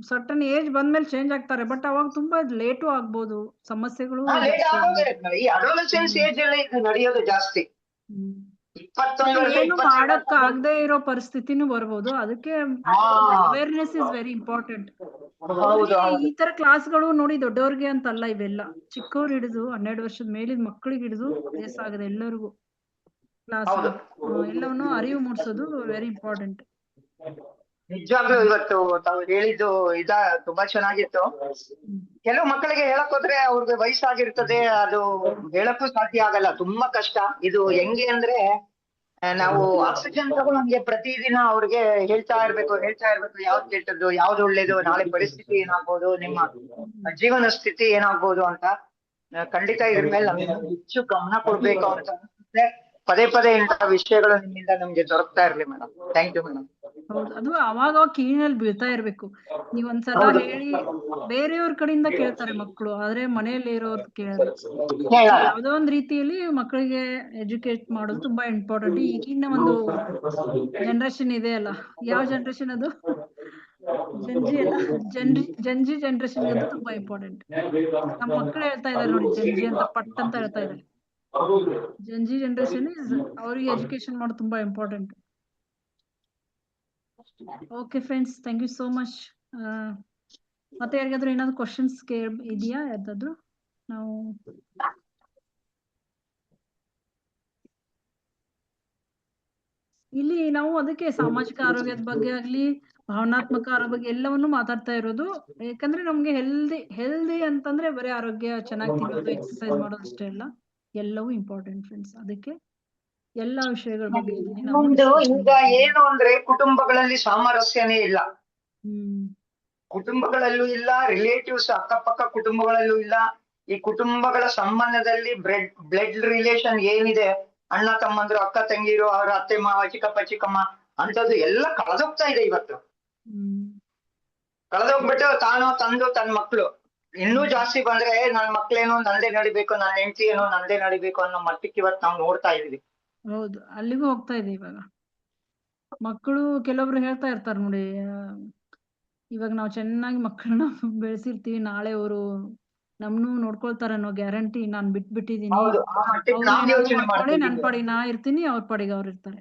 ಸರ್ಟನ್ ಏಜ್ ಬಂದ್ಮೇಲೆ ಚೇಂಜ್ ಆಗ್ತಾರೆ, ಬಟ್ ಅವಾಗ ತುಂಬಾ ಲೇಟು ಆಗ್ಬೋದು ಸಮಸ್ಯೆಗಳು. ಲೇಟ್ ಆಗೋದೇ ಈ ಅಡೋಲಸೆನ್ಸ್ ಏಜ್ ಅಲ್ಲಿ ಇದು ನಡೆಯೋದು ಜಾಸ್ತಿ. ಏನು ಮಾಡಕ್ ಆಗದೆ ಇರೋ ಪರಿಸ್ಥಿತಿನೂ ಬರ್ಬೋದು. ಅದಕ್ಕೆ ಅವೇರ್ನೆಸ್ ಇಸ್ ವೆರಿ ಇಂಪಾರ್ಟೆಂಟ್. ಈ ತರ ಕ್ಲಾಸ್ಗಳು ನೋಡಿ ದೊಡ್ಡವ್ರಿಗೆ ಅಂತಲ್ಲ, ಇವೆಲ್ಲ ಚಿಕ್ಕವ್ರು ಹಿಡಿದು 12 ವರ್ಷದ ಮೇಲಿನ ಮಕ್ಕಳಿಗೆ ಹಿಡಿದು ವಯಸ್ಸಾಗದೆ ಎಲ್ಲರಿಗೂ ಕ್ಲಾಸ್ ಎಲ್ಲವನ್ನು ಅರಿವು ಮೂಡಿಸೋದು ವೆರಿ ಇಂಪಾರ್ಟೆಂಟ್. ನಿಜವಾಗ್ಲೂ ಇವತ್ತು ತಾವು ಹೇಳಿದ್ದು ತುಂಬಾ ಚೆನ್ನಾಗಿತ್ತು. ಕೆಲವು ಮಕ್ಕಳಿಗೆ ಹೇಳಕ್ ಹೋದ್ರೆ ಅವ್ರಿಗೆ ವಯಸ್ಸಾಗಿರ್ತದೆ, ಅದು ಹೇಳಕ್ಕೂ ಸಾಧ್ಯ ಆಗಲ್ಲ, ತುಂಬಾ ಕಷ್ಟ. ಇದು ಹೆಂಗೆ ಅಂದ್ರೆ ನಾವು ಆಕ್ಸಿಜನ್ ತಗೊಳಂಗೆ ಪ್ರತಿದಿನ ಅವ್ರಿಗೆ ಹೇಳ್ತಾ ಇರ್ಬೇಕು ಯಾವ್ದು ಕೆಟ್ಟದ್ದು ಯಾವ್ದು ಒಳ್ಳೇದು, ನಾಳೆ ಪರಿಸ್ಥಿತಿ ಏನಾಗ್ಬೋದು, ನಿಮ್ಮ ಜೀವನ ಸ್ಥಿತಿ ಏನಾಗ್ಬೋದು ಅಂತ. ಖಂಡಿತ ಇದ್ರ ಮೇಲೆ ನಮಗೆ ಹೆಚ್ಚು ಗಮನ ಕೊಡ್ಬೇಕು ಅಂತ ಅನ್ಸುತ್ತೆ. ಪದೇ ಪದೇ ಇಂಥ ವಿಷಯಗಳು ನಿಮ್ಮಿಂದ ನಮ್ಗೆ ದೊರಕ್ತಾ ಇರ್ಲಿ ಮೇಡಮ್. Thank you madam. ಹೌದು, ಅದು ಅವಾಗ ಕಿವಿನಲ್ಲಿ ಬೀಳ್ತಾ ಇರ್ಬೇಕು. ನೀವ್ ಒಂದ್ಸಲ ಹೇಳಿ ಬೇರೆಯವ್ರ ಕಡೆಯಿಂದ ಕೇಳ್ತಾರೆ ಮಕ್ಕಳು, ಆದ್ರೆ ಮನೆಯಲ್ಲಿ ಇರೋರ್ ಕೇಳಲ್ಲ. ಯಾವ್ದೋ ಒಂದ್ ರೀತಿಯಲ್ಲಿ ಮಕ್ಕಳಿಗೆ ಎಜುಕೇಟ್ ಮಾಡೋದು ತುಂಬಾ ಇಂಪಾರ್ಟೆಂಟ್. ಈಗಿನ ಒಂದು ಜನರೇಷನ್ ಇದೆ ಅಲ್ಲ, ಯಾವ ಜನರೇಷನ್ ಅದು? ಜಂಜಿ ಅಲ್ಲ, ಜಂಜಿ ಜನರೇಷನ್ ಅದು ತುಂಬಾ ಇಂಪಾರ್ಟೆಂಟ್. ನಮ್ಮ ಮಕ್ಕಳು ಹೇಳ್ತಾ ಇದಾರೆ ನೋಡಿ ಜಂಜಿ ಅಂತ, ಪಟ್ ಅಂತ ಹೇಳ್ತಾ ಇದ್ದಾರೆ. ಜಂಜಿ ಜನರೇಷನ್ ಅವ್ರಿಗೆ ಎಜುಕೇಶನ್ ಮಾಡೋದು ತುಂಬಾ important. Okay friends, thank you so much. ಮತ್ತೆ ಯಾರಿಗಾದ್ರೂ ಏನಾದ್ರು ಕ್ವಶನ್ಸ್ ಇದೆಯಾ ಯಾವ್ದಾದ್ರು? ನಾವು ಇಲ್ಲಿ ಅದಕ್ಕೆ ಸಾಮಾಜಿಕ ಆರೋಗ್ಯದ ಬಗ್ಗೆ ಆಗ್ಲಿ, ಭಾವನಾತ್ಮಕ ಆರೋಗ್ಯ ಬಗ್ಗೆ ಎಲ್ಲವನ್ನೂ ಮಾತಾಡ್ತಾ ಇರೋದು. ಯಾಕಂದ್ರೆ ನಮ್ಗೆ ಹೆಲ್ದಿ ಅಂತಂದ್ರೆ ಬರೀ ಆರೋಗ್ಯ, ಚೆನ್ನಾಗಿ ತಿನ್ನೋದು, ಎಕ್ಸರ್ಸೈಸ್ ಮಾಡೋದು ಅಷ್ಟೇ ಅಲ್ಲ, ಎಲ್ಲವೂ ಇಂಪಾರ್ಟೆಂಟ್ ಫ್ರೆಂಡ್ಸ್. ಅದಕ್ಕೆ ಎಲ್ಲಾ ವಿಷಯಗಳ ಬಗ್ಗೆ ಈಗ ಏನು ಅಂದ್ರೆ ಕುಟುಂಬಗಳಲ್ಲಿ ಸಾಮರಸ್ಯನೇ ಇಲ್ಲ. ಕುಟುಂಬಗಳಲ್ಲೂ ಇಲ್ಲ, ರಿಲೇಟಿವ್ಸ್ ಅಕ್ಕಪಕ್ಕ ಕುಟುಂಬಗಳಲ್ಲೂ ಇಲ್ಲ. ಈ ಕುಟುಂಬಗಳ ಸಂಬಂಧದಲ್ಲಿ ಬ್ಲಡ್ ರಿಲೇಷನ್ ಏನಿದೆ, ಅಣ್ಣ ತಮ್ಮಂದ್ರು, ಅಕ್ಕ ತಂಗಿರು, ಅವ್ರ ಅತ್ತೆ ಮಾವ, ಚಿಕ್ಕಪ್ಪ ಚಿಕ್ಕಮ್ಮ ಅಂತದ್ದು ಎಲ್ಲ ಕಳೆದೋಗ್ತಾ ಇದೆ ಇವತ್ತು. ಕಳೆದೋಗ್ಬಿಟ್ಟು ತಂದು ತನ್ನ ಮಕ್ಳು ಇನ್ನೂ ಜಾಸ್ತಿ ಬಂದ್ರೆ ನನ್ ಮಕ್ಳೇನೋ ನಂದೇ ನಡಿಬೇಕು, ನನ್ನ ಹೆಂಡತಿ ಏನೋ ನಂದೇ ನಡಿಬೇಕು ಅನ್ನೋ ಮಟ್ಟಕ್ಕೆ ಇವತ್ತು ನಾವು ನೋಡ್ತಾ ಇದೀವಿ. ಹೌದು, ಅಲ್ಲಿಗೂ ಹೋಗ್ತಾ ಇದೆ ಇವಾಗ. ಮಕ್ಕಳು ಕೆಲವೊಬ್ರು ಹೇಳ್ತಾ ಇರ್ತಾರೆ ನೋಡಿ, ಇವಾಗ ನಾವು ಚೆನ್ನಾಗಿ ಮಕ್ಕಳನ್ನ ಬೆಳೆಸಿರ್ತೀವಿ, ನಾಳೆ ಅವರು ನಮ್ನು ನೋಡ್ಕೊಳ್ತಾರ ಅನ್ನೋ ಗ್ಯಾರಂಟಿ ನಾನ್ ಬಿಟ್ಬಿಟ್ಟಿದೀನಿ, ನನ್ ಪಾಡಿಗೆ ನಾ ಇರ್ತೀನಿ, ಅವ್ರ ಪಾಡಿಗೆ ಅವ್ರು ಇರ್ತಾರೆ.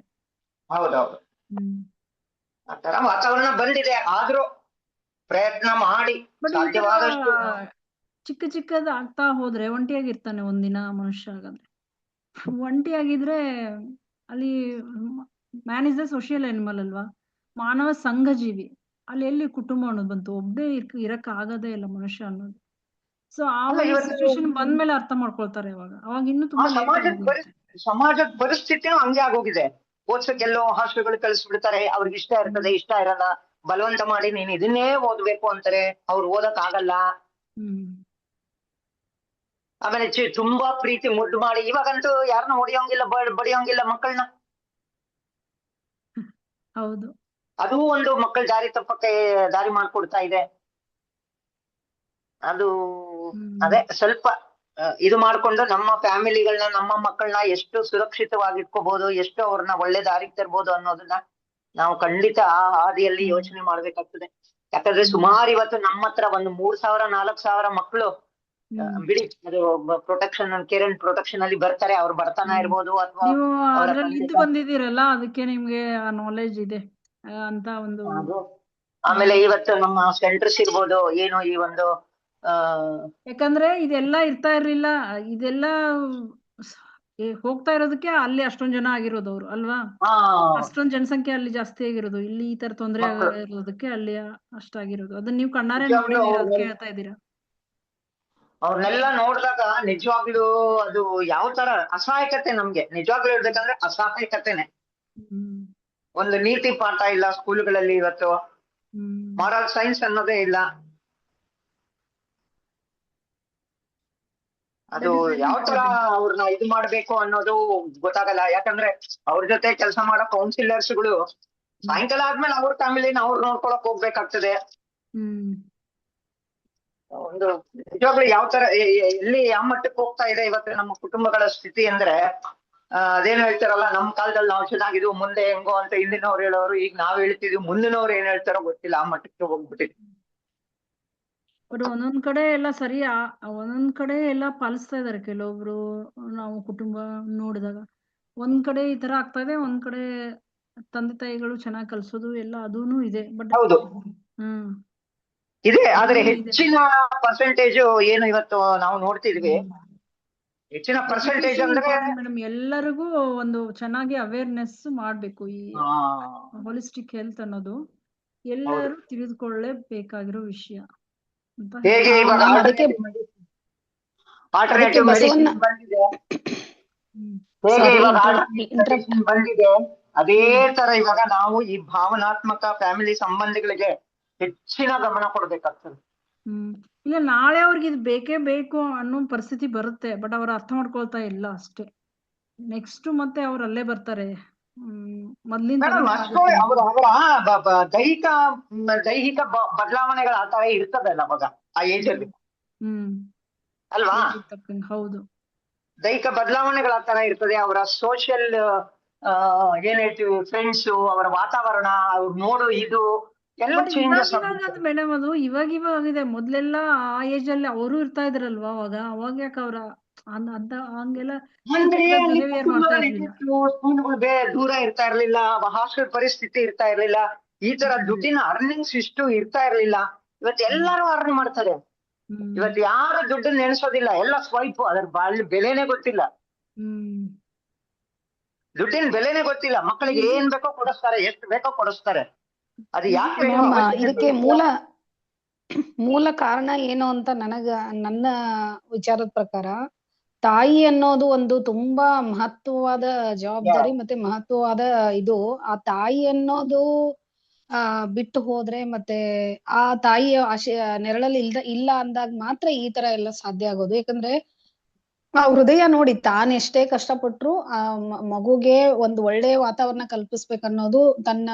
ಹೌದೌದು, ಆತರ ವಾತಾವರಣ ಬಂದಿದೆ. ಆದ್ರೂ ಪ್ರಯತ್ನ ಮಾಡಿ ಸಾಧ್ಯವಾದಷ್ಟು. ಚಿಕ್ಕದ ಆಗ್ತಾ ಹೋದ್ರೆ ಒಂಟಿಯಾಗಿರ್ತಾನೆ ಒಂದಿನ ಮನುಷ್ಯ. ಹಾಗಾದ್ರೆ ಒಂಟಿಯಾಗಿದ್ರೆ ಅಲ್ಲಿ man is the social animal ಅಲ್ವಾ, ಮಾನವ ಸಂಘಜೀವಿ. ಅಲ್ಲಿ ಎಲ್ಲಿ ಕುಟುಂಬ ಅನ್ನೋದು ಬಂತು? ಒಬ್ಬೇ ಇರಕ್ ಆಗದೇ ಇಲ್ಲ ಮನುಷ್ಯ ಅನ್ನೋದು. ಸೊ ಆ ಸಿಚುವೇಶನ್ ಬಂದ್ಮೇಲೆ ಅರ್ಥ ಮಾಡ್ಕೊಳ್ತಾರೆ. ಅವಾಗ ಇನ್ನು ತುಂಬಾ ಸಮಾಜದ ಪರಿಸ್ಥಿತಿನೂ ಹಂಗೆ ಆಗೋಗಿದೆ. ಓದ್ಸಕ್ಕೆಲ್ಲೋ ಹಾಸ್ಟೆಲ್ಗಳು ಕಳಿಸ್ಬಿಡ್ತಾರೆ, ಅವ್ರಿಗೆ ಇಷ್ಟ ಇರ್ತದೆ, ಇಷ್ಟ ಇರಲ್ಲ, ಬಲವಂತ ಮಾಡಿ ನೀನ್ ಇದನ್ನೇ ಓದ್ಬೇಕು ಅಂತಾರೆ, ಅವ್ರು ಓದಕ್ ಆಗಲ್ಲ. ಆಮೇಲೆ ತುಂಬಾ ಪ್ರೀತಿ ಮುದ್ದು ಮಾಡಿ, ಇವಾಗಂತೂ ಯಾರನ್ನ ಹೊಡಿಯೋಂಗಿಲ್ಲ, ಬಡಿಯೋಂಗಿಲ್ಲ ಮಕ್ಕಳನ್ನ. ಹೌದು, ಅದು ಒಂದು ಮಕ್ಕಳ ತಪ್ಪಕ್ಕೆ ದಾರಿ ಮಾಡ್ಕೊಡ್ತಾ ಇದೆ. ಅದು ಅದೇ ಸ್ವಲ್ಪ ಇದು ಮಾಡ್ಕೊಂಡು ನಮ್ಮ ಫ್ಯಾಮಿಲಿಗಳನ್ನ, ನಮ್ಮ ಮಕ್ಕಳನ್ನ ಎಷ್ಟು ಸುರಕ್ಷಿತವಾಗಿ ಇಟ್ಕೋಬಹುದು, ಎಷ್ಟು ಅವ್ರನ್ನ ಒಳ್ಳೆ ದಾರಿಗೆ ತರ್ಬೋದು ಅನ್ನೋದನ್ನ ನಾವು ಖಂಡಿತ ಆ ಹಾದಿಯಲ್ಲಿ ಯೋಚನೆ ಮಾಡ್ಬೇಕಾಗ್ತದೆ. ಯಾಕಂದ್ರೆ ಸುಮಾರು ಇವತ್ತು ನಮ್ಮ ಹತ್ರ ಒಂದು 3,000-4,000 ಮಕ್ಕಳು ಬಿಡಿ, ಅದು ಪ್ರೊಟೆಕ್ಷನ್, ಕೇರ್ ಅಂಡ್ ಪ್ರೊಟೆಕ್ಷನ್ ಅಲ್ಲಿ ಬರ್ತಾರೆ. ಅವ್ರ ಬಡತನ ಇರ್ಬೋದು ಅಥವಾ ಇದ್ದು ಬಂದಿದ್ದೀರಲ್ಲ, ಅದಕ್ಕೆ ನಿಮ್ಗೆ ಆ ನಾಲೆಜ್ ಇದೆ ಅಂತ ಒಂದು. ಆಮೇಲೆ ಇವತ್ತು ನಮ್ಮ ಸೆಂಟರ್ಸ್ ಇರ್ಬೋದು, ಏನು ಈ ಒಂದು ಯಾಕಂದ್ರೆ ಇದೆಲ್ಲ ಇರ್ತಾ ಇರ್ಲಿಲ್ಲ, ಇದೆಲ್ಲ ಹೋಗ್ತಾ ಇರೋದಕ್ಕೆ ಅಲ್ಲಿ ಅಷ್ಟೊಂದ್ ಜನ ಆಗಿರೋದು ಅವ್ರು ಅಲ್ವಾ, ಅಷ್ಟೊಂದ್ ಜನಸಂಖ್ಯೆ ಅಲ್ಲಿ ಜಾಸ್ತಿ ಆಗಿರೋದು. ಇಲ್ಲಿ ಈ ತರ ತೊಂದ್ರೆ ಇರೋದಕ್ಕೆ ಅಲ್ಲಿ ಅಷ್ಟಾಗಿರೋದು. ಅದನ್ನ ನೀವು ಕಣ್ಣಾರೆ ನೋಡಿದೀರಾ, ಅದಕ್ಕೆ ಹೇಳ್ತಾ ಇದ್ದೀರಾ. ಅವ್ರನ್ನೆಲ್ಲ ನೋಡಿದಾಗ ನಿಜವಾಗ್ಲೂ ಅದು ಯಾವ ತರ ಅಸಹಾಯಕತೆ, ನಮ್ಗೆ ನಿಜವಾಗ್ಲೂ ಹೇಳ್ಬೇಕಂದ್ರೆ ಅಸಹಾಯಕತೆನೆ. ಒಂದು ನೀತಿ ಪಾಠ ಇಲ್ಲ ಸ್ಕೂಲ್ಗಳಲ್ಲಿ ಇವತ್ತು, ಮಾರಲ್ ಸೈನ್ಸ್ ಅನ್ನೋದೇ ಇಲ್ಲ. ಅದು That is very ಯಾವ ತರ important. ಅವ್ರನ್ನ ಇದು ಮಾಡ್ಬೇಕು ಅನ್ನೋದು ಗೊತ್ತಾಗಲ್ಲ. ಯಾಕಂದ್ರೆ ಅವ್ರ ಜೊತೆ ಕೆಲಸ ಮಾಡೋ ಕೌನ್ಸಿಲರ್ಸ್ಗಳು ಸಾಯಂಕಾಲ ಆದ್ಮೇಲೆ ಅವ್ರ ಫ್ಯಾಮಿಲಿನ ಅವ್ರು ನೋಡ್ಕೊಳಕ್ ಹೋಗ್ಬೇಕಾಗ್ತದೆ. ಹ್ಮ್ ಒಂದು ನಿಜವಾಗ್ಲೂ ಯಾವ ತರ ಎಲ್ಲಿ ಯಾವ ಮಟ್ಟಕ್ಕೆ ಹೋಗ್ತಾ ಇದೆ ಇವತ್ತು ನಮ್ಮ ಕುಟುಂಬಗಳ ಸ್ಥಿತಿ ಅಂದ್ರೆ, ಅದೇನು ಹೇಳ್ತಾರಲ್ಲ, ನಮ್ ಕಾಲದಲ್ಲಿ ನಾವು ಚೆನ್ನಾಗಿದ್ವು ಮುಂದೆ ಹೆಂಗೋ ಅಂತ ಹಿಂದಿನವ್ರು ಹೇಳೋರು, ಈಗ ನಾವ್ ಹೇಳ್ತಿದ್ವಿ ಮುಂದಿನವ್ರು ಏನ್ ಹೇಳ್ತಾರೋ ಗೊತ್ತಿಲ್ಲ, ಆ ಮಟ್ಟಕ್ಕೆ ಹೋಗ್ಬಿಟ್ಟಿದೆ. ಬಟ್ ಒಂದೊಂದ್ ಕಡೆ ಎಲ್ಲ ಸರಿ ಒಂದೊಂದ್ ಕಡೆ ಎಲ್ಲ ಪಾಲಿಸ್ತಾ ಇದಾರೆ ಕೆಲವೊಬ್ರು. ನಾವು ಕುಟುಂಬ ನೋಡಿದಾಗ ಒಂದ್ ಕಡೆ ಈ ತರ ಆಗ್ತಾ ಇದೆ, ಒಂದ್ ಕಡೆ ತಂದೆ ತಾಯಿಗಳು ಚೆನ್ನಾಗಿ ಕಲ್ಸೋದು ಎಲ್ಲ ಅದೂನು ಇದೆ. ಬಟ್ ಹೌದು ಇದೆ, ಆದ್ರೆ ಅದೂನು ಇದೆ. ಹೆಚ್ಚಿನ ಪರ್ಸೆಂಟೇಜ್ ಏನು ಇವತ್ತು ನಾವು ನೋಡ್ತಿದ್ವಿ, ಹೆಚ್ಚಿನ ಪರ್ಸೆಂಟೇಜ್ ಅಂದ್ರೆ ಮೇಡಮ್ ಎಲ್ಲರಿಗೂ ಒಂದು ಚೆನ್ನಾಗಿ ಅವೇರ್ನೆಸ್ ಮಾಡ್ಬೇಕು. ಈ ಹೋಲಿಸ್ಟಿಕ್ ಹೆಲ್ತ್ ಅನ್ನೋದು ಎಲ್ಲರೂ ತಿಳಿದುಕೊಳ್ಳಲೇಬೇಕಾಗಿರೋ ವಿಷಯ ಅಂತ ಹೇಗೆ ಇವಾಗ ಮ್ಯಾಮ್ ಅದಕ್ಕೆ ಆಲ್ಟರ್ನೇಟಿವ್ ಮೆಡಿಸಿನ್ ಬಸವಣ್ಣ ಬಂದಿದೆ, ಹೇಗೆ ಸಾರಿ ಇವಾಗ ಇಂಟರಪ್ಟ್ ಮೆಡಿಸಿನ್ ಬಂದಿದೆ, ಅದೇ ತರ ಇವಾಗ ನಾವು ಈ ಭಾವನಾತ್ಮಕ ಫ್ಯಾಮಿಲಿ ಸಂಬಂಧಗಳಿಗೆ ಹೆಚ್ಚಿನ ಗಮನ ಕೊಡ್ಬೇಕಾಗ್ತದೆ. ಇಲ್ಲ ನಾಳೆ ಅವ್ರಿಗೆ ಇದು ಬೇಕೇ ಬೇಕು ಅನ್ನೋ ಪರಿಸ್ಥಿತಿ ಬರುತ್ತೆ, ಬಟ್ ಅವ್ರು ಅರ್ಥ ಮಾಡ್ಕೊಳ್ತಾ ಇಲ್ಲ ಅಷ್ಟೇ. ನೆಕ್ಸ್ಟ್ ಮತ್ತೆ ಅವ್ರು ಅಲ್ಲೇ ಬರ್ತಾರೆ. ಮೊದ್ಲಿನ ತರ ಮೇಡಮ್ ಅಷ್ಟು ಅವರ ದೈಹಿಕ ಬದಲಾವಣೆಗಳು ಆ ತರ ಇರ್ತದಲ್ಲ ಅವಾಗ ಆ ಏಜ್ ಅಲ್ಲಿ, ಅಲ್ವಾ? ಹೌದು, ದೈಹಿಕ ಬದಲಾವಣೆಗಳು ಆ ತರ ಇರ್ತದೆ. ಅವರ ಸೋಷಿಯಲ್ ಏನ್ ಹೇಳ್ತೀವಿ ಫ್ರೆಂಡ್ಸ್, ಅವರ ವಾತಾವರಣ, ಅವ್ರು ನೋಡು ಇದು ಎಲ್ಲ ಚೇಂಜಸ್ ಆಗುತ್ತೆ ಮೇಡಮ್. ಅದು ಇವಾಗಿದೆ, ಮೊದ್ಲೆಲ್ಲ ಆ ಏಜ್ ಅಲ್ಲಿ ಅವರು ಇರ್ತಾ ಇದ್ರಲ್ವಾ ಅವಾಗ ಯಾಕೆ ಅವ್ರ ಹಂಗೆಲ್ಲ ಅಂದ್ರೆ ಬಿಹೇವಿಯರ್ ಮಾಡ್ತಾ ಇರ್ಲಿಲ್ಲ. ಸ್ಕೂಲ್ಗಳು ದೂರ ಇರ್ತಾ ಇರ್ಲಿಲ್ಲ, ಹಾಸ್ಟೆಲ್ ಪರಿಸ್ಥಿತಿ ಇರ್ತಾ ಇರ್ಲಿಲ್ಲ, ಈ ತರ ದುಡ್ಡಿನ ಅರ್ನಿಂಗ್ಸ್ ಇಷ್ಟು ಇರ್ತಾ ಇರ್ಲಿಲ್ಲ. ಇವತ್ತು ಎಲ್ಲರೂ ಅರ್ನ್ ಮಾಡ್ತಾರೆ. ಇವತ್ತು ಯಾರು ದುಡ್ಡನ್ನ ನೆನೆಸೋದಿಲ್ಲ, ಎಲ್ಲ ಸ್ವೈಪ್, ಅದ್ರ ಬೆಲೆನೇ ಗೊತ್ತಿಲ್ಲ, ದುಡ್ಡಿನ ಬೆಲೆನೇ ಗೊತ್ತಿಲ್ಲ. ಮಕ್ಕಳಿಗೆ ಏನ್ ಬೇಕೋ ಕೊಡಿಸ್ತಾರೆ, ಎಷ್ಟು ಬೇಕೋ ಕೊಡಿಸ್ತಾರೆ. ಅದು ಯಾಕೆ ಇದಕ್ಕೆ ಮೂಲ ಕಾರಣ ಏನು ಅಂತ ನನ್ನ ವಿಚಾರದ ಪ್ರಕಾರ, ತಾಯಿ ಅನ್ನೋದು ಒಂದು ತುಂಬಾ ಮಹತ್ವವಾದ ಜವಾಬ್ದಾರಿ ಮತ್ತೆ ಮಹತ್ವವಾದ ಇದು. ಆ ತಾಯಿ ಅನ್ನೋದು ಬಿಟ್ಟು ಹೋದ್ರೆ ಮತ್ತೆ ಆ ತಾಯಿಯ ನೆರಳಲ್ಲಿ ಇಲ್ಲ ಅಂದಾಗ ಮಾತ್ರ ಈ ತರ ಎಲ್ಲ ಸಾಧ್ಯ ಆಗೋದು. ಯಾಕಂದ್ರೆ ಆ ಹೃದಯ ನೋಡಿ, ತಾನ್ ಎಷ್ಟೇ ಕಷ್ಟಪಟ್ರು ಆ ಮಗುಗೆ ಒಂದು ಒಳ್ಳೆ ವಾತಾವರಣ ಕಲ್ಪಿಸ್ಬೇಕನ್ನೋದು ತನ್ನ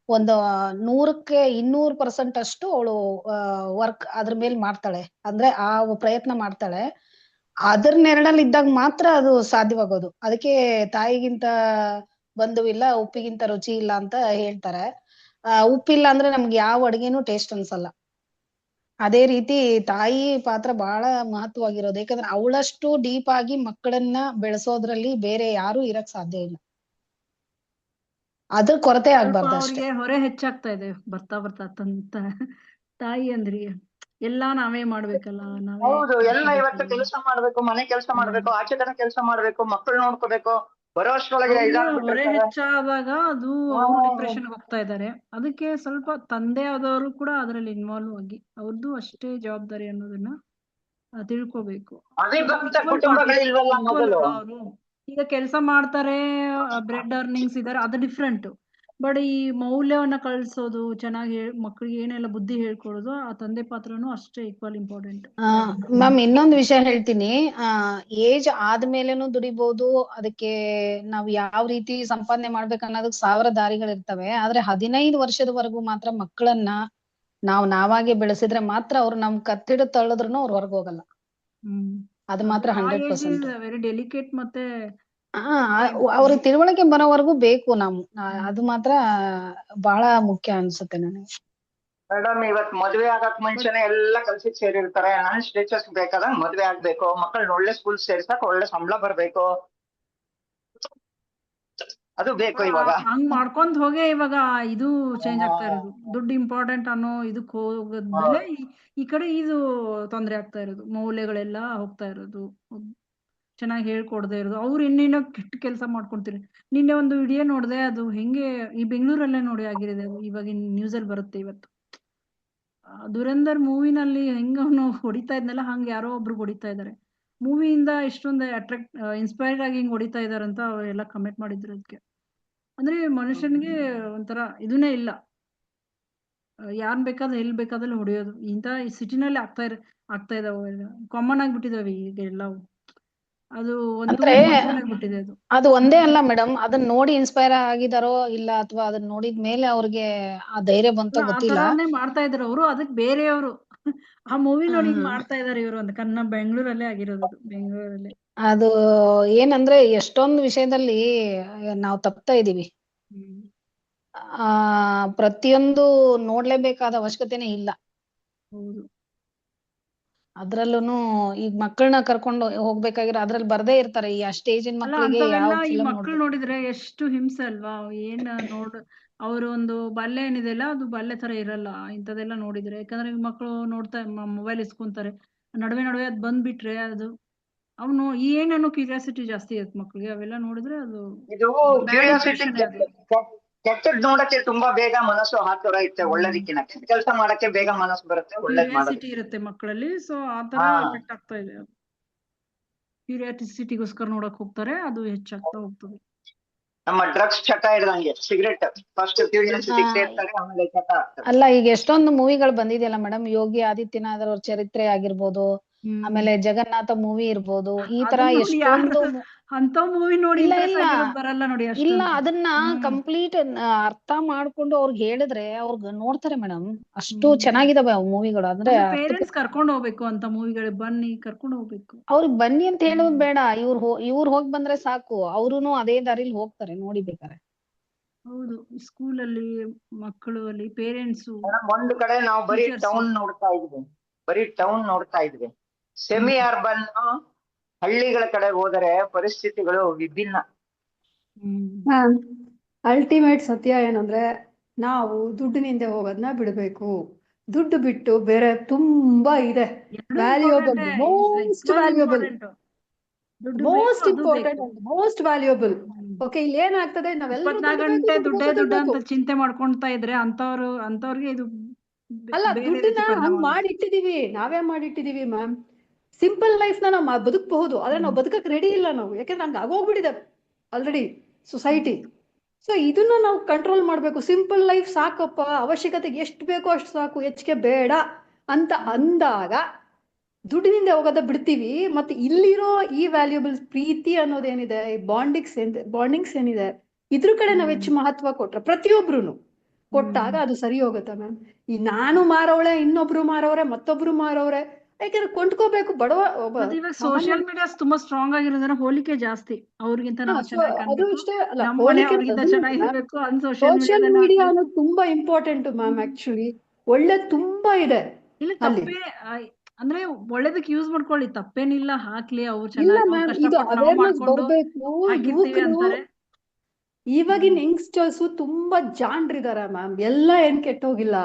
ಒಂದು 100ಕ್ಕೆ 200% ಅಷ್ಟು ಅವಳು ವರ್ಕ್ ಅದ್ರ ಮೇಲೆ ಮಾಡ್ತಾಳೆ, ಅಂದ್ರೆ ಆ ಪ್ರಯತ್ನ ಮಾಡ್ತಾಳೆ. ಅದ್ರ ನೆರಳಲ್ಲಿ ಇದ್ದಾಗ ಮಾತ್ರ ಅದು ಸಾಧ್ಯವಾಗೋದು. ಅದಕ್ಕೆ ತಾಯಿಗಿಂತ ಬಂಧುವಿಲ್ಲ, ಉಪ್ಪಿಗಿಂತ ರುಚಿ ಇಲ್ಲ ಅಂತ ಹೇಳ್ತಾರೆ. ಉಪ್ಪಿಲ್ಲ ಅಂದ್ರೆ ನಮ್ಗೆ ಯಾವ ಅಡ್ಗೆನೂ ಟೇಸ್ಟ್ ಅನ್ಸಲ್ಲ. ಅದೇ ರೀತಿ ತಾಯಿ ಪಾತ್ರ ಬಹಳ ಮಹತ್ವವಾಗಿರೋದು. ಯಾಕಂದ್ರೆ ಅವಳಷ್ಟು ಡೀಪ್ ಆಗಿ ಮಕ್ಕಳನ್ನ ಬೆಳೆಸೋದ್ರಲ್ಲಿ ಬೇರೆ ಯಾರು ಇರಕ್ ಸಾಧ್ಯ ಇಲ್ಲ. ಅದ್ರ ಕೊರತೆ ಆಗ್ಬಾರ್ದು ಅಷ್ಟೇ. ಅವ್ರಿಗೆ ಹೊರೆ ಹೆಚ್ಚಾಗ್ತಾ ಇದೆ ಬರ್ತಾ ತಾಯಿ ಅಂದ್ರೆ ಎಲ್ಲಾ ನಾವೇ ಮಾಡ್ಬೇಕಲ್ಲ. ಹೌದು, ಎಲ್ಲ ಇವತ್ತು ಕೆಲಸ ಮಾಡ್ಬೇಕು, ಮನೆ ಕೆಲಸ ಮಾಡ್ಬೇಕು, ಆಚೆ ಕಡೆ ಕೆಲಸ ಮಾಡ್ಬೇಕು, ಮಕ್ಕಳು ನೋಡ್ಕೋಬೇಕು, ಬರೋಷ್ಟ್ರೊಳಗೆ ಹೊರೆ ಹೆಚ್ಚಾದಾಗ ಅದು ಅವ್ರು ಡಿಪ್ರೆಷನ್ ಹೋಗ್ತಾ ಇದ್ದಾರೆ. ಅದಕ್ಕೆ ಸ್ವಲ್ಪ ತಂದೆ ಆದವರು ಕೂಡ ಅದರಲ್ಲಿ ಇನ್ವಾಲ್ವ್ ಆಗಿ ಅವ್ರದ್ದು ಅಷ್ಟೇ ಜವಾಬ್ದಾರಿ ಅನ್ನೋದನ್ನ ತಿಳ್ಕೋಬೇಕು. ಕುಟುಂಬಗಳಿಲ್ವಲ್ಲ ಮೊದಲು. ಅವರು ಈಗ ಕೆಲಸ ಮಾಡ್ತಾರೆ, ಬ್ರೆಡ್ ಅರ್ನಿಂಗ್ಸ್ ಇದಾರೆ, ಅದು ಡಿಫ್ರೆಂಟ್. ಬಟ್ ಈ ಮೌಲ್ಯವನ್ನ ಕಳ್ಸೋದು, ಚೆನ್ನಾಗಿ ಮಕ್ಕಳಿಗೆ ಏನೆಲ್ಲ ಬುದ್ಧಿ ಹೇಳ್ಕೊಡೋದು, ಆ ತಂದೆ ಪಾತ್ರನೂ ಅಷ್ಟೇ ಈಕ್ವಲ್ ಇಂಪಾರ್ಟೆಂಟ್. ಮ್ಯಾಮ್ ಇನ್ನೊಂದು ವಿಷಯ ಹೇಳ್ತೀನಿ. ಏಜ್ ಆದ್ಮೇಲೆನೂ ದುಡಿಬಹುದು. ಅದಕ್ಕೆ ನಾವ್ ಯಾವ ರೀತಿ ಸಂಪಾದನೆ ಮಾಡ್ಬೇಕು ಅನ್ನೋದಕ್ಕೆ 1000 ದಾರಿಗಳಿರ್ತವೆ. ಆದ್ರೆ 15 ವರ್ಷದವರೆಗೂ ಮಾತ್ರ ಮಕ್ಕಳನ್ನ ನಾವಾಗೆ ಬೆಳೆಸಿದ್ರೆ ಮಾತ್ರ ಅವ್ರು ನಮ್ ಕತ್ತಿಡ ತಳ್ಳದ್ರುನು ಅವ್ರು ಹೊರಗೆ ಹೋಗಲ್ಲ. ಅದು ಮಾತ್ರ 100%. Very delicate. ಮತ್ತೆ ಅವ್ರಿಗೆ ತಿಳುವಳಿಕೆ ಬರೋವರೆಗೂ ಬೇಕು ನಾವು. ಅದು ಮಾತ್ರ ಬಹಳ ಮುಖ್ಯ ಅನ್ಸುತ್ತೆ ನನಗೆ. ಮೇಡಮ್ ಇವತ್ ಮದ್ವೆ ಆಗಕ್ ಮುಂಚೆನೆ ಎಲ್ಲ ಕೆಲ್ಸಕ್ಕೆ ಸೇರಿರ್ತಾರೆ. ನನ್ ಸ್ಟೇಟಸ್ ಬೇಕಾದಂಗ್ ಮದ್ವೆ ಆಗ್ಬೇಕು, ಮಕ್ಕಳನ್ನ ಒಳ್ಳೆ ಸ್ಕೂಲ್ ಸೇರ್ಸಕ್ ಒಳ್ಳೆ ಸಂಬಳ ಬರ್ಬೇಕು, ಅದು ಬೇಕು. ಇವಾಗ ಹಂಗ್ ಮಾಡ್ಕೊಂಡ್ ಹೋಗಿ ಇವಾಗ ಇದು ಚೇಂಜ್ ಆಗ್ತಾ ಇರೋದು. ದುಡ್ಡು ಇಂಪಾರ್ಟೆಂಟ್ ಅನ್ನೋ ಇದಕ್ ಹೋಗದ್ಮೇಲೆ ಈ ಕಡೆ ಇದು ತೊಂದ್ರೆ ಆಗ್ತಾ ಇರೋದು. ಮೌಲ್ಯಗಳೆಲ್ಲ ಹೋಗ್ತಾ ಇರೋದು, ಚೆನ್ನಾಗಿ ಹೇಳ್ಕೊಡದೆ ಇರೋದು. ಅವ್ರು ಇನ್ನೇನೋ ಕೆಟ್ಟ ಕೆಲಸ ಮಾಡ್ಕೊಂತೀರಿ. ನಿನ್ನೆ ಒಂದು ವಿಡಿಯೋ ನೋಡಿದೆ, ಅದು ಹೆಂಗೆ ಈ ಬೆಂಗಳೂರಲ್ಲೇ ನೋಡಿ ಆಗಿರೋದು. ಅದು ಇವಾಗಿನ ನ್ಯೂಸ್ ಅಲ್ಲಿ ಬರುತ್ತೆ ಇವತ್ತು. ದುರಂದರ್ ಮೂವಿನಲ್ಲಿ ಹೆಂಗ ಅವನು ಹೊಡಿತಾ ಇದ್ನಲ್ಲ, ಹಂಗ ಯಾರೋ ಒಬ್ರು ಹೊಡಿತಾ ಇದಾರೆ. ಮೂವಿಯಿಂದ ಇಷ್ಟೊಂದು ಇನ್ಸ್ಪೈರ್ಡ್ ಆಗಿ ಹಿಂಗ್ ಹೊಡಿತಾ ಇದಾರಂತ ಎಲ್ಲ ಕಮೆಂಟ್ ಮಾಡಿದ್ರು. ಅದಕ್ಕೆ ಅಂದ್ರೆ ಮನುಷ್ಯನಿಗೆ ಒಂಥರ ಇದನ್ನೇ ಇಲ್ಲ. ಯಾರ್ನ್ ಬೇಕಾದ್ರೆ ಎಲ್ಲಿ ಬೇಕಾದಲ್ಲಿ ಹೊಡೆಯೋದು ಇಂಥ ಸಿಟಿನಲ್ಲಿ ಆಗ್ತಾ ಇದಾವೆ ಕಾಮನ್ ಆಗ್ಬಿಟ್ಟಿದಾವೆ ಈಗ ಎಲ್ಲವು. ಅದು ಒಂದು ಅಂದ್ರೆ ಆಗ್ಬಿಟ್ಟಿದೆ ಅದು. ಅದು ಒಂದೇ ಅಲ್ಲ ಮೇಡಮ್, ಅದನ್ನ ನೋಡಿ ಇನ್ಸ್ಪೈರ್ ಆಗಿದಾರೋ ಇಲ್ಲ ಅಥವಾ ಅದನ್ನ ನೋಡಿದ ಮೇಲೆ ಅವ್ರಿಗೆ ಆ ಧೈರ್ಯ ಬಂತೋ ಆ ಗೊತ್ತಿಲ್ಲ. ತರಾನೇ ಮಾಡ್ತಾ ಇದಾರೆ ಅವರು, ಅದಕ್ಕೆ ಬೇರೆಯವರು ಆ ಮೂವಿ ನೋಡಿ ಮಾಡ್ತಾ ಇದಾರೆ ಇವರು ಅಂತ. ಬೆಂಗಳೂರಲ್ಲೇ ಆಗಿರೋದು ಅದು, ಬೆಂಗಳೂರಲ್ಲೇ. ಅದು ಏನಂದ್ರೆ ಎಷ್ಟೊಂದು ವಿಷಯದಲ್ಲಿ ನಾವು ತಪ್ತಾ ಇದೀವಿ. ಪ್ರತಿಯೊಂದು ನೋಡ್ಲೇಬೇಕಾದ ಅವಶ್ಯಕತೆನೇ ಇಲ್ಲ. ಹೌದು. ಅದ್ರಲ್ಲೂನು ಈಗ ಮಕ್ಕಳನ್ನ ಕರ್ಕೊಂಡು ಹೋಗ್ಬೇಕಾಗಿರೋ ಅದ್ರಲ್ಲಿ ಬರ್ದೇ ಇರ್ತಾರೆ ಈ ಸ್ಟೇಜಿನ ಅಲ್ಲ ಮಕ್ಕಳಿಗೆ ಯಾವ ಅಂತವೆಲ್ಲ ಈ ಫಿಲಂ ಮಕ್ಕಳು ನೋಡಿದ್ರೆ ಎಷ್ಟು ಹಿಂಸೆ ಅಲ್ವಾ. ಏನ್ ಅವ್ರ ಒಂದು ಬಾಲ್ಯ ಏನಿದೆಯಲ್ಲ ಅದು ಬಾಲ್ಯ ತರ ಇರಲ್ಲ ಇಂಥದೆಲ್ಲ ನೋಡಿದ್ರೆ. ಯಾಕಂದ್ರೆ ಈ ಮಕ್ಕಳು ನೋಡ್ತಾ ಮೊಬೈಲ್ ಇಸ್ಕೊಂತಾರೆ, ನಡುವೆ ಅದ್ ಬಂದ್ಬಿಟ್ರೆ ಅದು ಅವನು ಏನೇನೋ ಕ್ಯೂರಿಯಾಸಿಟಿ ಜಾಸ್ತಿ ಇರುತ್ತೆ ಮಕ್ಳಿಗೆ. ಅವೆಲ್ಲ ನೋಡಿದ್ರೆ ಅದು ಇದು bad ಕ್ಯೂರಿಯಾಸಿಟಿ impression ಅದು. ಕೆಟ್ಟದ್ ನೋಡಕ್ಕೆ ತುಂಬಾ ಬೇಗ ಮನಸ್ಸು ಹಾತೊರ ಇರುತ್ತೆ, ಒಳ್ಳೇದಕ್ಕಿನ ಕೆಟ್ಟ ಕೆಲಸ ಮಾಡಕ್ಕೆ ಬೇಗ ಮನಸ್ಸು ಬರುತ್ತೆ, ಒಳ್ಳೇದ್ ಮಾಡೋದು. ಕ್ಯೂರಿಯಾಸಿಟಿ ಇರುತ್ತೆ ಮಕ್ಕಳಲ್ಲಿ, ಸೊ ಆ ತರ ಎಫೆಕ್ಟ್ ಆಗ್ತಾ ಇದೆ. ಕ್ಯೂರಿಯಾಸಿಟಿಗೋಸ್ಕರ ನೋಡಕ್ ಹೋಗ್ತಾರೆ, ಅದು ಹೆಚ್ಚಾಗ್ತಾ ಹೋಗ್ತದೆ. ನಮ್ಮ ಡ್ರಗ್ಸ್ ಚಟ ಇಡ್ದಂಗೆ ಸಿಗರೆಟ್ ಫಸ್ಟ್ ಕ್ಯೂರಿಯಾಸಿಟಿ ಸೇರ್ತಾರೆ, ಆಮೇಲೆ ಚಟ ಆಗ್ತಾರೆ. ಅಲ್ಲ ಈಗ ಎಷ್ಟೊಂದು ಮೂವಿಗಳು ಬಂದಿದೆಯಲ್ಲ ಮೇಡಮ್, ಯೋಗಿ ಆದಿತ್ಯನಾಥ್ ಅವ್ರ ಚರಿತ್ರೆ ಆಗಿರ್ಬೋದು, ಆಮೇಲೆ ಜಗನ್ನಾಥ ಮೂವಿ ಇರ್ಬೋದು, ಈ ತರ ಎಷ್ಟೊಂದು ಅಂತ ಮೂವಿ ನೋಡಿ ಬರಲ್ಲ ನೋಡಿ. ಇಲ್ಲ ಅದನ್ನ ಕಂಪ್ಲೀಟ್ ಅರ್ಥ ಮಾಡ್ಕೊಂಡು ಅವ್ರಿಗೆ ಹೇಳಿದ್ರೆ ಅವ್ರಿಗೆ ನೋಡ್ತಾರೆ ಮೇಡಮ್. ಅಷ್ಟು ಚೆನ್ನಾಗಿದಾವೆ ಆ ಮೂವಿಗಳು. ಅಂದ್ರೆ ಪೇರೆಂಟ್ಸ್ ಕರ್ಕೊಂಡು ಹೋಗ್ಬೇಕು ಅಂತ ಮೂವಿಗಳಿಗೆ, ಬನ್ನಿ ಕರ್ಕೊಂಡು ಹೋಗ್ಬೇಕು. ಅವ್ರಿಗೆ ಬನ್ನಿ ಅಂತ ಹೇಳೋದು ಬೇಡ, ಇವ್ರು ಹೋಗ್ ಬಂದ್ರೆ ಸಾಕು, ಅವ್ರುನು ಅದೇ ದಾರಿಲಿ ಹೋಗ್ತಾರೆ ನೋಡಿ ಬೇಕಾರೆ. ಹೌದು, ಸ್ಕೂಲಲ್ಲಿ ಮಕ್ಕಳು ಅಲ್ಲಿ ಪೇರೆಂಟ್ಸ್. ಒಂದು ಕಡೆ ನಾವು ಬರೀ ಟೌನ್ ನೋಡ್ತಾ ಇದ್ವಿ, ಸೆಮಿ ಅರ್ಬನ್ ಹಳ್ಳಿಗಳ ಕಡೆ ಹೋದರೆ ಪರಿಸ್ಥಿತಿಗಳು ವಿಭಿನ್ನ. ಅಲ್ಟಿಮೇಟ್ ಸತ್ಯ ಏನಂದ್ರೆ ನಾವು ದುಡ್ಡಿನಿಂದ ಹೋಗೋದನ್ನ ಬಿಡಬೇಕು. ದುಡ್ಡು ಬಿಟ್ಟು ಬೇರೆ ತುಂಬಾ ಇದೆ, valuable, most valuable, most important and most valuable. Okay, ಇಲ್ಲಿ ಏನಾಗ್ತದೆ, ನಾವೆಲ್ಲರೂ 24 ಗಂಟೆ ದುಡ್ಡೇ ಅಂತ ಚಿಂತೆ ಮಾಡ್ಕೊಂತಾ ಇದ್ರೆ ಅಂತವ್ರಿಗೆ ಇದು ಅಲ್ಲ, ದುಡ್ಡನ್ನ ಹಂಗ್ ಮಾಡಿಟ್ಟಿದೀವಿ, ನಾವೇ ಮಾಡಿಟ್ಟಿದೀವಿ ಮ್ಯಾಮ್. ಸಿಂಪಲ್ ಲೈಫ್ ನ ನಾವು ಬದುಕಬಹುದು, ಆದ್ರೆ ನಾವು ಬದುಕಕ್ ರೆಡಿ ಇಲ್ಲ ನಾವು, ಯಾಕಂದ್ರೆ ಹಂಗ ಆಗೋಗ್ಬಿಟ್ಟಿದೆ ಆಲ್ರೆಡಿ ಸೊಸೈಟಿ. ಸೊ ಇದನ್ನ ನಾವು ಕಂಟ್ರೋಲ್ ಮಾಡ್ಬೇಕು. ಸಿಂಪಲ್ ಲೈಫ್ ಸಾಕಪ್ಪ, ಅವಶ್ಯಕತೆಗೆ ಎಷ್ಟು ಬೇಕೋ ಅಷ್ಟು ಸಾಕು, ಹೆಚ್ಚಿಗೆ ಬೇಡ ಅಂತ ಅಂದಾಗ ದುಡ್ಡಿನಿಂದ ಹೋಗೋದ ಬಿಡ್ತೀವಿ. ಮತ್ತೆ ಇಲ್ಲಿರೋ ಈ ವ್ಯಾಲ್ಯೂಬಲ್ ಪ್ರೀತಿ ಅನ್ನೋದೇನಿದೆ, ಈ ಬಾಂಡಿಂಗ್ಸ್ ಏನಿದೆ, ಇದ್ರ ಕಡೆ ನಾವ್ ಹೆಚ್ಚು ಮಹತ್ವ ಕೊಟ್ರೆ, ಪ್ರತಿಯೊಬ್ರು ಕೊಟ್ಟಾಗ ಅದು ಸರಿ ಹೋಗುತ್ತೆ ಮ್ಯಾಮ್. ಈ ನಾನು ಮಾರವಳೆ, ಇನ್ನೊಬ್ರು ಮಾರವ್ರೆ, ಮತ್ತೊಬ್ರು ಮಾರವ್ರೆ, ಯಾಕಂದ್ರೆ ಕೊಂಡ್ಕೋಬೇಕು ಬಡವ. ಸೋಷಿಯಲ್ ಮೀಡಿಯಾ ತುಂಬಾ ಸ್ಟ್ರಾಂಗ್ ಆಗಿರೋದ್ರ ಹೋಲಿಕೆ ಜಾಸ್ತಿ, ಅವ್ರಿಗಿಂತ ನಾವು ಅದು ಇಷ್ಟೇ ಅಲ್ಲ, ಸೋಷಿಯಲ್ ಮೀಡಿಯಾ ಅನ್ನೋದು ತುಂಬಾ ಇಂಪಾರ್ಟೆಂಟ್ ಮ್ಯಾಮ್. ಆಕ್ಚುಲಿ ಒಳ್ಳೆ ತುಂಬಾ ಇದೆ, ಇಲ್ಲ ತಪ್ಪೇ ಅಂದ್ರೆ ಒಳ್ಳೇದಕ್ಕೆ ಯೂಸ್ ಮಾಡ್ಕೊಳ್ಳಿ, ತಪ್ಪೇನಿಲ್ಲ, ಹಾಕ್ಲಿ, ಅವ್ರು ಇದು ಅವೇರ್ನೆಸ್ ಬರ್ಬೇಕು. ಯುವಕರು ಇವಾಗಿನ ಯಂಗ್ಸ್ಟರ್ಸ್ ತುಂಬಾ ಜಾಣ್ರಿದಾರೆ ಮ್ಯಾಮ್, ಎಲ್ಲ ಏನ್ ಕೆಟ್ಟೋಗಿಲ್ಲ.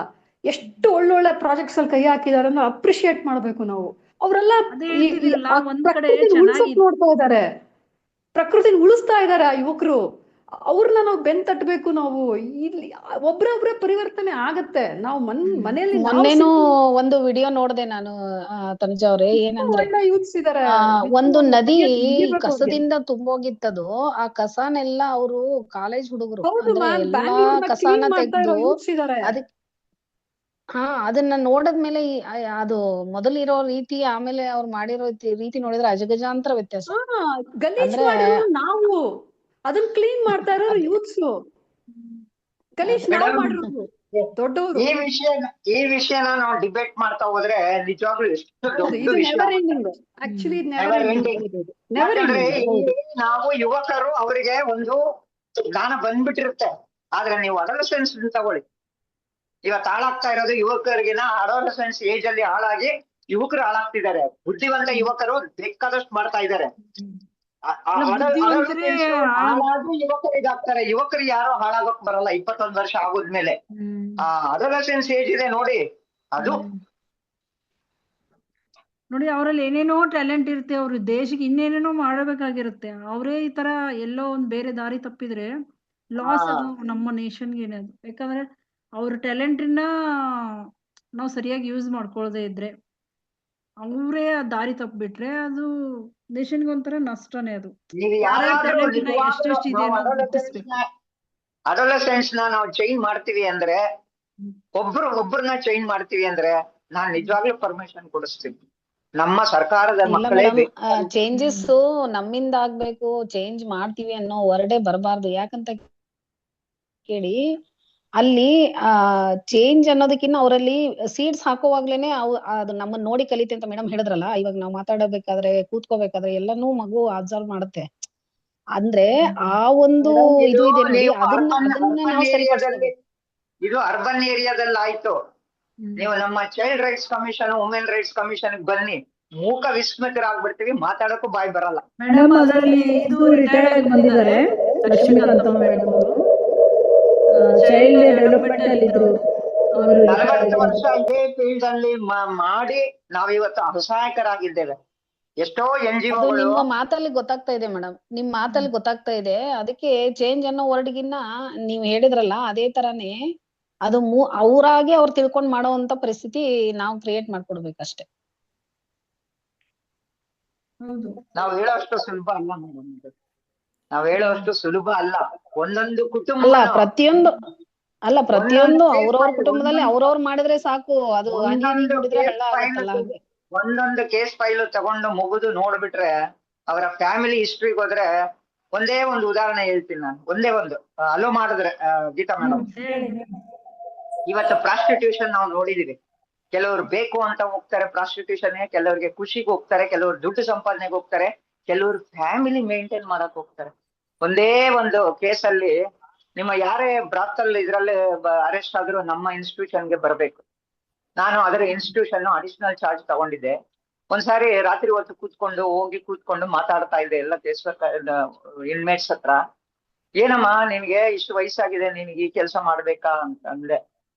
ಎಷ್ಟು ಒಳ್ಳೊಳ್ಳೆ ಪ್ರಾಜೆಕ್ಟ್ಸ್ ಅಲ್ಲಿ ಕೈ ಹಾಕಿದಾರೆ ಅನ್ನೋ ಅಪ್ರಿಶಿಯೇಟ್ ಮಾಡ್ಬೇಕು ನಾವು. ಅವರೆಲ್ಲ ಪ್ರಕೃತಿನ ಉಳಿಸಕ್ ನೋಡ್ತಾ ಇದಾರೆ, ಪ್ರಕೃತಿನ ಉಳಿಸ್ತಾ ಇದಾರೆ ಆ ಯುವಕರು. ಅವ್ರನ್ನ ನಾವು ಬೆನ್ ತಟ್ಟಬೇಕು. ನಾವು ಇಲ್ಲಿ ಒಬ್ರೊಬ್ರೆ ಪರಿವರ್ತನೆ ಆಗತ್ತೆ. ನಾವು ಮನೆಯಲ್ಲಿ ಮೊನ್ನೆನೂ ಒಂದು ವಿಡಿಯೋ ನೋಡ್ದೆ ನಾನು, ತನುಜಾ ಅವ್ರೆ, ಏನಂದ್ರೆ ಒಂದು ನದಿ ಕಸದಿಂದ ತುಂಬೋಗಿತ್ತದು. ಆ ಕಸನೆಲ್ಲ ಅವರು ಕಾಲೇಜ್ ಹುಡುಗರು ಅಂದ್ರೆ ಎಲ್ಲಾ ಕಸಾನ ತೆಗ್ದು ಅದನ್ನ ನೋಡದ್ಮೇಲೆ ಅದು ಮೊದಲಿರೋ ರೀತಿ ಆಮೇಲೆ ಅವ್ರು ಮಾಡಿರೋ ರೀತಿ ನೋಡಿದ್ರೆ ಅಜಗಜಾಂತರ ವ್ಯತ್ಯಾಸ. ನಾವು ಅದನ್ನ ಕ್ಲೀನ್ ಮಾಡ್ತಾ ಇರೋರು ಯೂತ್ಸ್, ಗಲೀಜ್ ನಾವು ಮಾಡಿರೋದು ದೊಡ್ಡವರು. ಈ ವಿಷಯನ ನಾವು ಡಿಬೇಟ್ ಮಾಡ್ತಾ ಹೋದ್ರೆ ನಿಜವಾಗ್ಲೂ ಎಷ್ಟು ಆಕ್ಚುಲಿ ನಾವು ಯುವಕರು ಅವರಿಗೆ ಒಂದು ಜ್ಞಾನ ಬಂದ್ಬಿಟ್ಟಿರುತ್ತೆ. ಆದ್ರೆ ನೀವು ಅಡೋಲಸೆನ್ಸ್ ತಗೊಳ್ಳಿ, ಇವತ್ತು ಹಾಳಾಗ್ತಾ ಇರೋದು ಯುವಕರಿಗಿನ ಅಡೋಲಸೆನ್ಸ್ ಏಜ್ ಅಲ್ಲಿ ಹಾಳಾಗಿ ಯುವಕರು ಹಾಳಾಗ್ತಿದ್ದಾರೆ. ಬುದ್ಧಿವಂತ ಯುವಕರು ಬೇಕಾದಷ್ಟು ಮಾಡ್ತಾ ಇದ್ದಾರೆ, ಯುವಕರು ಇದಾಗ್ತಾರೆ. ಯುವಕರು ಯಾರು ಹಾಳಾಗೋಕ್ ಬರಲ್ಲ 21 ವರ್ಷ ಆಗೋದ್ಮೇಲೆ. ಅಡೋಲಸೆನ್ಸ್ ಏಜ್ ಇದೆ ನೋಡಿ, ಅದು ನೋಡಿ ಅವರಲ್ಲಿ ಏನೇನೋ ಟ್ಯಾಲೆಂಟ್ ಇರುತ್ತೆ, ಅವ್ರು ದೇಶಕ್ಕೆ ಇನ್ನೇನೇನೋ ಮಾಡಬೇಕಾಗಿರುತ್ತೆ. ಅವರೇ ಈ ತರ ಎಲ್ಲೋ ಒಂದ್ ಬೇರೆ ದಾರಿ ತಪ್ಪಿದ್ರೆ ಲಾಸ್ ಅದು ನಮ್ಮ ನೇಷನ್ಗೆ ಅದು. ಯಾಕಂದ್ರೆ ಅವ್ರ ಟ್ಯಾಲೆಂಟ್ನ ನಾವು ಸರಿಯಾಗಿ ಯೂಸ್ ಮಾಡ್ಕೊಳ್ಳದೆ ಇದ್ರೆ, ಅವರೇ ದಾರಿ ತಪ್ಪಿಬಿಟ್ರೆ ಅದು ದೇಶನ್ಗೆ ಒಂಥರ ನಷ್ಟನೇ. ಅದು ಅಡೋಲಸೆನ್ಸ್ ನ ನಾವು ಚೇಂಜ್ ಮಾಡ್ತೀವಿ ಅಂದ್ರೆ ಒಬ್ರನ್ನ ಚೇಂಜ್ ಮಾಡ್ತೀವಿ ಅಂದ್ರೆ ನಾನ್ ನಿಜವಾಗ್ಲೂ ಪರ್ಮಿಷನ್ ಕೊಡಿಸ್ತೀನಿ. ನಮ್ಮ ಸರ್ಕಾರದ ಇಲ್ಲ ಮಕ್ಕಳೇ ಮೇಡಮ್, ಬೇಕು. ಚೇಂಜಸ್ ನಮ್ಮಿಂದ ಆಗ್ಬೇಕು, ಚೇಂಜ್ ಮಾಡ್ತೀವಿ ಅನ್ನೋ ವರ್ಡೇ ಬರಬಾರ್ದು. ಯಾಕಂತ ಕೇಳಿ, ಅಲ್ಲಿ ಚೇಂಜ್ ಅನ್ನೋದಕ್ಕಿಂತ ಅವರಲ್ಲಿ ಸೀಡ್ಸ್ ಹಾಕುವಾಗ್ಲೇನೆ ಅದು ನಮ್ಮನ್ನ ನೋಡಿ ಕಲಿತೆ ಅಂತ ಮೇಡಮ್ ಹೇಳಿದ್ರಲ್ಲ. ಇವಾಗ ನಾವು ಮಾತಾಡಬೇಕಾದ್ರೆ, ಕೂತ್ಕೋಬೇಕಾದ್ರೆ ಎಲ್ಲಾನು ಮಗು ಅಬ್ಸರ್ವ್ ಮಾಡುತ್ತೆ. ಅಂದ್ರೆ ಆ ಒಂದು ಇದು ಇದೆ ನೋಡಿ, ಅದನ್ನ ನಾವು ಸರಿಪಡಿಸ್ಕೋಬೇಕು. ಇದು ಅರ್ಬನ್ ಏರಿಯಾದಲ್ಲಿ ಆಯ್ತು. ನೀವು ನಮ್ಮ child rights commission, women rights commission ಬನ್ನಿ, ಮೂಕ ವಿಸ್ಮಿತರಾಗ್ಬಿಡ್ತೀವಿ, ಮಾತಾಡಕ್ಕೂ ಬಾಯಿ ಬರಲ್ಲ. ಮೇಡಮ್ ಅದರಲ್ಲಿ ಇದು ರಿಟೈರ್ಡ್ ಆಗಿ ಬಂದಿದ್ದಾರೆ, ಲಕ್ಷ್ಮೀಕಾಂತಮ್ಮ ಮೇಡಮ್ ಅವರು, ಚೈಲ್ಡ್ ಡೆವಲಪ್ಮೆಂಟ್ ಅಲ್ಲಿ ಇದ್ರು. 40 ವರ್ಷ ಇದೇ ಫೀಲ್ಡ್ ಅಲ್ಲಿ ಮಾಡಿ ನಾವಿವತ್ತು ಅಸಹಾಯಕರಾಗಿದ್ದೇವೆ. ಎಷ್ಟೋ ಅದು ನಿಮ್ಮ ಮಾತಲ್ಲಿ ಗೊತ್ತಾಗ್ತಾ ಇದೆ ಮೇಡಮ್, ನಿಮ್ ಮಾತಲ್ಲಿ ಗೊತ್ತಾಗ್ತಾ ಇದೆ. ಅದಕ್ಕೆ ಚೇಂಜ್ ಅನ್ನೋ ವರ್ಡ್ಗಿನ್ನ ನೀವ್ ಹೇಳಿದ್ರಲ್ಲ, ಅದೇ ತರಾನೇ ಅದು ಅವ್ರಾಗೆ ಅವ್ರು ತಿಳ್ಕೊಂಡ್ ಮಾಡೋವಂತ ಪರಿಸ್ಥಿತಿ ನಾವು ಕ್ರಿಯೇಟ್ ಮಾಡ್ಕೊಡ್ಬೇಕಷ್ಟೇ. ನಾವ್ ಹೇಳೋಷ್ಟು ಸುಲಭ ಅಲ್ಲ ಮೇಡಮ್, ನಾವ್ ಹೇಳೋಷ್ಟು ಸುಲಭ ಅಲ್ಲ. ಒಂದೊಂದು ಕುಟುಂಬ ಪ್ರತಿಯೊಂದು ಅವ್ರವ್ರ ಕುಟುಂಬದಲ್ಲಿ ಅವ್ರವ್ರು ಮಾಡಿದ್ರೆ ಸಾಕು. ಅದು ಒಂದೊಂದು ಕೇಸ್ ಫೈಲ್ ತಗೊಂಡು ಮುಗಿದು ನೋಡ್ಬಿಟ್ರೆ, ಅವರ ಫ್ಯಾಮಿಲಿ ಹಿಸ್ಟ್ರಿಗೆ ಹೋದ್ರೆ, ಒಂದೇ ಒಂದು ಉದಾಹರಣೆ ಹೇಳ್ತೀನಿ ನಾನು. ಒಂದೇ ಒಂದು ಅಲೋ ಮಾಡಿದ್ರೆ ಗೀತಾ ಮೇಡಮ್, ಇವತ್ತು ಪ್ರಾಸ್ಟಿಟ್ಯೂಷನ್ ನಾವು ನೋಡಿದೀವಿ. ಕೆಲವರು ಬೇಕು ಅಂತ ಹೋಗ್ತಾರೆ ಪ್ರಾಸ್ಟಿಟ್ಯೂಷನ್, ಕೆಲವರಿಗೆ ಖುಷಿಗೆ ಹೋಗ್ತಾರೆ, ಕೆಲವರು ದುಡ್ಡು ಸಂಪಾದನೆಗೆ ಹೋಗ್ತಾರೆ, ಕೆಲವರು ಫ್ಯಾಮಿಲಿ ಮೇಂಟೈನ್ ಮಾಡಕ್ ಹೋಗ್ತಾರೆ. ಒಂದೇ ಒಂದು ಕೇಸಲ್ಲಿ ನಿಮ್ಮ ಯಾರೇ ಬ್ರಾತಲ್ ಇದ್ರಲ್ಲಿ ಅರೆಸ್ಟ್ ಆದ್ರೂ ನಮ್ಮ ಇನ್ಸ್ಟಿಟ್ಯೂಷನ್ಗೆ ಬರ್ಬೇಕು. ನಾನು ಅದರ ಇನ್ಸ್ಟಿಟ್ಯೂಷನ್ ಅಡಿಷನಲ್ ಚಾರ್ಜ್ ತಗೊಂಡಿದ್ದೆ. ಒಂದ್ಸಾರಿ ರಾತ್ರಿ ಹೊತ್ತು ಕೂತ್ಕೊಂಡು ಮಾತಾಡ್ತಾ ಇದ್ದೆ ಎಲ್ಲ ಕೇಸ್ ಇನ್ಮೇಟ್ಸ್ ಹತ್ರ. ಏನಮ್ಮ ನಿನ್ಗೆ ಇಷ್ಟು ವಯಸ್ಸಾಗಿದೆ, ನಿನ್ಗೆ ಈ ಕೆಲಸ ಮಾಡ್ಬೇಕಾ ಅಂತ ಅಂದೆ.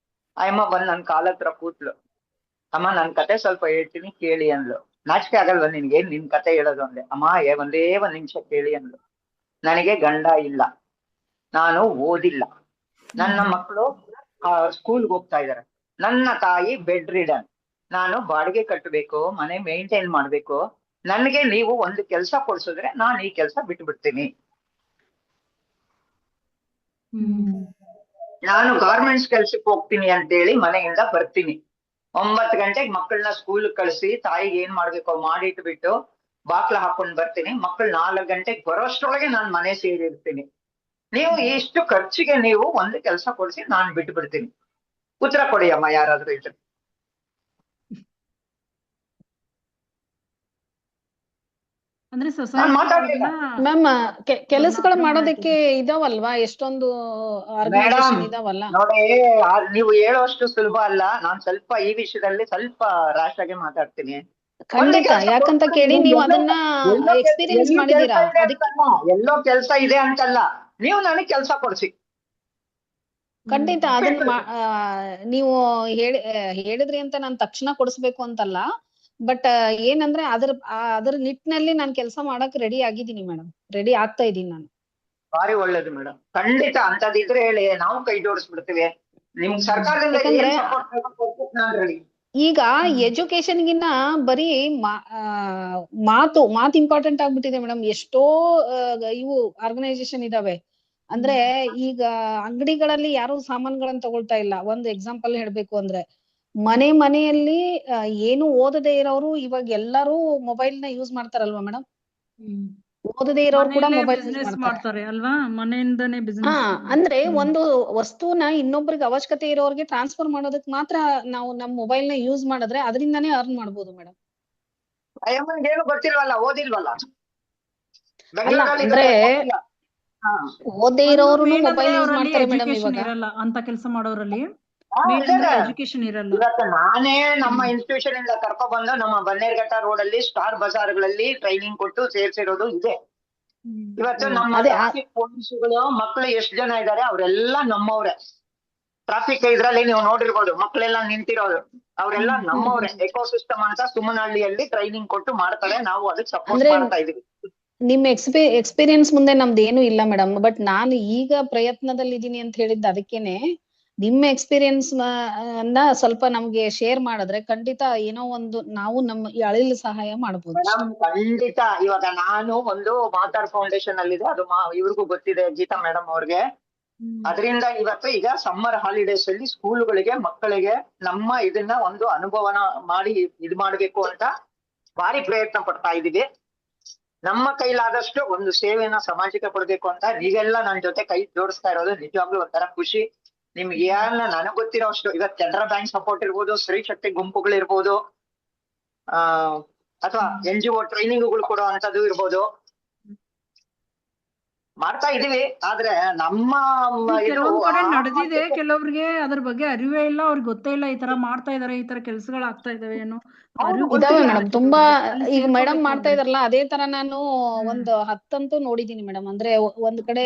ಅಮ್ಮ ಬಂದ್ ನನ್ ಕಾಲ ಹತ್ರ ಕೂತ್ಲು. ಅಮ್ಮ ನನ್ ಕತೆ ಸ್ವಲ್ಪ ಹೇಳ್ತೀನಿ ಕೇಳಿ ಅಂದ್ಲು. ನಾಚಿಕೆ ಆಗಲ್ವ ನಿನ್ಗೆ ನಿನ್ ಕತೆ ಹೇಳೋದು ಅಂದೆ. ಅಮ್ಮ ಒಂದೇ ಒಂದ್ ನಿಮಿಷ ಕೇಳಿ ಅಂದ್ಲು. ನನಗೆ ಗಂಡ ಇಲ್ಲ, ನಾನು ಓದಿಲ್ಲ, ನನ್ನ ಮಕ್ಕಳು ಸ್ಕೂಲ್ಗೆ ಹೋಗ್ತಾ ಇದಾರೆ, ನನ್ನ ತಾಯಿ ಬೆಡ್ ರಿಡನ್, ನಾನು ಬಾಡಿಗೆ ಕಟ್ಟಬೇಕು, ಮನೆ ಮೇಂಟೈನ್ ಮಾಡ್ಬೇಕು. ನನಗೆ ನೀವು ಒಂದು ಕೆಲಸ ಕೊಡ್ಸಿದ್ರೆ ನಾನು ಈ ಕೆಲಸ ಬಿಟ್ಬಿಡ್ತೀನಿ. ನಾನು ಗಾರ್ಮೆಂಟ್ಸ್ ಕೆಲ್ಸಕ್ಕೆ ಹೋಗ್ತೀನಿ ಅಂತೇಳಿ ಮನೆಯಿಂದ ಬರ್ತೀನಿ. 9 ಗಂಟೆಗೆ ಮಕ್ಕಳನ್ನ ಸ್ಕೂಲ್ ಕಳಿಸಿ ತಾಯಿಗೆ ಏನ್ ಮಾಡ್ಬೇಕೋ ಮಾಡಿಟ್ಬಿಟ್ಟು ಬಾಕ್ಲ ಹಾಕೊಂಡ್ ಬರ್ತೀನಿ. ಮಕ್ಕಳು 4 ಗಂಟೆಗೆ ಬರೋಷ್ಟ್ರೊಳಗೆ ನಾನ್ ಮನೆ ಸೇರಿರ್ತೀನಿ. ನೀವು ಇಷ್ಟು ಖರ್ಚಿಗೆ ನೀವು ಒಂದು ಕೆಲಸ ಕೊಡಿಸಿ ನಾನ್ ಬಿಟ್ಬಿಡ್ತೀನಿ. ಉತ್ತರ ಕೊಡಿ ಅಮ್ಮ ಯಾರಾದ್ರೂ ಇದ್ರೆ. ಅಂದ್ರೆ ಮ್ಯಾಮ್, ಕೆಲಸಗಳು ಮಾಡೋದಕ್ಕೆ ಇದಾವಲ್ವಾ, ಎಷ್ಟೊಂದು ಆರ್ಗನೈಸೇಷನ್ ಇದಾವಲ್ಲ. ನೋಡಿ, ನೀವು ಹೇಳೋಷ್ಟು ಸುಲಭ ಅಲ್ಲ. ನಾನ್ ಸ್ವಲ್ಪ ಈ ವಿಷಯದಲ್ಲಿ ಸ್ವಲ್ಪ ರ್ಯಾಶ್ ಆಗಿ ಮಾತಾಡ್ತೀನಿ. ಖಂಡಿತ, ಯಾಕಂತ ಕೇಳಿ ನೀವು ಅದನ್ನ ಎಕ್ಸ್ಪೀರಿಯನ್ಸ್ ಮಾಡಿದೀರಾ. ಎಲ್ಲೋ ಕೆಲಸ ಇದೆ ಅಂತಲ್ಲ, ನೀವು ನನಗೆ ಕೆಲಸ ಕೊಡ್ಸಿ. ಖಂಡಿತ ಅದನ್ನ ನೀವು ಹೇಳಿದ್ರಿ ಅಂತ ನಾನ್ ತಕ್ಷಣ ಕೊಡಿಸ್ಬೇಕು ಅಂತಲ್ಲ. ಬಟ್ ಏನಂದ್ರೆ ಅದ್ರ ನಿಟ್ಟಿನಲ್ಲಿ ನಾನ್ ಕೆಲಸ ಮಾಡಕ್ ರೆಡಿ ಆಗಿದ್ದೀನಿ ಮೇಡಮ್, ರೆಡಿ ಆಗ್ತಾ ಇದೀನಿ ನಾನು. ಭಾರಿ ಒಳ್ಳೇದು ಮೇಡಮ್, ಖಂಡಿತ ಅಂತದಿದ್ರೆ ಹೇಳಿ, ನಾವು ಕೈ ಜೋಡಿಸ್ಬಿಡ್ತೀವಿ. ನಿಮ್ ಸರ್ಕಾರದಿಂದ ಈಗ ಎಜುಕೇಶನ್ಗಿನ್ನ ಬರೀ ಮಾತು ಇಂಪಾರ್ಟೆಂಟ್ ಆಗ್ಬಿಟ್ಟಿದೆ ಮೇಡಮ್. ಎಷ್ಟೋ ಇವು ಆರ್ಗನೈಸೇಷನ್ ಇದಾವೆ. ಅಂದ್ರೆ ಈಗ ಅಂಗಡಿಗಳಲ್ಲಿ ಯಾರು ಸಾಮಾನುಗಳನ್ನ ತಗೊಳ್ತಾ ಇಲ್ಲ. ಒಂದು ಎಕ್ಸಾಂಪಲ್ ಹೇಳ್ಬೇಕು ಅಂದ್ರೆ, ಮನೆಯಲ್ಲಿ ಏನು ಓದದೇ ಇರೋರು ಇವಾಗ ಎಲ್ಲರೂ ಮೊಬೈಲ್ ನ ಯೂಸ್ ಮಾಡ್ತಾರಲ್ವಾ ಮೇಡಮ್. ಓದದೇ ಇರೋರು ಕೂಡ ಮೊಬೈಲ್ ಯೂಸ್ ಮಾಡ್ತಾರೆ ಅಲ್ವಾ, ಮನೆಯಿಂದನೇ ಬಿಸ್ನೆಸ್. ಅಂದ್ರೆ ಒಂದು ವಸ್ತುನ ಇನ್ನೊಬ್ರಿಗೆ ಅವಶ್ಯಕತೆ ಇರೋರಿಗೆ ಟ್ರಾನ್ಸ್ಫರ್ ಮಾಡೋದಕ್ಕೆ ಮಾತ್ರ ನಾವು ನಮ್ ಮೊಬೈಲ್ ನ ಯೂಸ್ ಮಾಡಿದ್ರೆ ಅದರಿಂದಾನೇ ಅರ್ನ್ ಮಾಡ್ಬೋದು ಮೇಡಮ್. ಏನು ಗೊತ್ತಿಲ್ವಲ್ಲ, ಓದಿಲ್ವಲ್ಲ. ಅಂದ್ರೆ ಓದೇ ಇರೋರು ಮೊಬೈಲ್ ಯೂಸ್ ಮಾಡ್ತಾರೆ ಮೇಡಮ್. ಇವಾಗ ಅಂತ ಕೆಲಸ ಮಾಡೋರಲ್ಲಿ ಎಜುಕೇಶನ್ ಇರಲ್ಲ. ಇವತ್ತು ನಾನೇ ನಮ್ಮ ಇನ್ಸ್ಟಿಟ್ಯೂಷನ್ ಇಂದ ಕರ್ಕೊಂಡ್ ಬಂದು ನಮ್ಮ ಬನ್ನೇರ್ಘಟ್ಟ ರೋಡ್ ಅಲ್ಲಿ ಸ್ಟಾರ್ ಬಜಾರ್ಗಳಲ್ಲಿ ಟ್ರೈನಿಂಗ್ ಕೊಟ್ಟು ಸೇರ್ಸಿರೋದು ಇದೆ. ಇವತ್ತು ನಮ್ಮ ಟ್ರಾಫಿಕ್ ಪೊಲೀಸುಗಳು ಮಕ್ಕಳು ಎಷ್ಟು ಜನ ಇದ್ದಾರೆ, ಅವರೆಲ್ಲ ನಮ್ಮವ್ರೆ. ಟ್ರಾಫಿಕ್ ಇದ್ರಲ್ಲಿ ನೀವು ನೋಡಿರ್ಬೋದು, ಮಕ್ಕಳೆಲ್ಲ ನಿಂತಿರೋದು ಅವರೆಲ್ಲ ನಮ್ಮವ್ರೆ. ಎಕೋಸಿಸ್ಟಮ್ ಅಂತ ಸುಮನಹಳ್ಳಿಯಲ್ಲಿ ಟ್ರೈನಿಂಗ್ ಕೊಟ್ಟು ಮಾಡ್ತಾರೆ. ನಾವು ಅದಕ್ಕೆ ಸಪೋರ್ಟ್ ಮಾಡ್ತಾ ಇದೀವಿ. ನಿಮ್ ಎಕ್ಸ್ಪೀರಿಯನ್ಸ್ ಮುಂದೆ ನಮ್ದು ಏನು ಇಲ್ಲ ಮೇಡಮ್. ಬಟ್ ನಾನು ಈಗ ಪ್ರಯತ್ನದಲ್ಲಿ ಇದೀನಿ ಅಂತ ಹೇಳಿದ್ದ ಅದಕ್ಕೇನೆ. ನಿಮ್ಮ ಎಕ್ಸ್ಪೀರಿಯನ್ಸ್ ಅನ್ನ ಸ್ವಲ್ಪ ನಮ್ಗೆ ಶೇರ್ ಮಾಡಿದ್ರೆ ಖಂಡಿತ ಏನೋ ಒಂದು ನಾವು ನಮ್ಮ ಅಳಿಲು ಸಹಾಯ ಮಾಡ್ಬೋದು. ಖಂಡಿತ. ಇವಾಗ ನಾನು ಒಂದು ಮಾತಾಡ್ ಫೌಂಡೇಶನ್ ಅಲ್ಲಿ ಇದೆ, ಅದು ಇವ್ರಿಗೂ ಗೊತ್ತಿದೆ, ಗೀತಾ ಮೇಡಮ್ ಅವ್ರಿಗೆ. ಅದರಿಂದ ಇವತ್ತು ಈಗ ಸಮ್ಮರ್ ಹಾಲಿಡೇಸ್ ಅಲ್ಲಿ ಸ್ಕೂಲ್ಗಳಿಗೆ ಮಕ್ಕಳಿಗೆ ನಮ್ಮ ಇದನ್ನ ಒಂದು ಅನುಭವನ ಮಾಡಿ ಇದ್ ಮಾಡ್ಬೇಕು ಅಂತ ಭಾರಿ ಪ್ರಯತ್ನ ಪಡ್ತಾ ಇದೀವಿ. ನಮ್ಮ ಕೈಲಾದಷ್ಟು ಒಂದು ಸೇವೆನ ಸಮಾಜಕ್ಕೆ ಕೊಡ್ಬೇಕು ಅಂತ ನೀವೆಲ್ಲ ನನ್ ಜೊತೆ ಕೈ ಜೋಡಿಸ್ತಾ ಇರೋದು ನಿಜವಾಗ್ಲೂ ಒಂಥರ ಖುಷಿ. ನಿಮ್ಗೆ ಏನ ನನಗ್ ಗೊತ್ತಿರೋ ಅಷ್ಟು ಈಗ ಕೆನರಾ ಬ್ಯಾಂಕ್ ಸಪೋರ್ಟ್ ಇರ್ಬೋದು, ಸ್ತ್ರೀ ಶಕ್ತಿ ಗುಂಪುಗಳಿರ್ಬೋದು, ಅಥವಾ NGO ಟ್ರೈನಿಂಗ್ಗಳು ಕೊಡೋ ಅಂತದ್ದು ಇರ್ಬೋದು, ಮಾಡ್ತಾ ಇದೀವಿ. ಆದ್ರೆ ನಮ್ಮ ಕೆಲವೊಂದ್ ಕಡೆ ನಡೆದಿದೆ, ಕೆಲವ್ರಿಗೆ ಅದ್ರ ಬಗ್ಗೆ ಅರಿವೇ ಇಲ್ಲ, ಅವ್ರಿಗೆ ಗೊತ್ತೇ ಇಲ್ಲ ಈ ತರ ಮಾಡ್ತಾ ಇದಾರೆ, ಈ ತರ ಕೆಲ್ಸಗಳು ಆಗ್ತಾ ಇದಾವೆ ಏನೋ ಇದಾವೆ ಮೇಡಮ್. ತುಂಬಾ ಈಗ ಮೇಡಮ್ ಮಾಡ್ತಾ ಇದಾರಲ್ಲ ಅದೇ ತರ ನಾನು ಒಂದು 10 ನೋಡಿದೀನಿ ಮೇಡಮ್. ಅಂದ್ರೆ ಒಂದ್ ಕಡೆ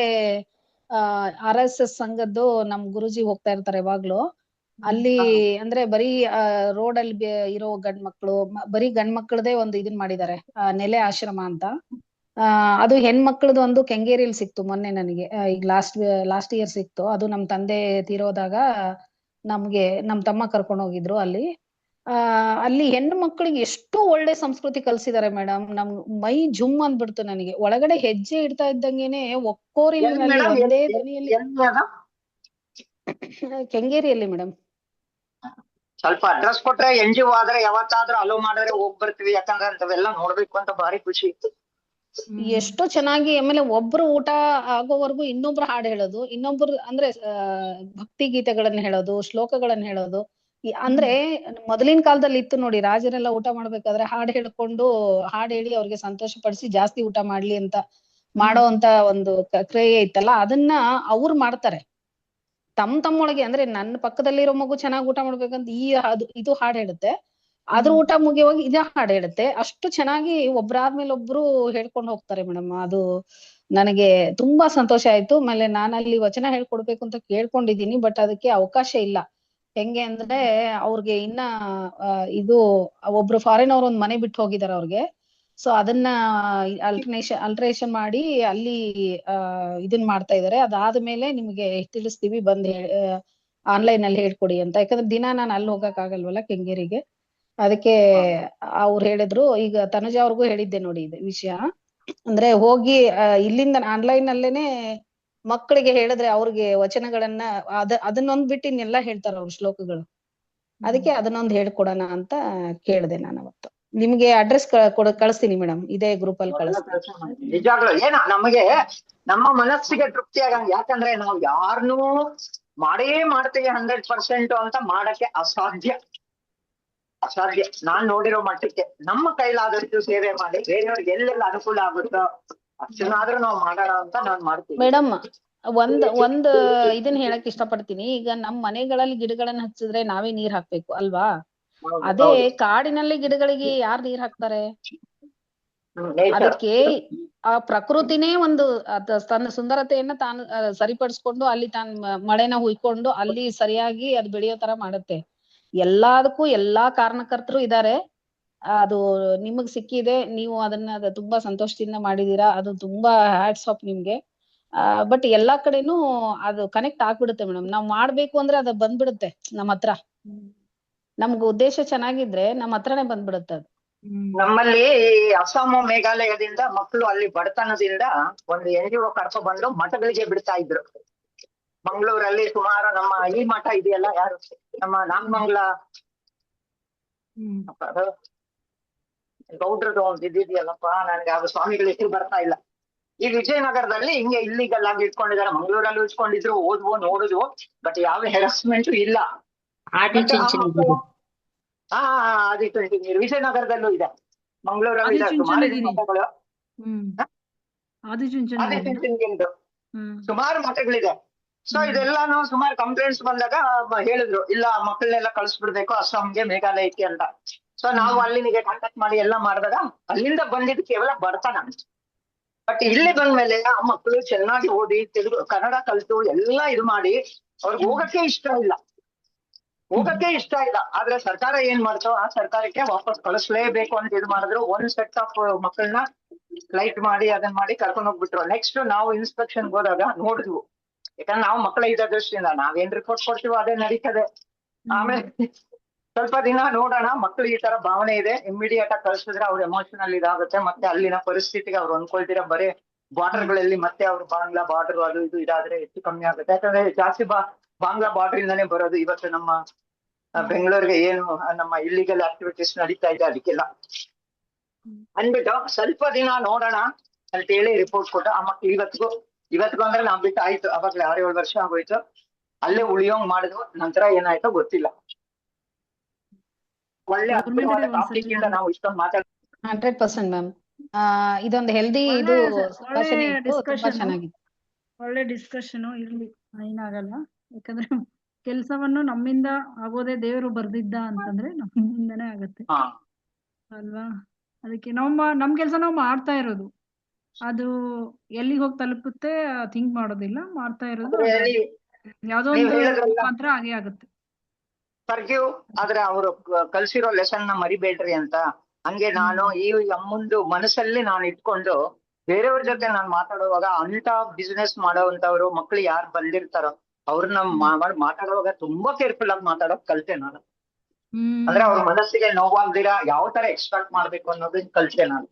RSS ಸಂಘದ್ದು ನಮ್ ಗುರುಜಿ ಹೋಗ್ತಾ ಇರ್ತಾರೆ ಯಾವಾಗ್ಲೂ. ಅಲ್ಲಿ ಅಂದ್ರೆ ಬರೀ ರೋಡ್ ಅಲ್ಲಿ ಇರೋ ಗಂಡ್ಮಕ್ಳು, ಬರೀ ಗಂಡ್ಮಕ್ಳದೇ ಒಂದು ಇದನ್ ಮಾಡಿದ್ದಾರೆ, ನೆಲೆ ಆಶ್ರಮ ಅಂತ. ಅದು ಹೆಣ್ಮಕ್ಳದು ಒಂದು ಕೆಂಗೇರಿಯಲ್ಲಿ ಸಿಕ್ತು ಮೊನ್ನೆ ನನಗೆ. ಈಗ ಲಾಸ್ಟ್ ಇಯರ್ ಸಿಕ್ತು. ಅದು ನಮ್ ತಂದೆ ತೀರೋದಾಗ ನಮ್ಗೆ ನಮ್ ತಮ್ಮ ಕರ್ಕೊಂಡು ಹೋಗಿದ್ರು ಅಲ್ಲಿ. ಅಲ್ಲಿ ಹೆಣ್ಣು ಮಕ್ಕಳಿಗೆ ಎಷ್ಟು ಒಳ್ಳೆ ಸಂಸ್ಕೃತಿ ಕಲ್ಸಿದ್ದಾರೆ ಮೇಡಮ್. ನಮ್ ಮೈ ಜುಮ್ ಅಂದ್ಬಿಡ್ತು ನನಗೆ. ಒಳಗಡೆ ಹೆಜ್ಜೆ ಇಡ್ತಾ ಇದ್ದಂಗೆನೆ ಒಕ್ಕೋರಿನಲ್ಲಿ ಒಂದೇ ಧ್ವನಿಯಲ್ಲಿ. ಕೆಂಗೇರಿಯಲ್ಲಿ ಮೇಡಮ್. ಸ್ವಲ್ಪ ಅಡ್ರೆಸ್ ಕೊಟ್ರೆ NGO ಆದ್ರೆ ಯಾವತ್ತಾದ್ರೂ ಅಲೋ ಮಾಡಿದ್ರೆ ಹೋಗ್ ಬರ್ತೀವಿ, ಯಾಕಂದ್ರೆ ಅಂತವೆಲ್ಲ ನೋಡ್ಬೇಕು ಅಂತ ಭಾರಿ ಖುಷಿ ಇತ್ತು. ಎಷ್ಟು ಚೆನ್ನಾಗಿ. ಆಮೇಲೆ ಒಬ್ರು ಊಟ ಆಗೋವರೆಗೂ ಇನ್ನೊಬ್ರು ಹಾಡು ಹೇಳೋದು, ಇನ್ನೊಬ್ರು ಅಂದ್ರೆ ಭಕ್ತಿ ಗೀತೆಗಳನ್ನ ಹೇಳೋದು, ಶ್ಲೋಕಗಳನ್ನ ಹೇಳೋದು. ಅಂದ್ರೆ ಮೊದಲಿನ ಕಾಲದಲ್ಲಿ ಇತ್ತು ನೋಡಿ, ರಾಜರೆಲ್ಲ ಊಟ ಮಾಡ್ಬೇಕಾದ್ರೆ ಹಾಡು ಹೇಳ್ಕೊಂಡು ಹಾಡು ಹೇಳಿ ಅವ್ರಿಗೆ ಸಂತೋಷ ಪಡಿಸಿ ಜಾಸ್ತಿ ಊಟ ಮಾಡ್ಲಿ ಅಂತ ಮಾಡೋ ಅಂತ ಒಂದು ಕ್ರಿಯೆ ಇತ್ತಲ್ಲ, ಅದನ್ನ ಅವ್ರು ಮಾಡ್ತಾರೆ ತಮ್ಮೊಳಗೆ. ಅಂದ್ರೆ ನನ್ನ ಪಕ್ಕದಲ್ಲಿರೋ ಮಗು ಚೆನ್ನಾಗಿ ಊಟ ಮಾಡ್ಬೇಕಂತ ಇದು ಹಾಡು ಹೇಳುತ್ತೆ, ಅದ್ರ ಊಟ ಮುಗಿಯುವಾಗ ಇದೇ ಹಾಡು ಹೇಳುತ್ತೆ. ಅಷ್ಟು ಚೆನ್ನಾಗಿ ಒಬ್ರಾದ್ಮೇಲೆ ಒಬ್ರು ಹೇಳ್ಕೊಂಡು ಹೋಗ್ತಾರೆ ಮೇಡಮ್. ಅದು ನನಗೆ ತುಂಬಾ ಸಂತೋಷ ಆಯ್ತು. ಆಮೇಲೆ ನಾನಲ್ಲಿ ವಚನ ಹೇಳ್ಕೊಡ್ಬೇಕು ಅಂತ ಕೇಳ್ಕೊಂಡಿದೀನಿ, ಬಟ್ ಅದಕ್ಕೆ ಅವಕಾಶ ಇಲ್ಲ. ಹೆಂಗೆ ಅಂದ್ರೆ ಅವ್ರಿಗೆ ಇನ್ನ ಇದು ಒಬ್ರು ಫಾರಿನ್ ಅವ್ರ ಒಂದ್ ಮನೆ ಬಿಟ್ಟು ಹೋಗಿದಾರೆ ಅವ್ರಿಗೆ. ಸೊ ಅದನ್ನ ಅಲ್ಟ್ರೇಷನ್ ಮಾಡಿ ಅಲ್ಲಿ ಇದನ್ ಮಾಡ್ತಾ ಇದಾರೆ. ಅದಾದ್ಮೇಲೆ ನಿಮ್ಗೆ ತಿಳಿಸ್ತೀವಿ, ಬಂದ್ ಆನ್ಲೈನ್ ಅಲ್ಲಿ ಹೇಳ್ಕೊಡಿ ಅಂತ. ಯಾಕಂದ್ರೆ ದಿನ ನಾನು ಅಲ್ಲಿ ಹೋಗಕ್ ಆಗಲ್ವಲ್ಲ ಕೆಂಗೇರಿಗೆ. ಅದಕ್ಕೆ ಅವ್ರು ಹೇಳಿದ್ರು. ಈಗ ತನುಜ ಅವ್ರಿಗೂ ಹೇಳಿದ್ದೆ ನೋಡಿ ಇದು ವಿಷಯ. ಅಂದ್ರೆ ಹೋಗಿ ಇಲ್ಲಿಂದ ಆನ್ಲೈನ್ ಅಲ್ಲೇನೆ ಮಕ್ಕಳಿಗೆ ಹೇಳಿದ್ರೆ ಅವ್ರಿಗೆ ವಚನಗಳನ್ನ ಅದನ್ನೊಂದ್ ಬಿಟ್ಟು ಇನ್ನೆಲ್ಲಾ ಹೇಳ್ತಾರ ಅವ್ರ ಶ್ಲೋಕಗಳು. ಅದಕ್ಕೆ ಅದನ್ನೊಂದ್ ಹೇಳ್ಕೊಡೋಣ ಅಂತ ಕೇಳ್ದೆ ನಾನು ಅವತ್ತು. ನಿಮ್ಗೆ ಅಡ್ರೆಸ್ ಕಳಿಸ್ತೀನಿ ಮೇಡಮ್, ಇದೇ ಗ್ರೂಪ್ ಅಲ್ಲಿ ಕಳಿಸ್ತೀನಿ. ನಿಜಾಗ್ಲೂ ಏನ ನಮಗೆ ನಮ್ಮ ಮನಸ್ಸಿಗೆ ತೃಪ್ತಿ ಆಗಂಗ. ಯಾಕಂದ್ರೆ ನಾವು ಯಾರನ್ನೂ ಮಾಡ್ತೀವಿ 100% ಅಂತ ಮಾಡಕ್ಕೆ ಅಸಾಧ್ಯ. ನಾನ್ ನೋಡಿರೋ ಮಟ್ಟಕ್ಕೆ ನಮ್ಮ ಕೈಲಾದಷ್ಟು ಸೇವೆ ಮಾಡಿ ಬೇರೆಯವ್ರಿಗೆ ಎಲ್ಲೆಲ್ಲ ಅನುಕೂಲ ಆಗುತ್ತೋ ಅಷ್ಟನ್ನಾದ್ರೂ ನಾವು ಮಾಡೋಣ ಅಂತ ನಾನ್ ಮಾಡ್ತೀನಿ ಮೇಡಮ್. ಒಂದ್ ಇದನ್ನ ಹೇಳಕ್ ಇಷ್ಟಪಡ್ತೀನಿ. ಈಗ ನಮ್ ಮನೆಗಳಲ್ಲಿ ಗಿಡಗಳನ್ನ ಹಚ್ಚಿದ್ರೆ ನಾವೇ ನೀರ್ ಹಾಕ್ಬೇಕು ಅಲ್ವಾ? ಅದೇ ಕಾಡಿನಲ್ಲಿ ಗಿಡಗಳಿಗೆ ಯಾರ್ ನೀರ್ ಹಾಕ್ತಾರೆ? ಅದಕ್ಕೆ ಆ ಪ್ರಕೃತಿನೇ ಒಂದು ತನ್ನ ಸುಂದರತೆಯನ್ನ ತಾನು ಸರಿಪಡಿಸ್ಕೊಂಡು ಅಲ್ಲಿ ಮಳೆನ ಹುಯ್ಕೊಂಡು ಅಲ್ಲಿ ಸರಿಯಾಗಿ ಅದು ಬೆಳೆಯೋ ತರ ಮಾಡುತ್ತೆ. ಎಲ್ಲದಕ್ಕೂ ಎಲ್ಲಾ ಕಾರಣಕರ್ತರು ಇದಾರೆ. ಅದು ನಿಮಗ್ ಸಿಕ್ಕಿದೆ, ನೀವು ಅದನ್ನ ತುಂಬಾ ಸಂತೋಷದಿಂದ ಮಾಡಿದೀರಾ, ಅದು ತುಂಬಾ ಹ್ಯಾಟ್ಸ್ ಆಫ್ ನಿಮ್ಗೆ. ಬಟ್ ಎಲ್ಲಾ ಕಡೆನೂ ಅದು ಕನೆಕ್ಟ್ ಆಗ್ಬಿಡುತ್ತೆ ಮೇಡಮ್. ನಾವ್ ಮಾಡ್ಬೇಕು ಅಂದ್ರೆ ಅದು ಬಂದ್ಬಿಡುತ್ತೆ ನಮ್ಮ ಹತ್ರ. ನಮ್ಗೆ ಉದ್ದೇಶ ಚೆನ್ನಾಗಿದ್ರೆ ನಮ್ಮ ಹತ್ರನೇ ಬಂದ್ಬಿಡುತ್ತೆ ಅದು. ನಮ್ಮಲ್ಲಿ ಅಸ್ಸಾಂ ಮೇಘಾಲಯದಿಂದ ಮಕ್ಕಳು ಅಲ್ಲಿ ಬಡತನದಿಂದ ಒಂದು NGO ಕರ್ಕೊ ಬಂದು ಮಠಗಳಿಗೆ ಬಿಡ್ತಾ ಇದ್ರು. ಮಂಗಳೂರಲ್ಲಿ ಸುಮಾರು ನಮ್ಮ ಈ ಮಠ ಇದೆಯಲ್ಲ, ಯಾರು ನಮ್ಮ ನಾಗಮಂಗಲ ಗೌಡ್ರದ್ದು ಒಂದು ಇದಿದೆಯಲ್ಲಪ್ಪ, ನನ್ಗೆ ಅದು ಸ್ವಾಮಿಗಳ ಹೆಸರು ಬರ್ತಾ ಇಲ್ಲ. ಈ ವಿಜಯನಗರದಲ್ಲಿ ಹಿಂಗೆ ಇಲ್ಲಿಗಲ್ ಆಗಿ ಇಟ್ಕೊಂಡಿದ್ದಾರೆ. ಮಂಗಳೂರಲ್ಲೂ ಇಟ್ಕೊಂಡಿದ್ರು, ಓದ್ವು ನೋಡುದು, ಬಟ್ ಯಾವ ಹೆರಾಸ್ಮೆಂಟ್ ಇಲ್ಲ. ಆದಿಚುಂಚನಗಿರಿ ವಿಜಯನಗರದಲ್ಲೂ ಇದೆ, ಮಂಗಳೂರಲ್ಲೂ ಇದೆ. ಸುಮಾರು ಮಠಗಳು, ಆದಿಚುಂಚನಗಿರಿದು ಸುಮಾರು ಮಠಗಳಿದೆ. ಸೊ ಇದೆಲ್ಲಾನು ಸುಮಾರು ಕಂಪ್ಲೇಂಟ್ಸ್ ಬಂದಾಗ ಹೇಳಿದ್ರು, ಇಲ್ಲ ಮಕ್ಕಳನ್ನೆಲ್ಲ ಕಳಿಸ್ಬಿಡ್ಬೇಕು ಅಸ್ಸಾಂಗೆ ಮೇಘಾಲಯಕ್ಕೆ ಅಂತ. ಸೊ ನಾವು ಅಲ್ಲಿಗೆ ಕಾಂಟ್ಯಾಕ್ಟ್ ಮಾಡಿ ಎಲ್ಲ ಮಾಡಿದಾಗ ಅಲ್ಲಿಂದ ಬಂದಿದ್ದು ಕೇವಲ ಬಡತನ. ಬಟ್ ಇಲ್ಲಿ ಬಂದ್ಮೇಲೆ ಆ ಮಕ್ಕಳು ಚೆನ್ನಾಗಿ ಓದಿ ತೆಲುಗು ಕನ್ನಡ ಕಲಿತು ಎಲ್ಲ ಇದು ಮಾಡಿ ಅವ್ರಿಗೆ ಹೋಗಕ್ಕೆ ಇಷ್ಟ ಇಲ್ಲ. ಆದ್ರೆ ಸರ್ಕಾರ ಏನ್ ಮಾಡ್ತೋ ಆ ಸರ್ಕಾರಕ್ಕೆ ವಾಪಸ್ ಕಳಿಸ್ಲೇಬೇಕು ಅಂತ ಇದು ಮಾಡಿದ್ರು. ಒಂದ್ ಸೆಟ್ ಆಫ್ ಮಕ್ಕಳನ್ನ ಫ್ಲೈಟ್ ಮಾಡಿ ಅದನ್ನ ಮಾಡಿ ಕರ್ಕೊಂಡು ಹೋಗ್ಬಿಟ್ರು. ನೆಕ್ಸ್ಟ್ ನಾವು ಇನ್ಸ್ಪೆಕ್ಷನ್ ಹೋದಾಗ ನೋಡಿದ್ವು, ಯಾಕಂದ್ರೆ ನಾವು ಮಕ್ಕಳ ಇದ್ದ ದೃಷ್ಟಿಯಿಂದ ನಾವೇನ್ ರಿಪೋರ್ಟ್ ಕೊಡ್ತೀವೋ ಅದೇ ನಡೀತದೆ. ಆಮೇಲೆ ಸ್ವಲ್ಪ ದಿನ ನೋಡೋಣ, ಮಕ್ಳು ಈ ತರ ಭಾವನೆ ಇದೆ, ಇಮಿಡಿಯೇಟ್ ಆಗಿ ಕಳಿಸಿದ್ರೆ ಅವ್ರ ಎಮೋಷನಲ್ ಇದಾಗುತ್ತೆ, ಮತ್ತೆ ಅಲ್ಲಿನ ಪರಿಸ್ಥಿತಿಗೆ ಅವ್ರು ಅನ್ಕೊಳ್ತೀರ ಬರೀ ಬಾರ್ಡರ್ ಗಳಲ್ಲಿ ಮತ್ತೆ ಅವ್ರು ಬಾಂಗ್ಲಾ ಬಾರ್ಡರ್ ಅದು ಇದು ಇದಾದ್ರೆ ಹೆಚ್ಚು ಕಮ್ಮಿ ಆಗುತ್ತೆ. ಯಾಕಂದ್ರೆ ಜಾಸ್ತಿ ಬಾಂಗ್ಲಾ ಬಾರ್ಡರ್ ಇಂದಾನೇ ಬರೋದು ಇವತ್ತು ನಮ್ಮ ಬೆಂಗಳೂರಿಗೆ ಏನು ನಮ್ಮ ಇಲ್ಲಿಗಲ್ ಆಕ್ಟಿವಿಟೀಸ್ ನಡೀತಾ ಇದೆ ಅದಕ್ಕೆಲ್ಲ ಅಂದ್ಬಿಟ್ಟು ಸ್ವಲ್ಪ ದಿನ ನೋಡೋಣ ಅಂತ ಹೇಳಿ ರಿಪೋರ್ಟ್ ಕೊಟ್ಟು ಆ ಮಕ್ಳು ಇವತ್ತಿಗೂ ಅಂದ್ರೆ ನಾವ್ ಬಿಟ್ಟು ಆಯ್ತು ಅವಾಗ್ಲೇ 6-7 ವರ್ಷ ಆಗೋಯ್ತು. ಅಲ್ಲೇ ಉಳಿಯೋಂಗ್ ಮಾಡಿದ್ವು. ನಂತರ ಏನಾಯ್ತೋ ಗೊತ್ತಿಲ್ಲ. ಒಳ್ಳೆ ಅದ್ಭುತವಾದ ಟಾಪಿಕ್ ಇಂದ ನಾವು ಇಷ್ಟೊಂದು ಮಾತಾಡ 100% ಮ್ಯಾಮ್. ಇದೊಂದು ಹೆಲ್ದಿ ಇದು ಸಂಭಾಷಣೆ ಇತ್ತು, ತುಂಬಾ ಚೆನ್ನಾಗಿತ್ತು. ಒಳ್ಳೆ ಡಿಸ್ಕಷನ್ ಇರ್ಲಿ, ಏನಾಗಲ್ಲ. ಯಾಕಂದ್ರೆ ಕೆಲ್ಸವನ್ನು ನಮ್ಮಿಂದ ಆಗೋದೇ ದೇವರು ಬರ್ದಿದ್ದ ಅಂತಂದ್ರೆ ನಮ್ಮಿಂದನೇ ಆಗತ್ತೆ ಅಲ್ವಾ. ಅದಕ್ಕೆ ನಮ್ ಕೆಲ್ಸ ನಾವು ಮಾಡ್ತಾ ಇರೋದು, ಅದು ಎಲ್ಲಿಗೆ ಹೋಗಿ ತಲುಪುತ್ತೆ ಥಿಂಕ್ ಮಾಡೋದಿಲ್ಲ, ಮಾಡ್ತಾ ಇರೋದು ಯಾವ್ದೋ ಒಂದು ಮುಖಾಂತರ ಹಾಗೆ ಆಗುತ್ತೆ. ಫರ್ಗಿವ್ ಆದ್ರೆ ಅವರು ಕಲ್ಸಿರೋ ಲೆಸನ್ ನ ಮರಿಬೇಡ್ರಿ ಅಂತ. ಹಂಗೆ ನಾನು ಈ ಮುಂದು ಮನಸ್ಸಲ್ಲಿ ನಾನು ಇಟ್ಕೊಂಡು ಬೇರೆಯವ್ರ ಜೊತೆ ನಾನು ಮಾತಾಡುವಾಗ ಅಂತ ಬಿಸ್ನೆಸ್ ಮಾಡೋವಂತವ್ರು ಮಕ್ಳು ಯಾರು ಬಂದಿರ್ತಾರೋ ಅವ್ರನ್ನ ಮಾತಾಡುವಾಗ ತುಂಬಾ ಕೇರ್ಫುಲ್ ಆಗಿ ಮಾತಾಡೋಕ್ ಕಲ್ತೆ ನಾನು. ಅಂದ್ರೆ ಅವ್ರ ಮನಸ್ಸಿಗೆ ನೋವಾಗ್ದಿರಾ ಯಾವ ತರ ಎಕ್ಸ್ಟ್ರಾಕ್ಟ್ ಮಾಡ್ಬೇಕು ಅನ್ನೋದನ್ನ ಕಲ್ತೆ ನಾನು.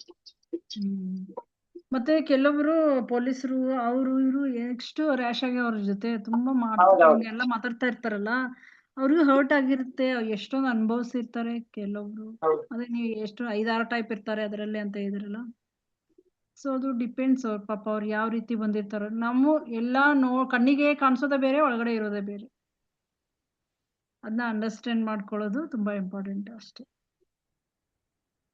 ಮತ್ತೆ ಕೆಲವರು ಪೊಲೀಸರು ಅವರು ಇವರು ಎಷ್ಟು ರ್ಯಾಶ್ ಆಗಿ ಅವ್ರ ಜೊತೆ ತುಂಬಾ ಎಲ್ಲ ಮಾತಾಡ್ತಾ ಇರ್ತಾರಲ್ಲ, ಅವ್ರಿಗೂ ಹರ್ಟ್ ಆಗಿರುತ್ತೆ. ಎಷ್ಟೊಂದು ಅನುಭವಿಸಿರ್ತಾರೆ ಕೆಲವ್ರು. ಅದೇ ನೀವು ಎಷ್ಟು 5-6 ಟೈಪ್ ಇರ್ತಾರೆ ಅದರಲ್ಲಿ ಅಂತ ಇದ್ರಲ್ಲ. ಸೊ ಅದು ಡಿಪೆಂಡ್ಸ್ ಅವ್ರ ಪಾಪ ಅವ್ರು ಯಾವ ರೀತಿ ಬಂದಿರ್ತಾರ. ನಾವು ಎಲ್ಲಾ ಕಣ್ಣಿಗೆ ಕಾಣಿಸೋದೇ ಬೇರೆ, ಒಳಗಡೆ ಇರೋದೇ ಬೇರೆ. ಅದನ್ನ ಅಂಡರ್ಸ್ಟ್ಯಾಂಡ್ ಮಾಡ್ಕೊಳ್ಳೋದು ತುಂಬಾ ಇಂಪಾರ್ಟೆಂಟ್ ಅಷ್ಟೇ.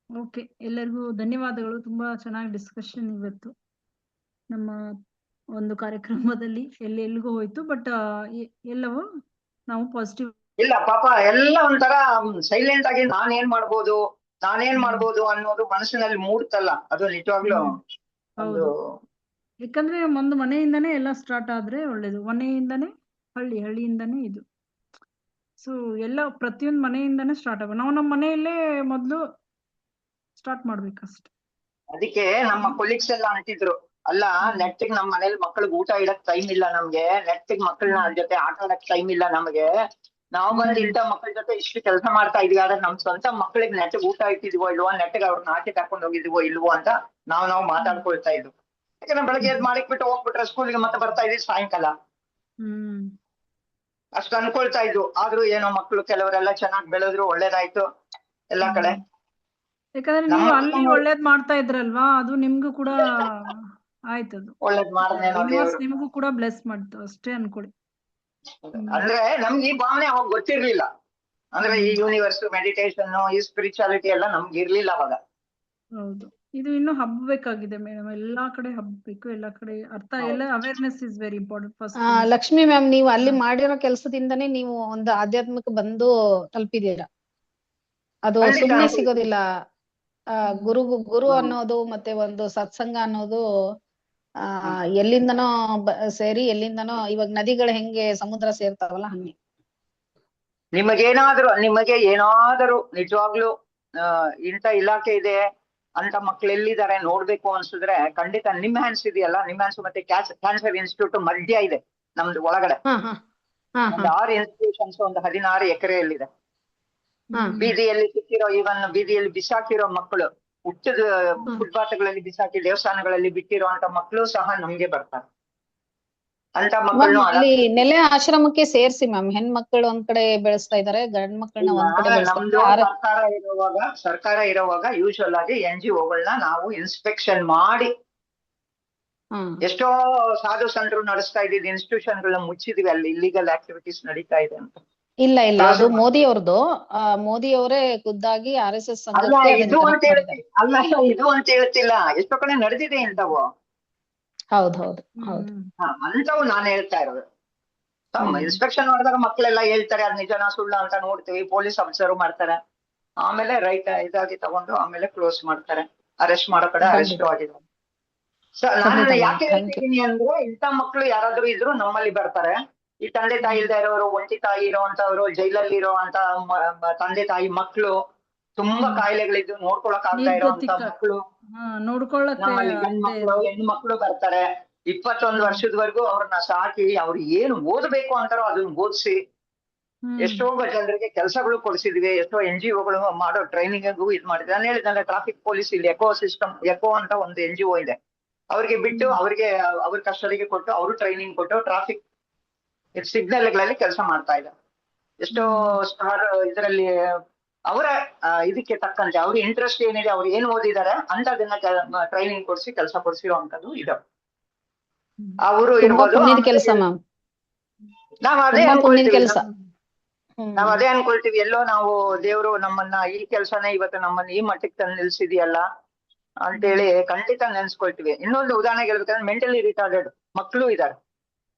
ಓಕೆ, ಎಲ್ಲರಿಗೂ ಧನ್ಯವಾದಗಳು. ತುಂಬಾ ಚೆನ್ನಾಗಿ ಡಿಸ್ಕಷನ್ ಇವತ್ತು ನಮ್ಮ ಒಂದು ಕಾರ್ಯಕ್ರಮದಲ್ಲಿ. ಎಲ್ಲಿಗೂ ಹೋಯ್ತು, ಬಟ್ ಎಲ್ಲವೂ ನಾವು ಪಾಸಿಟಿವ್ ಇಲ್ಲ ಪಾಪ ಎಲ್ಲ ಒಂಥರ ಸೈಲೆಂಟ್ ಆಗಿ ನಾನೇನ್ ಮಾಡ್ಬೋದು ಅನ್ನೋದು ಮನಸ್ಸಿನಲ್ಲಿ ಮೂಡ್ತಲ್ಲ. ಅದು ನಿಜವಾಗ್ಲೂ ಹೌದು. ಯಾಕಂದ್ರೆ ಒಂದು ಮನೆಯಿಂದಾನೇ ಎಲ್ಲ ಸ್ಟಾರ್ಟ್ ಆದ್ರೆ ಒಳ್ಳೇದು. ಮನೆಯಿಂದಾನೇ ಹಳ್ಳಿಯಿಂದಾನೇ ಇದು. ಸೊ ಎಲ್ಲ ಪ್ರತಿಯೊಂದು ಮನೆಯಿಂದಾನೇ ಸ್ಟಾರ್ಟ್ ಆಗ. ನಾವು ನಮ್ಮ ಮನೆಯಲ್ಲೇ ಮೊದ್ಲು ಸ್ಟಾರ್ಟ್ ಮಾಡ್ಬೇಕಷ್ಟೆ. ಅದಕ್ಕೆ ನಮ್ಮ ಕೊಲೀಗ್ಸ್ ಎಲ್ಲ ಅಂತಿದ್ರು, ಅಲ್ಲ ನೆಟ್ಟಿಗೆ ನಮ್ ಮನೇಲಿ ಮಕ್ಳಿಗೆ ಊಟ ಇಡಕ್ ಟೈಮ್ ಇಲ್ಲ ನಮ್ಗೆ, ನೆಟ್ಟಿಗೆ ಮಕ್ಕಳನ್ನ ಜೊತೆ ಆಟ ಆಡಕ್ ಟೈಮ್ ಇಲ್ಲ ನಮ್ಗೆ, ನಾವು ಬಂದು ಇಂಥ ಮಕ್ಳ ಜೊತೆ ಇಷ್ಟು ಕೆಲಸ ಮಾಡ್ತಾ ಇದೀವಿ, ಆದ್ರೆ ನಮ್ ಸ್ವಂತ ಮಕ್ಳಿಗೆ ನೆಟ್ಟಿಗೆ ಊಟ ಇಟ್ಟಿದ್ವೋ ಇಲ್ವೋ, ನೆಟ್ಟಿಗೆ ಅವ್ರನ್ನ ಆಚೆ ಕರ್ಕೊಂಡು ಹೋಗಿದ್ವೋ ಇಲ್ವೋ ಅಂತ ನಾವು ಮಾತಾಡ್ಕೊಳ್ತಾ ಇದ್ವು. ಯಾಕಂದ್ರೆ ಬೆಳಗ್ಗೆ ಎದ್ದು ಮಾಡಿಕ್ಬಿಟ್ಟು ಹೋಗ್ಬಿಟ್ರೆ ಸ್ಕೂಲ್ಗೆ ಮತ್ತೆ ಬರ್ತಾ ಇದ್ವಿ ಸಾಯಂಕಾಲ, ಅಷ್ಟು ಅನ್ಕೊಳ್ತಾ ಇದ್ವು. ಆದ್ರೂ ಏನೋ ಮಕ್ಳು ಕೆಲವರೆಲ್ಲ ಚೆನ್ನಾಗಿ ಬೆಳೆದ್ರು, ಒಳ್ಳೇದಾಯ್ತು ಎಲ್ಲಾ ಕಡೆ. ಯಾಕಂದ್ರೆ ನೀವು ಅಲ್ಲಿ ಒಳ್ಳೇದ್ ಮಾಡ್ತಾ ಇದ್ರಲ್ವಾ, ಅದು ನಿಮ್ಗೂ ಕೂಡ ಆಯ್ತದು. ಒಳ್ಳೇದ್ ಮಾಡಿದ್ನೇನೋ ನಿಮಗೂ ಕೂಡ ಬ್ಲೆಸ್ ಮಾಡ್ತು ಅಷ್ಟೇ ಅನ್ಕೊಳ್ಳಿ. ಅಂದ್ರೆ ನಮ್ಗೆ ಈ ಭಾವನೆ ಅವಾಗ ಗೊತ್ತಿರ್ಲಿಲ್ಲ. ಅಂದ್ರೆ ಈ ಯೂನಿವರ್ಸ್, ಮೆಡಿಟೇಷನ್, ಈ ಸ್ಪಿರಿಚುಯಾಲಿಟಿ ಎಲ್ಲ ನಮ್ಗೆ ಇರ್ಲಿಲ್ಲ ಅವಾಗ. ಹೌದು, ಇದು ಇನ್ನು ಹಬ್ಬಬೇಕಾಗಿದೆ ಮೇಡಮ್. ಎಲ್ಲಾ ಕಡೆ ಹಬ್ಬಬೇಕು, ಎಲ್ಲಾ ಕಡೆ ಅರ್ಥ, ಎಲ್ಲ awareness is very important. First Lakshmi ma'am, ನೀವು ಅಲ್ಲಿ ಮಾಡಿರೋ ಕೆಲಸದಿಂದನೇ ನೀವು ಒಂದು ಆಧ್ಯಾತ್ಮಿಕ ಬಂದು ತಲುಪಿದೀರಾ. ಅದು ಸುಮ್ಮನೆ ಸಿಗೋದಿಲ್ಲ. ಗುರು ಅನ್ನೋದು ಮತ್ತೆ ಒಂದು ಸತ್ಸಂಗ ಅನ್ನೋದು ಎಲ್ಲಿಂದನೋ ಸೇರಿ ಎಲ್ಲಿಂದನೋ, ಇವಾಗ ನದಿಗಳು ಹೆಂಗೆ ಸಮುದ್ರ ಸೇರ್ತಾವಲ್ಲ ಹಂಗೆ. ನಿಮಗೆ ಏನಾದರೂ ನಿಜವಾಗ್ಲೂ ಇಂಥ ಇಲಾಖೆ ಇದೆ ಅಂತ ಮಕ್ಳು ಎಲ್ಲಿದ್ದಾರೆ ನೋಡ್ಬೇಕು ಅನ್ಸಿದ್ರೆ ಖಂಡಿತ ನಿಮ್ ಹ್ಯಾಂಡ್ಸ್ ಇದೆಯಲ್ಲ, ನಿಮ್ ಹ್ಯಾಂಡ್ಸ್ ಮತ್ತೆ ಕ್ಯಾನ್ಸರ್ ಇನ್ಸ್ಟಿಟ್ಯೂಟ್ ಮಧ್ಯ ಇದೆ ನಮ್ದು ಒಳಗಡೆ. 6 ಇನ್ಸ್ಟಿಟ್ಯೂಷನ್ಸ್ ಒಂದು 16 ಎಕರೆಯಲ್ಲಿದೆ. ಬೀದಿಯಲ್ಲಿ ಸಿಕ್ಕಿರೋ, ಬೀದಿಯಲ್ಲಿ ಬಿಸಾಕಿರೋ ಮಕ್ಕಳು, ಹುಟ್ಟದ ಫುಟ್ಪಾತ್ಗಳಲ್ಲಿ ಬಿಸಾಕಿ ದೇವಸ್ಥಾನಗಳಲ್ಲಿ ಬಿಟ್ಟಿರೋ ಅಂತ ಮಕ್ಕಳು ಸಹ ನಮ್ಗೆ ಬರ್ತಾರೆ. ಅಂತ ಮಕ್ಕಳು ಅಲ್ಲಿ ನೆಲೆ ಆಶ್ರಮಕ್ಕೆ ಸೇರ್ಸಿ ಮ್ಯಾಮ್. ಹೆಣ್ಮಕ್ಳು ಒಂದ್ ಕಡೆ ಬೆಳೆಸ್ತಾ ಇದಾರೆ, ಗಂಡ್ ಮಕ್ಕಳನ್ನ ಒಂದ್ ಕಡೆ ಸರ್ಕಾರ ಇರುವಾಗ ಯೂಶುವಲ್ ಆಗಿ NGOಗಳನ್ನ ನಾವು ಇನ್ಸ್ಪೆಕ್ಷನ್ ಮಾಡಿ ಎಷ್ಟೋ ಸಾಧು ಸಂತರು ನಡೆಸ್ತಾ ಇದ್ದಿದ್ದು ಇನ್ಸ್ಟಿಟ್ಯೂಷನ್ಗಳನ್ನ ಮುಚ್ಚಿದ್ವಿ. ಅಲ್ಲಿ ಇಲ್ಲಿಗಲ್ ಆಕ್ಟಿವಿಟೀಸ್ ನಡೀತಾ ಇದೆ ಅಂತ. ಇಲ್ಲ ಅದು ಮೋದಿ ಅವ್ರದ್ದು. ಮೋದಿ ಅವರೇ ಖುದ್ದಾಗಿ RSS ಇದು ಅಂತ ಹೇಳ್ತಿಲ್ಲ, ಎಷ್ಟೋ ಕಡೆ ನಡೆದಿದೆ ಇಂಥವು. ಹೌದು ಅಂತವು ನಾನು ಹೇಳ್ತಾ ಇರೋದು. ಇನ್ಸ್ಪೆಕ್ಷನ್ ಮಾಡಿದಾಗ ಮಕ್ಕಳೆಲ್ಲ ಹೇಳ್ತಾರೆ ಅದ್ ನಿಜನಾ ಸುಳ್ಳ ಅಂತ ನೋಡ್ತೀವಿ. ಪೊಲೀಸ್ ಅಫಿಸರ್ ಮಾಡ್ತಾರೆ, ಆಮೇಲೆ ಇದಾಗಿ ತಗೊಂಡು ಆಮೇಲೆ ಕ್ಲೋಸ್ ಮಾಡ್ತಾರೆ. ಅರೆಸ್ಟ್ ಮಾಡೋ ಕಡೆ ಅರೆಸ್ಟ್ ಆಗಿದ್ದಾರೆ. ನಾನು ಯಾಕೆ ಹೇಳ್ತಿದ್ದೀನಿ ಅಂದ್ರೆ, ಇಂಥ ಮಕ್ಳು ಯಾರಾದ್ರೂ ಇದ್ರು ನಮ್ಮಲ್ಲಿ ಬರ್ತಾರೆ. ಈ ತಂದೆ ತಾಯಿ ಇಲ್ದೇ ಇರೋರು, ಒಂಟಿ ತಾಯಿ ಇರೋಂತವ್ರು, ಜೈಲಲ್ಲಿ ಇರೋಂತ ತಂದೆ ತಾಯಿ ಮಕ್ಳು, ತುಂಬಾ ಕಾಯಿಲೆಗಳಿದ್ದು ನೋಡ್ಕೊಳಕ್ ಆಗ್ತಾ ಇರೋಂತ ಮಕ್ಳು, ನಮ್ಮಲ್ಲಿ ಹೆಣ್ಮಕ್ಳು ಬರ್ತಾರೆ. 21 ವರ್ಷದವರೆಗೂ ಅವ್ರನ್ನ ಸಾಕಿ ಅವ್ರು ಏನು ಓದ್ಬೇಕು ಅಂತಾರೋ ಅದನ್ನ ಓದಿಸಿ ಎಷ್ಟೋ ಜನರಿಗೆ ಕೆಲಸಗಳು ಕೊಡಿಸಿದ್ವಿ. ಎಷ್ಟೋ NGOಗಳು ಮಾಡೋ ಟ್ರೈನಿಂಗ್ಗೂ ಇದ್ ಮಾಡಿದ್ವಿ. ನಾನು ಹೇಳಿದ್ರೆ ಟ್ರಾಫಿಕ್ ಪೊಲೀಸ್ ಇಲ್ಲಿ ಎಕೋ ಅಂತ ಒಂದು NGO ಇದೆ. ಅವ್ರಿಗೆ ಬಿಟ್ಟು ಅವ್ರಿಗೆ ಅವ್ರ ಕಸ್ಟಡಿಗೆ ಕೊಟ್ಟು ಅವರು ಟ್ರೈನಿಂಗ್ ಕೊಟ್ಟು ಟ್ರಾಫಿಕ್ ಸಿಗ್ನಲ್ಗಳಲ್ಲಿ ಕೆಲಸ ಮಾಡ್ತಾ ಇದ್ದಾರೆ. ಎಷ್ಟೋ ಸ್ಟಾರ್ ಇದರಲ್ಲಿ ಅವರ ಇದಕ್ಕೆ ತಕ್ಕಂತೆ ಅವ್ರ ಇಂಟ್ರೆಸ್ಟ್ ಏನಿದೆ, ಅವ್ರು ಏನ್ ಓದಿದ್ದಾರೆ ಅಂತದನ್ನ ಟ್ರೈನಿಂಗ್ ಕೊಡಿಸಿ ಕೆಲಸ ಕೊಡಿಸಿರುವಂತದ್ದು ಇದೆ. ಅವರು ಇರ್ಬೋದು. ಕೆಲಸ ಮ್ಯಾಮ್, ನಾವ್ ಅದೇ ತುಂಬಾ ಪುಣ್ಯದ ಅನ್ಕೊಳ್ತೀವಿ, ಕೆಲಸ. ನಾವ್ ಅದೇ ಅನ್ಕೊಳ್ತೀವಿ, ಎಲ್ಲೋ ನಾವು ದೇವ್ರು ನಮ್ಮನ್ನ ಈ ಕೆಲ್ಸನೇ ಇವತ್ತು ನಮ್ಮನ್ನ ಈ ಮಟ್ಟಕ್ಕೆ ತಂದು ನಿಲ್ಸಿದ್ಯಲ್ಲ ಅಂತೇಳಿ ಖಂಡಿತ ನೆನ್ಸ್ಕೊಳ್ತೀವಿ. ಇನ್ನೊಂದು ಉದಾಹರಣೆಗೆ ಹೇಳ್ಬೇಕಂದ್ರೆ ಮೆಂಟಲಿ ರಿಟಾರ್ಡೆಡ್ ಮಕ್ಕಳು ಇದ್ದಾರೆ,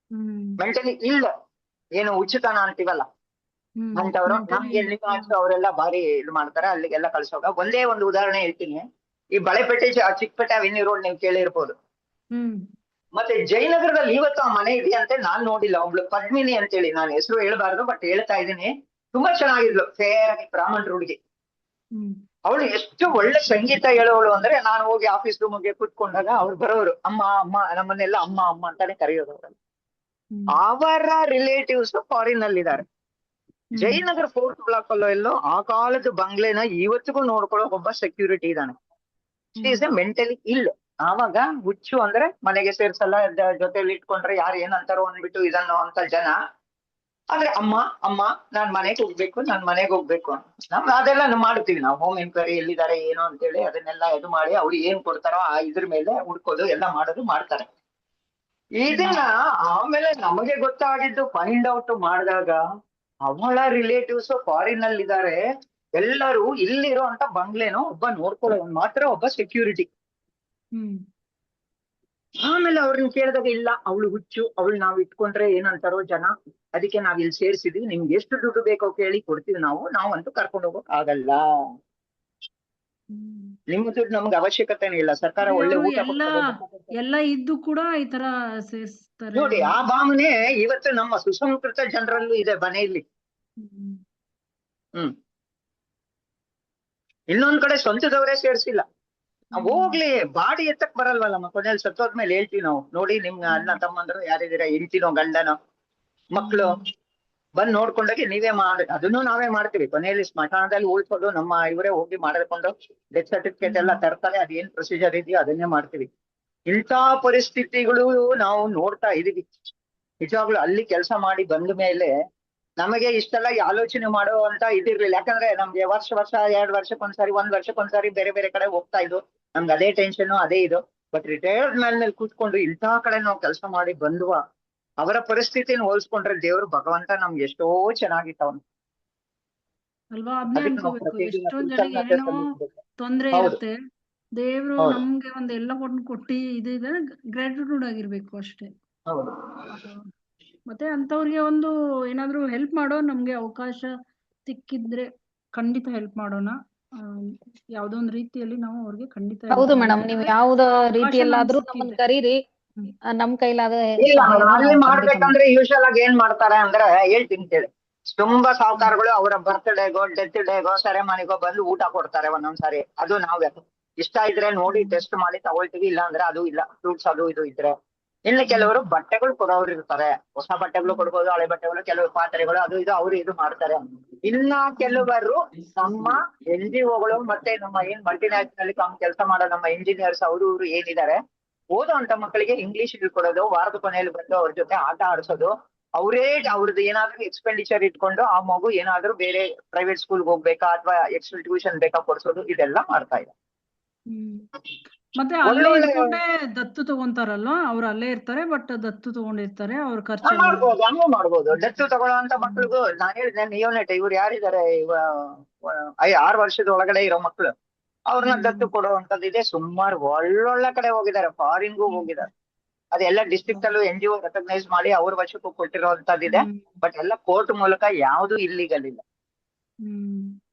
ಮೆಂಟಲಿ ಇಲ್ಲ ಏನು ಉಚಿತನ ಅಂತೀವಲ್ಲ ಅಂತವ್ರು ನಮ್ಗೆ ಅವರೆಲ್ಲ ಭಾರಿ ಇದು ಮಾಡ್ತಾರೆ, ಅಲ್ಲಿಗೆಲ್ಲ ಕಳ್ಸೋಗ. ಒಂದೇ ಒಂದು ಉದಾಹರಣೆ ಹೇಳ್ತೀನಿ. ಈ ಬಳೆಪೇಟೆ ಚಿಕ್ಕಪೇಟೆ ಅವೆನ್ಯೂ ರೋಡ್ ನೀವು ಕೇಳಿರ್ಬೋದು. ಮತ್ತೆ ಜಯನಗರದಲ್ಲಿ ಇವತ್ತು ಆ ಮನೆ ಇದೆಯಂತೆ, ನಾನ್ ನೋಡಿಲ್ಲ. ಒಬ್ಳು ಪದ್ಮಿನಿ ಅಂತೇಳಿ, ನಾನು ಹೆಸರು ಹೇಳ್ಬಾರ್ದು ಬಟ್ ಹೇಳ್ತಾ ಇದ್ದೀನಿ, ತುಂಬಾ ಚೆನ್ನಾಗಿದ್ಲು, ಫೇರ್ ಆಗಿ ಬ್ರಾಹ್ಮಣರ ಹುಡುಗಿ. ಅವಳು ಎಷ್ಟು ಒಳ್ಳೆ ಸಂಗೀತ ಹೇಳೋಳು ಅಂದ್ರೆ, ನಾನು ಹೋಗಿ ಆಫೀಸ್ ರೂಮ್ಗೆ ಕೂತ್ಕೊಂಡಾಗ ಅವ್ರು ಬರೋರು, ಅಮ್ಮ ಅಮ್ಮ, ನಮ್ಮನ್ನೆಲ್ಲ ಅಮ್ಮ ಅಮ್ಮ ಅಂತಾನೆ ಕರೆಯೋದು ಅವ್ರನ್ನ. ಅವರ ರಿಲೇಟಿವ್ಸ್ ಫಾರಿನ್ ಅಲ್ಲಿ ಇದ್ದಾರೆ. ಜಯನಗರ 4th ಬ್ಲಾಕ್ ಅಲ್ಲೋ ಎಲ್ಲೋ ಆ ಕಾಲದ ಬಂಗ್ಲೆನ ಇವತ್ತಿಗೂ ನೋಡ್ಕೊಳ್ಳೋ ಒಬ್ಬ ಸೆಕ್ಯೂರಿಟಿ ಇದ್ದಾನೆ. ಈಸ್ ಎ ಮೆಂಟಲಿ ಇಲ್. ಆವಾಗ ಹುಚ್ಚು ಅಂದ್ರೆ ಮನೆಗೆ ಸೇರ್ಸಲ್ಲ, ಜೊತೆಲಿ ಇಟ್ಕೊಂಡ್ರೆ ಯಾರು ಏನಂತಾರೋ ಅಂದ್ಬಿಟ್ಟು ಇದನ್ನು ಅಂತ ಜನ. ಆದ್ರೆ ಅಮ್ಮ ಅಮ್ಮ ನಾನ್ ಮನೆಗೆ ಹೋಗ್ಬೇಕು ನಮ್ ಅದೆಲ್ಲ ಮಾಡ್ತೀವಿ ನಾವು. ಹೋಮ್ ಎನ್ಕ್ವೈರಿ ಎಲ್ಲಿದ್ದಾರೆ ಏನು ಅಂತೇಳಿ ಅದನ್ನೆಲ್ಲ ಇದು ಮಾಡಿ ಅವ್ರು ಏನ್ ಕೊಡ್ತಾರೋ ಆ ಇದ್ರ ಮೇಲೆ ಹುಡ್ಕೋದು ಎಲ್ಲ ಮಾಡೋದು ಮಾಡ್ತಾರೆ. ಇದನ್ನ ಆಮೇಲೆ ನಮಗೆ ಗೊತ್ತಾಗಿದ್ದು ಫೈಂಡ್ ಔಟ್ ಮಾಡಿದಾಗ ಅವಳ ರಿಲೇಟಿವ್ಸ್ ಫಾರಿನ್ ಅಲ್ಲಿ ಇದ್ದಾರೆ, ಎಲ್ಲರೂ ಇಲ್ಲಿರೋ ಅಂತ ಬಂಗ್ಲೆನೋ ಒಬ್ಬ ನೋಡ್ಕೊಳ್ಳೋ ಮಾತ್ರ ಒಬ್ಬ ಸೆಕ್ಯೂರಿಟಿ. ಆಮೇಲೆ ಅವ್ರನ್ನ ಕೇಳಿದಾಗ ಇಲ್ಲ ಅವಳು ಹುಚ್ಚು, ಅವಳು ನಾವ್ ಇಟ್ಕೊಂಡ್ರೆ ಏನಂತಾರೋ ಜನ, ಅದಕ್ಕೆ ನಾವ್ ಇಲ್ಲಿ ಸೇರ್ಸಿದ್ವಿ, ನಿಮ್ಗೆ ಎಷ್ಟು ದುಡ್ಡು ಬೇಕೋ ಕೇಳಿ ಕೊಡ್ತೀವಿ, ನಾವಂತೂ ಕರ್ಕೊಂಡು ಹೋಗೋಕ್ ಆಗಲ್ಲ, ನಿಮ್ಮ ದುಡ್ಡು ನಮ್ಗೆ ಅವಶ್ಯಕತೆನೇ ಇಲ್ಲ, ಸರ್ಕಾರ ಒಳ್ಳೆ ಊಟ ಎಲ್ಲ ಇದ್ದು ಕೂಡ ಈ ತರ ಸೇರಿಸ್ತಾರೆ ನೋಡಿ. ಆ ಭಾವನೆ ಇವತ್ತು ನಮ್ಮ ಸುಸಂಸ್ಕೃತ ಜನರಲ್ಲೂ ಇದೆ ಮನೆಯಲ್ಲಿ. ಇನ್ನೊಂದ್ ಕಡೆ ಸ್ವಂತದವರೇ ಸೇರ್ಸಿಲ್ಲ. ಹೋಗ್ಲಿ, ಬಾಡಿ ಎತ್ತಕ್ ಬರಲ್ವಲ್ಲ, ಕೊನೆಯಲ್ಲಿ ಸತ್ತೋದ್ಮೇಲೆ ಹೇಳ್ತೀವಿ ನಾವು, ನೋಡಿ ನಿಮ್ಗೆ ಅಣ್ಣ ತಮ್ಮಂದ್ರು ಯಾರಿದ್ದೀರಾ, ಹೆಂಡ್ತಿನೋ ಗಂಡನೋ ಮಕ್ಳು ಬಂದ್ ನೋಡ್ಕೊಂಡಾಗೆ ನೀವೇ ಅದನ್ನು ನಾವೇ ಮಾಡ್ತೀವಿ. ಕೊನೆಯಲ್ಲಿ ಸ್ಮಶಾನದಲ್ಲಿ ಉಳಿಸೋದು ನಮ್ಮ ಇವರೇ ಹೋಗಿ ಮಾಡಿಕೊಂಡು ಡೆತ್ ಸರ್ಟಿಫಿಕೇಟ್ ಎಲ್ಲ ತರ್ತಾರೆ, ಅದೇನ್ ಪ್ರೊಸೀಜರ್ ಇದೆಯೋ ಅದನ್ನೇ ಮಾಡ್ತೀವಿ. ಇಂಥ ಪರಿಸ್ಥಿತಿಗಳು ನಾವು ನೋಡ್ತಾ ಇದೀವಿ. ನಿಜವಾಗ್ಲು ಅಲ್ಲಿ ಕೆಲಸ ಮಾಡಿ ಬಂದ ಮೇಲೆ ನಮಗೆ ಇಷ್ಟೆಲ್ಲ ಆಲೋಚನೆ ಮಾಡುವಂತ ಇದಿರ್ಲಿಲ್ಲ. ಯಾಕಂದ್ರೆ ನಮ್ಗೆ ವರ್ಷ 2 ವರ್ಷಕ್ಕೊಂದ್ಸರಿ 1 ವರ್ಷಕ್ಕೊಂದ್ಸರಿ ಬೇರೆ ಬೇರೆ ಕಡೆ ಹೋಗ್ತಾ ಇದ್ದು, ನಮ್ಗೆ ಅದೇ ಟೆನ್ಷನ್ ಅದೇ ಇದು. ಬಟ್ ರಿಟೈರ್ಡ್ ಮೇಲೆ ಕೂತ್ಕೊಂಡು ಇಂಥ ಕಡೆ ನಾವು ಕೆಲಸ ಮಾಡಿ ಬಂದ್ವ, ಅವರ ಪರಿಸ್ಥಿತಿನ ಹೋಲಿಸ್ಕೊಂಡ್ರೆ ದೇವ್ರು ಭಗವಂತ ನಮ್ಗೆ ಎಷ್ಟೋ ಚೆನ್ನಾಗಿತ್ತವನು ಅಲ್ವಾ? ಅದನ್ನೇ ಅನ್ಕೋಬೇಕು. ಎಷ್ಟೊಂದ್ ಜನಕ್ಕೆ ಏನೋ ತೊಂದ್ರೆ ಇರುತ್ತೆ, ದೇವ್ರು ನಮ್ಗೆ ಒಂದ್ ಎಲ್ಲ ಕೊಟ್ಟಿ ಇದು ಗ್ರಾಟಿಟ್ಯೂಡ್ ಆಗಿರ್ಬೇಕು ಅಷ್ಟೇ. ಮತ್ತೆ ಅಂತವ್ರಿಗೆ ಒಂದು ಏನಾದ್ರು ಹೆಲ್ಪ್ ಮಾಡೋ ನಮ್ಗೆ ಅವಕಾಶ ಸಿಕ್ಕಿದ್ರೆ ಖಂಡಿತ ಹೆಲ್ಪ್ ಮಾಡೋಣ. ಯಾವ್ದೋ ಒಂದ್ ರೀತಿಯಲ್ಲಿ ನಾವು ಅವ್ರಿಗೆ ಖಂಡಿತ ಹೌದು ಮೇಡಮ್, ನೀವು ಯಾವ್ದ ರೀತಿಯಲ್ಲಾದ್ರೂ ನಮ್ಮನ್ನ ಕರೀರಿ, ನಮ್ ಕೈಲಾದ ಅಲ್ಲಿ ಮಾಡ್ಬೇಕಂದ್ರೆ ಯೂಶಲ್ ಆಗಿ ಏನ್ ಮಾಡ್ತಾರೆ ಅಂದ್ರೆ ಹೇಳ್ತೀನಿ ಕೇಳಿ. ತುಂಬಾ ಸಾಹುಕಾರಗಳು ಅವರ ಬರ್ತ್ಡೇಗೋ ಡೆತ್ ಡೇಗೋ ಸೆರೆಮನಿಗೋ ಬಂದು ಊಟ ಕೊಡ್ತಾರೆ ಒಂದೊಂದ್ಸಾರಿ. ಅದು ನಾವ್ ಇಷ್ಟ ಇದ್ರೆ ನೋಡಿ ಟೆಸ್ಟ್ ಮಾಡಿ ತಗೊಳ್ತೀವಿ, ಇಲ್ಲ ಅಂದ್ರೆ ಅದು ಇಲ್ಲ, ಫ್ರೂಟ್ಸ್ ಅದು ಇದು ಇದ್ರೆ. ಇನ್ನು ಕೆಲವರು ಬಟ್ಟೆಗಳು ಕೊಡೋರು ಇರ್ತಾರೆ, ಹೊಸ ಬಟ್ಟೆಗಳು ಕೊಡ್ಬೋದು, ಹಳೆ ಬಟ್ಟೆಗಳು, ಕೆಲವು ಪಾತ್ರೆಗಳು ಅದು ಇದು ಅವ್ರು ಇದು ಮಾಡ್ತಾರೆ. ಇನ್ನ ಕೆಲವರು ನಮ್ಮ NGOಗಳು ಮತ್ತೆ ನಮ್ಮ ಏನ್ ಮಲ್ಟಿನ್ಯಾಷನಲ್ ಕೆಲಸ ಮಾಡೋ ನಮ್ಮ ಇಂಜಿನಿಯರ್ಸ್ ಅವರು ಏನಿದ್ದಾರೆ, ಓದೋ ಅಂತ ಮಕ್ಕಳಿಗೆ ಇಂಗ್ಲಿಷ್ ಕೊಡೋದು, ವಾರದ ಕೊನೆಯಲ್ಲಿ ಬಂದು ಅವ್ರ ಜೊತೆ ಆಟ ಆಡ್ಸೋದು, ಅವರೇ ಅವ್ರದ್ದು ಏನಾದ್ರು ಎಕ್ಸ್ಪೆಂಡಿಚರ್ ಇಟ್ಕೊಂಡು ಆ ಮಗು ಏನಾದ್ರು ಬೇರೆ ಪ್ರೈವೇಟ್ ಸ್ಕೂಲ್ಗೆ ಹೋಗ್ಬೇಕಾ ಅಥವಾ ಎಕ್ಸ್ಟ್ರಾ ಟ್ಯೂಷನ್ ಬೇಕಾ ಕೊಡ್ಸೋದು, ಇದೆಲ್ಲ ಮಾಡ್ತಾ ಇದೆ. ಮತ್ತೆ ಅಲ್ಲೇ ಇದ್ಕೊಂಡೆ ದತ್ತು ತಗೊಂತಾರಲ್ಲ, ಅವ್ರು ಅಲ್ಲೇ ಇರ್ತಾರೆ, ಬಟ್ ದತ್ತು ತಗೊಂಡಿರ್ತಾರೆ, ಅವ್ರ ಖರ್ಚು ಮಾಡ್ಬೋದು, ಹಂಗೂ ಮಾಡ್ಬೋದು. ದತ್ತು ತಗೊಳ್ಳೋಂತ ಮಕ್ಳಿಗೂ ನಾನ್ ಹೇಳಿದೆ ನಿಯೋನೆಟ್ ಇವ್ರು ಯಾರಿದ್ದಾರೆ 6 ವರ್ಷದ ಒಳಗಡೆ ಇರೋ ಮಕ್ಳು, ಅವ್ರನ್ನ ದತ್ತು ಕೊಡುವಂತದ್ದಿದೆ. ಸುಮಾರು ಒಳ್ಳೊಳ್ಳೆ ಕಡೆ ಹೋಗಿದ್ದಾರೆ, ಫಾರಿನ್ಗೂ ಹೋಗಿದ್ದಾರೆ. ಅದೆಲ್ಲ ಡಿಸ್ಟ್ರಿಕ್ಟ್ ಅಲ್ಲೂ NGO ರೆಕಗ್ನೈಸ್ ಮಾಡಿ ಅವ್ರ ವಶಕ್ಕೂ ಕೊಟ್ಟಿರೋಂತದ್ದಿದೆ. ಬಟ್ ಎಲ್ಲ ಕೋರ್ಟ್ ಮೂಲಕ ಯಾವ್ದು ಇಲ್ಲಿಗಲ್ ಇಲ್ಲ,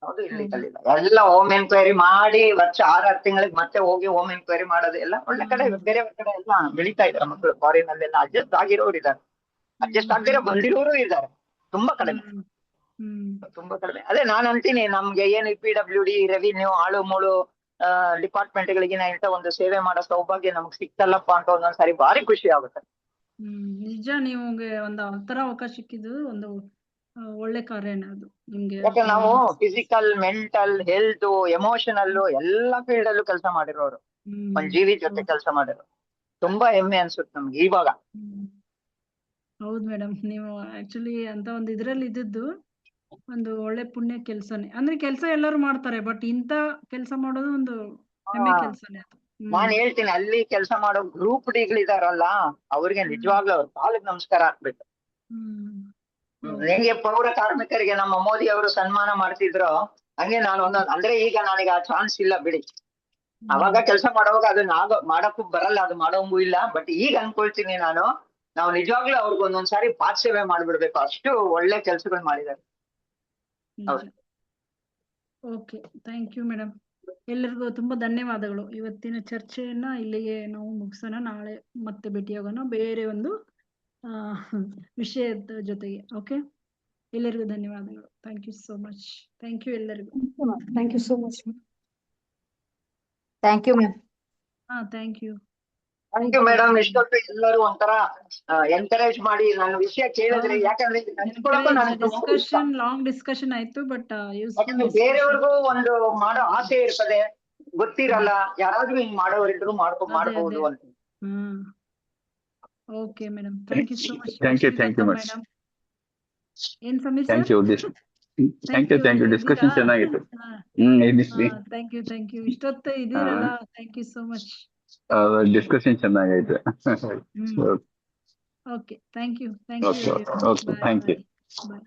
ಯಾವ್ದು ಇಲ್ಲಿಗಲ್ ಇಲ್ಲ. ಎಲ್ಲ ಹೋಮ್ ಎನ್ಕ್ವೈರಿ ಮಾಡಿ ವರ್ಷ 6 ತಿಂಗಳಿಗೆ ಮತ್ತೆ ಹೋಗಿ ಹೋಮ್ ಎನ್ಕ್ವೈರಿ ಮಾಡೋದು ಎಲ್ಲ ಒಳ್ಳೆ ಕಡೆ, ಬೇರೆ ಕಡೆ ಎಲ್ಲ ಬೆಳೀತಾ ಇದಾರೆ ಮಕ್ಕಳು. ಫಾರಿನ್ ಅಲ್ಲೆಲ್ಲ ಅಡ್ಜಸ್ಟ್ ಆಗಿರೋರು ಇದ್ದಾರೆ, ಅಡ್ಜಸ್ಟ್ ಆಗದಿರೋ ಬಂದಿರೋರು ಇದ್ದಾರೆ. ತುಂಬಾ ಕಡಿಮೆ, ತುಂಬಾ ಕಡಿಮೆ. ಅದೇ ನಾನ್ ಅಂತೀನಿ, ನಮ್ಗೆ ಏನು PWD ರೆವಿನ್ಯೂ ಆಳು ಮೂಳು ಡಿಪಾರ್ಟ್ಮೆಂಟ್ ಗಳಿಗೆ ಇಂತ ಒಂದು ಸೇವೆ ಮಾಡೋ ಸೌಭಾಗ್ಯ ನಮ್ಗೆ ಸಿಕ್ತಲ್ಲಪ್ಪ ಅಂತ ಒಂದೊಂದ್ಸಾರಿ ಭಾರಿ ಖುಷಿ ಆಗುತ್ತೆ. ನಿಜ, ನಿಮ್ಗೆ ಒಂದು ಆತರ ಅವಕಾಶ ಸಿಕ್ಕಿದ್ದು ಒಂದು ಒಳ್ಳೆ ಕಾರ್ಯನೇ ಅದು ನಿಮ್ಗೆ. ಯಾಕೆ ನಾವು ಫಿಸಿಕಲ್, ಮೆಂಟಲ್, ಹೆಲ್ತ್, ಎಮೋಷನಲ್ ಎಲ್ಲ ಫೀಲ್ಡ್ ಅಲ್ಲೂ ಕೆಲಸ ಮಾಡಿರೋರು, ಒಂದ್ ಜೀವಿ ಜೊತೆ ಕೆಲಸ ಮಾಡಿರೋರು. ತುಂಬಾ ಹೆಮ್ಮೆ ಅನ್ಸುತ್ತೆ ನಮ್ಗೆ ಇವಾಗ. ಹೌದು ಮೇಡಮ್, ನೀವು ಆಕ್ಚುಲಿ ಅಂತ ಒಂದು ಇದ್ರಲ್ಲಿ ಇದ್ದದ್ದು ಒಂದು ಒಳ್ಳೆ ಪುಣ್ಯ ಕೆಲ್ಸನೇ. ಅಂದ್ರೆ ಕೆಲ್ಸ ಎಲ್ಲರೂ ಮಾಡ್ತಾರೆ, ಬಟ್ ಇಂತ ಕೆಲ್ಸ ಮಾಡೋದು ಒಂದು ಹೆಮ್ಮೆ ಕೆಲ್ಸನೇ ಅದು. ನಾನ್ ಹೇಳ್ತೀನಿ, ಅಲ್ಲಿ ಕೆಲಸ ಮಾಡೋ ಗ್ರೂಪ್ ಡಿಗಳಿದಾರಲ್ಲ, ಅವ್ರಿಗೆ ನಿಜವಾಗ್ಲೂ ಅವ್ರ ಕಾಲಿಗೆ ನಮಸ್ಕಾರ ಹಾಕ್ಬೇಕು. ಹೆಂಗೆ ಪೌರ ಕಾರ್ಮಿಕರಿಗೆ ನಮ್ಮ ಮೋದಿ ಅವರು ಸನ್ಮಾನ ಮಾಡ್ತಿದ್ರು, ಹಂಗೆ ನಾನು ಒಂದೊಂದು, ಅಂದ್ರೆ ಈಗ ನನಗೆ ಆ ಚಾನ್ಸ್ ಇಲ್ಲ ಬಿಡಿ. ಅವಾಗ ಕೆಲಸ ಮಾಡುವಾಗ ಅದನ್ನ ಮಾಡಕ್ಕೂ ಬರಲ್ಲ, ಅದು ಮಾಡೋಂಗೂ ಇಲ್ಲ. ಬಟ್ ಈಗ ಅನ್ಕೊಳ್ತೀನಿ ನಾವು ನಿಜವಾಗ್ಲೂ ಅವ್ರಿಗೆ ಒಂದೊಂದ್ಸಾರಿ ಪಾದ ಸೇವೆ ಮಾಡ್ಬಿಡ್ಬೇಕು, ಅಷ್ಟು ಒಳ್ಳೆ ಕೆಲ್ಸಗಳು ಮಾಡಿದ್ದಾರೆ. Okay, thank you madam. ಎಲ್ಲರಿಗೂ ತುಂಬಾ ಧನ್ಯವಾದಗಳು. ಇವತ್ತಿನ ಚರ್ಚೆಯನ್ನ ಇಲ್ಲಿಗೆ ನಾವು ಮುಗಿಸೋಣ. ನಾಳೆ ಮತ್ತೆ ಭೇಟಿಯಾಗೋಣ ಬೇರೆ ಒಂದು ವಿಷಯದ ಜೊತೆಗೆ. ಓಕೆ, ಎಲ್ಲರಿಗೂ ಧನ್ಯವಾದಗಳು. Thank you so much. Thank you ಎಲ್ಲರಿಗೂ. Thank you so much. Thank you ma'am. Thank you. Thank you madam. ಇಷ್ಟೊತ್ತು ಎಲ್ಲರೂ ಒಂಥರ ಎನ್ಕರೇಜ್ ಮಾಡಿ ನನ್ನ ವಿಷಯ ಕೇಳಿದ್ರಿ. ಯಾಕಂದ್ರೆ ಡಿಸ್ಕಷನ್, ಲಾಂಗ್ ಡಿಸ್ಕಷನ್ ಆಯ್ತು, ಬಟ್ ಯಾಕಂದ್ರೆ ಬೇರೆಯವ್ರಿಗೂ ಒಂದು ಮಾಡೋ ಆಸೆ ಇರ್ತದೆ, ಗೊತ್ತಿರಲ್ಲ, ಯಾರಾದ್ರೂ ಹಿಂಗ್ ಮಾಡೋರಿದ್ರು ಮಾಡ್ಬಹುದು ಅಂತ. Okay madam, thank you so much. Thank you madam. ಏನ್ ಸಮೀರ್ ಥ್ಯಾಂಕ್ ಯು. ಡಿಸ್ಕಷನ್ ಚೆನ್ನಾಗಿತ್ತು. Thank you. ಇಷ್ಟೊತ್ತು ಇದೀರಲ್ಲ, thank you so much. Discussion ಚೆನ್ನಾಗೈತೆ. Okay, thank you. Okay, thank you. Bye.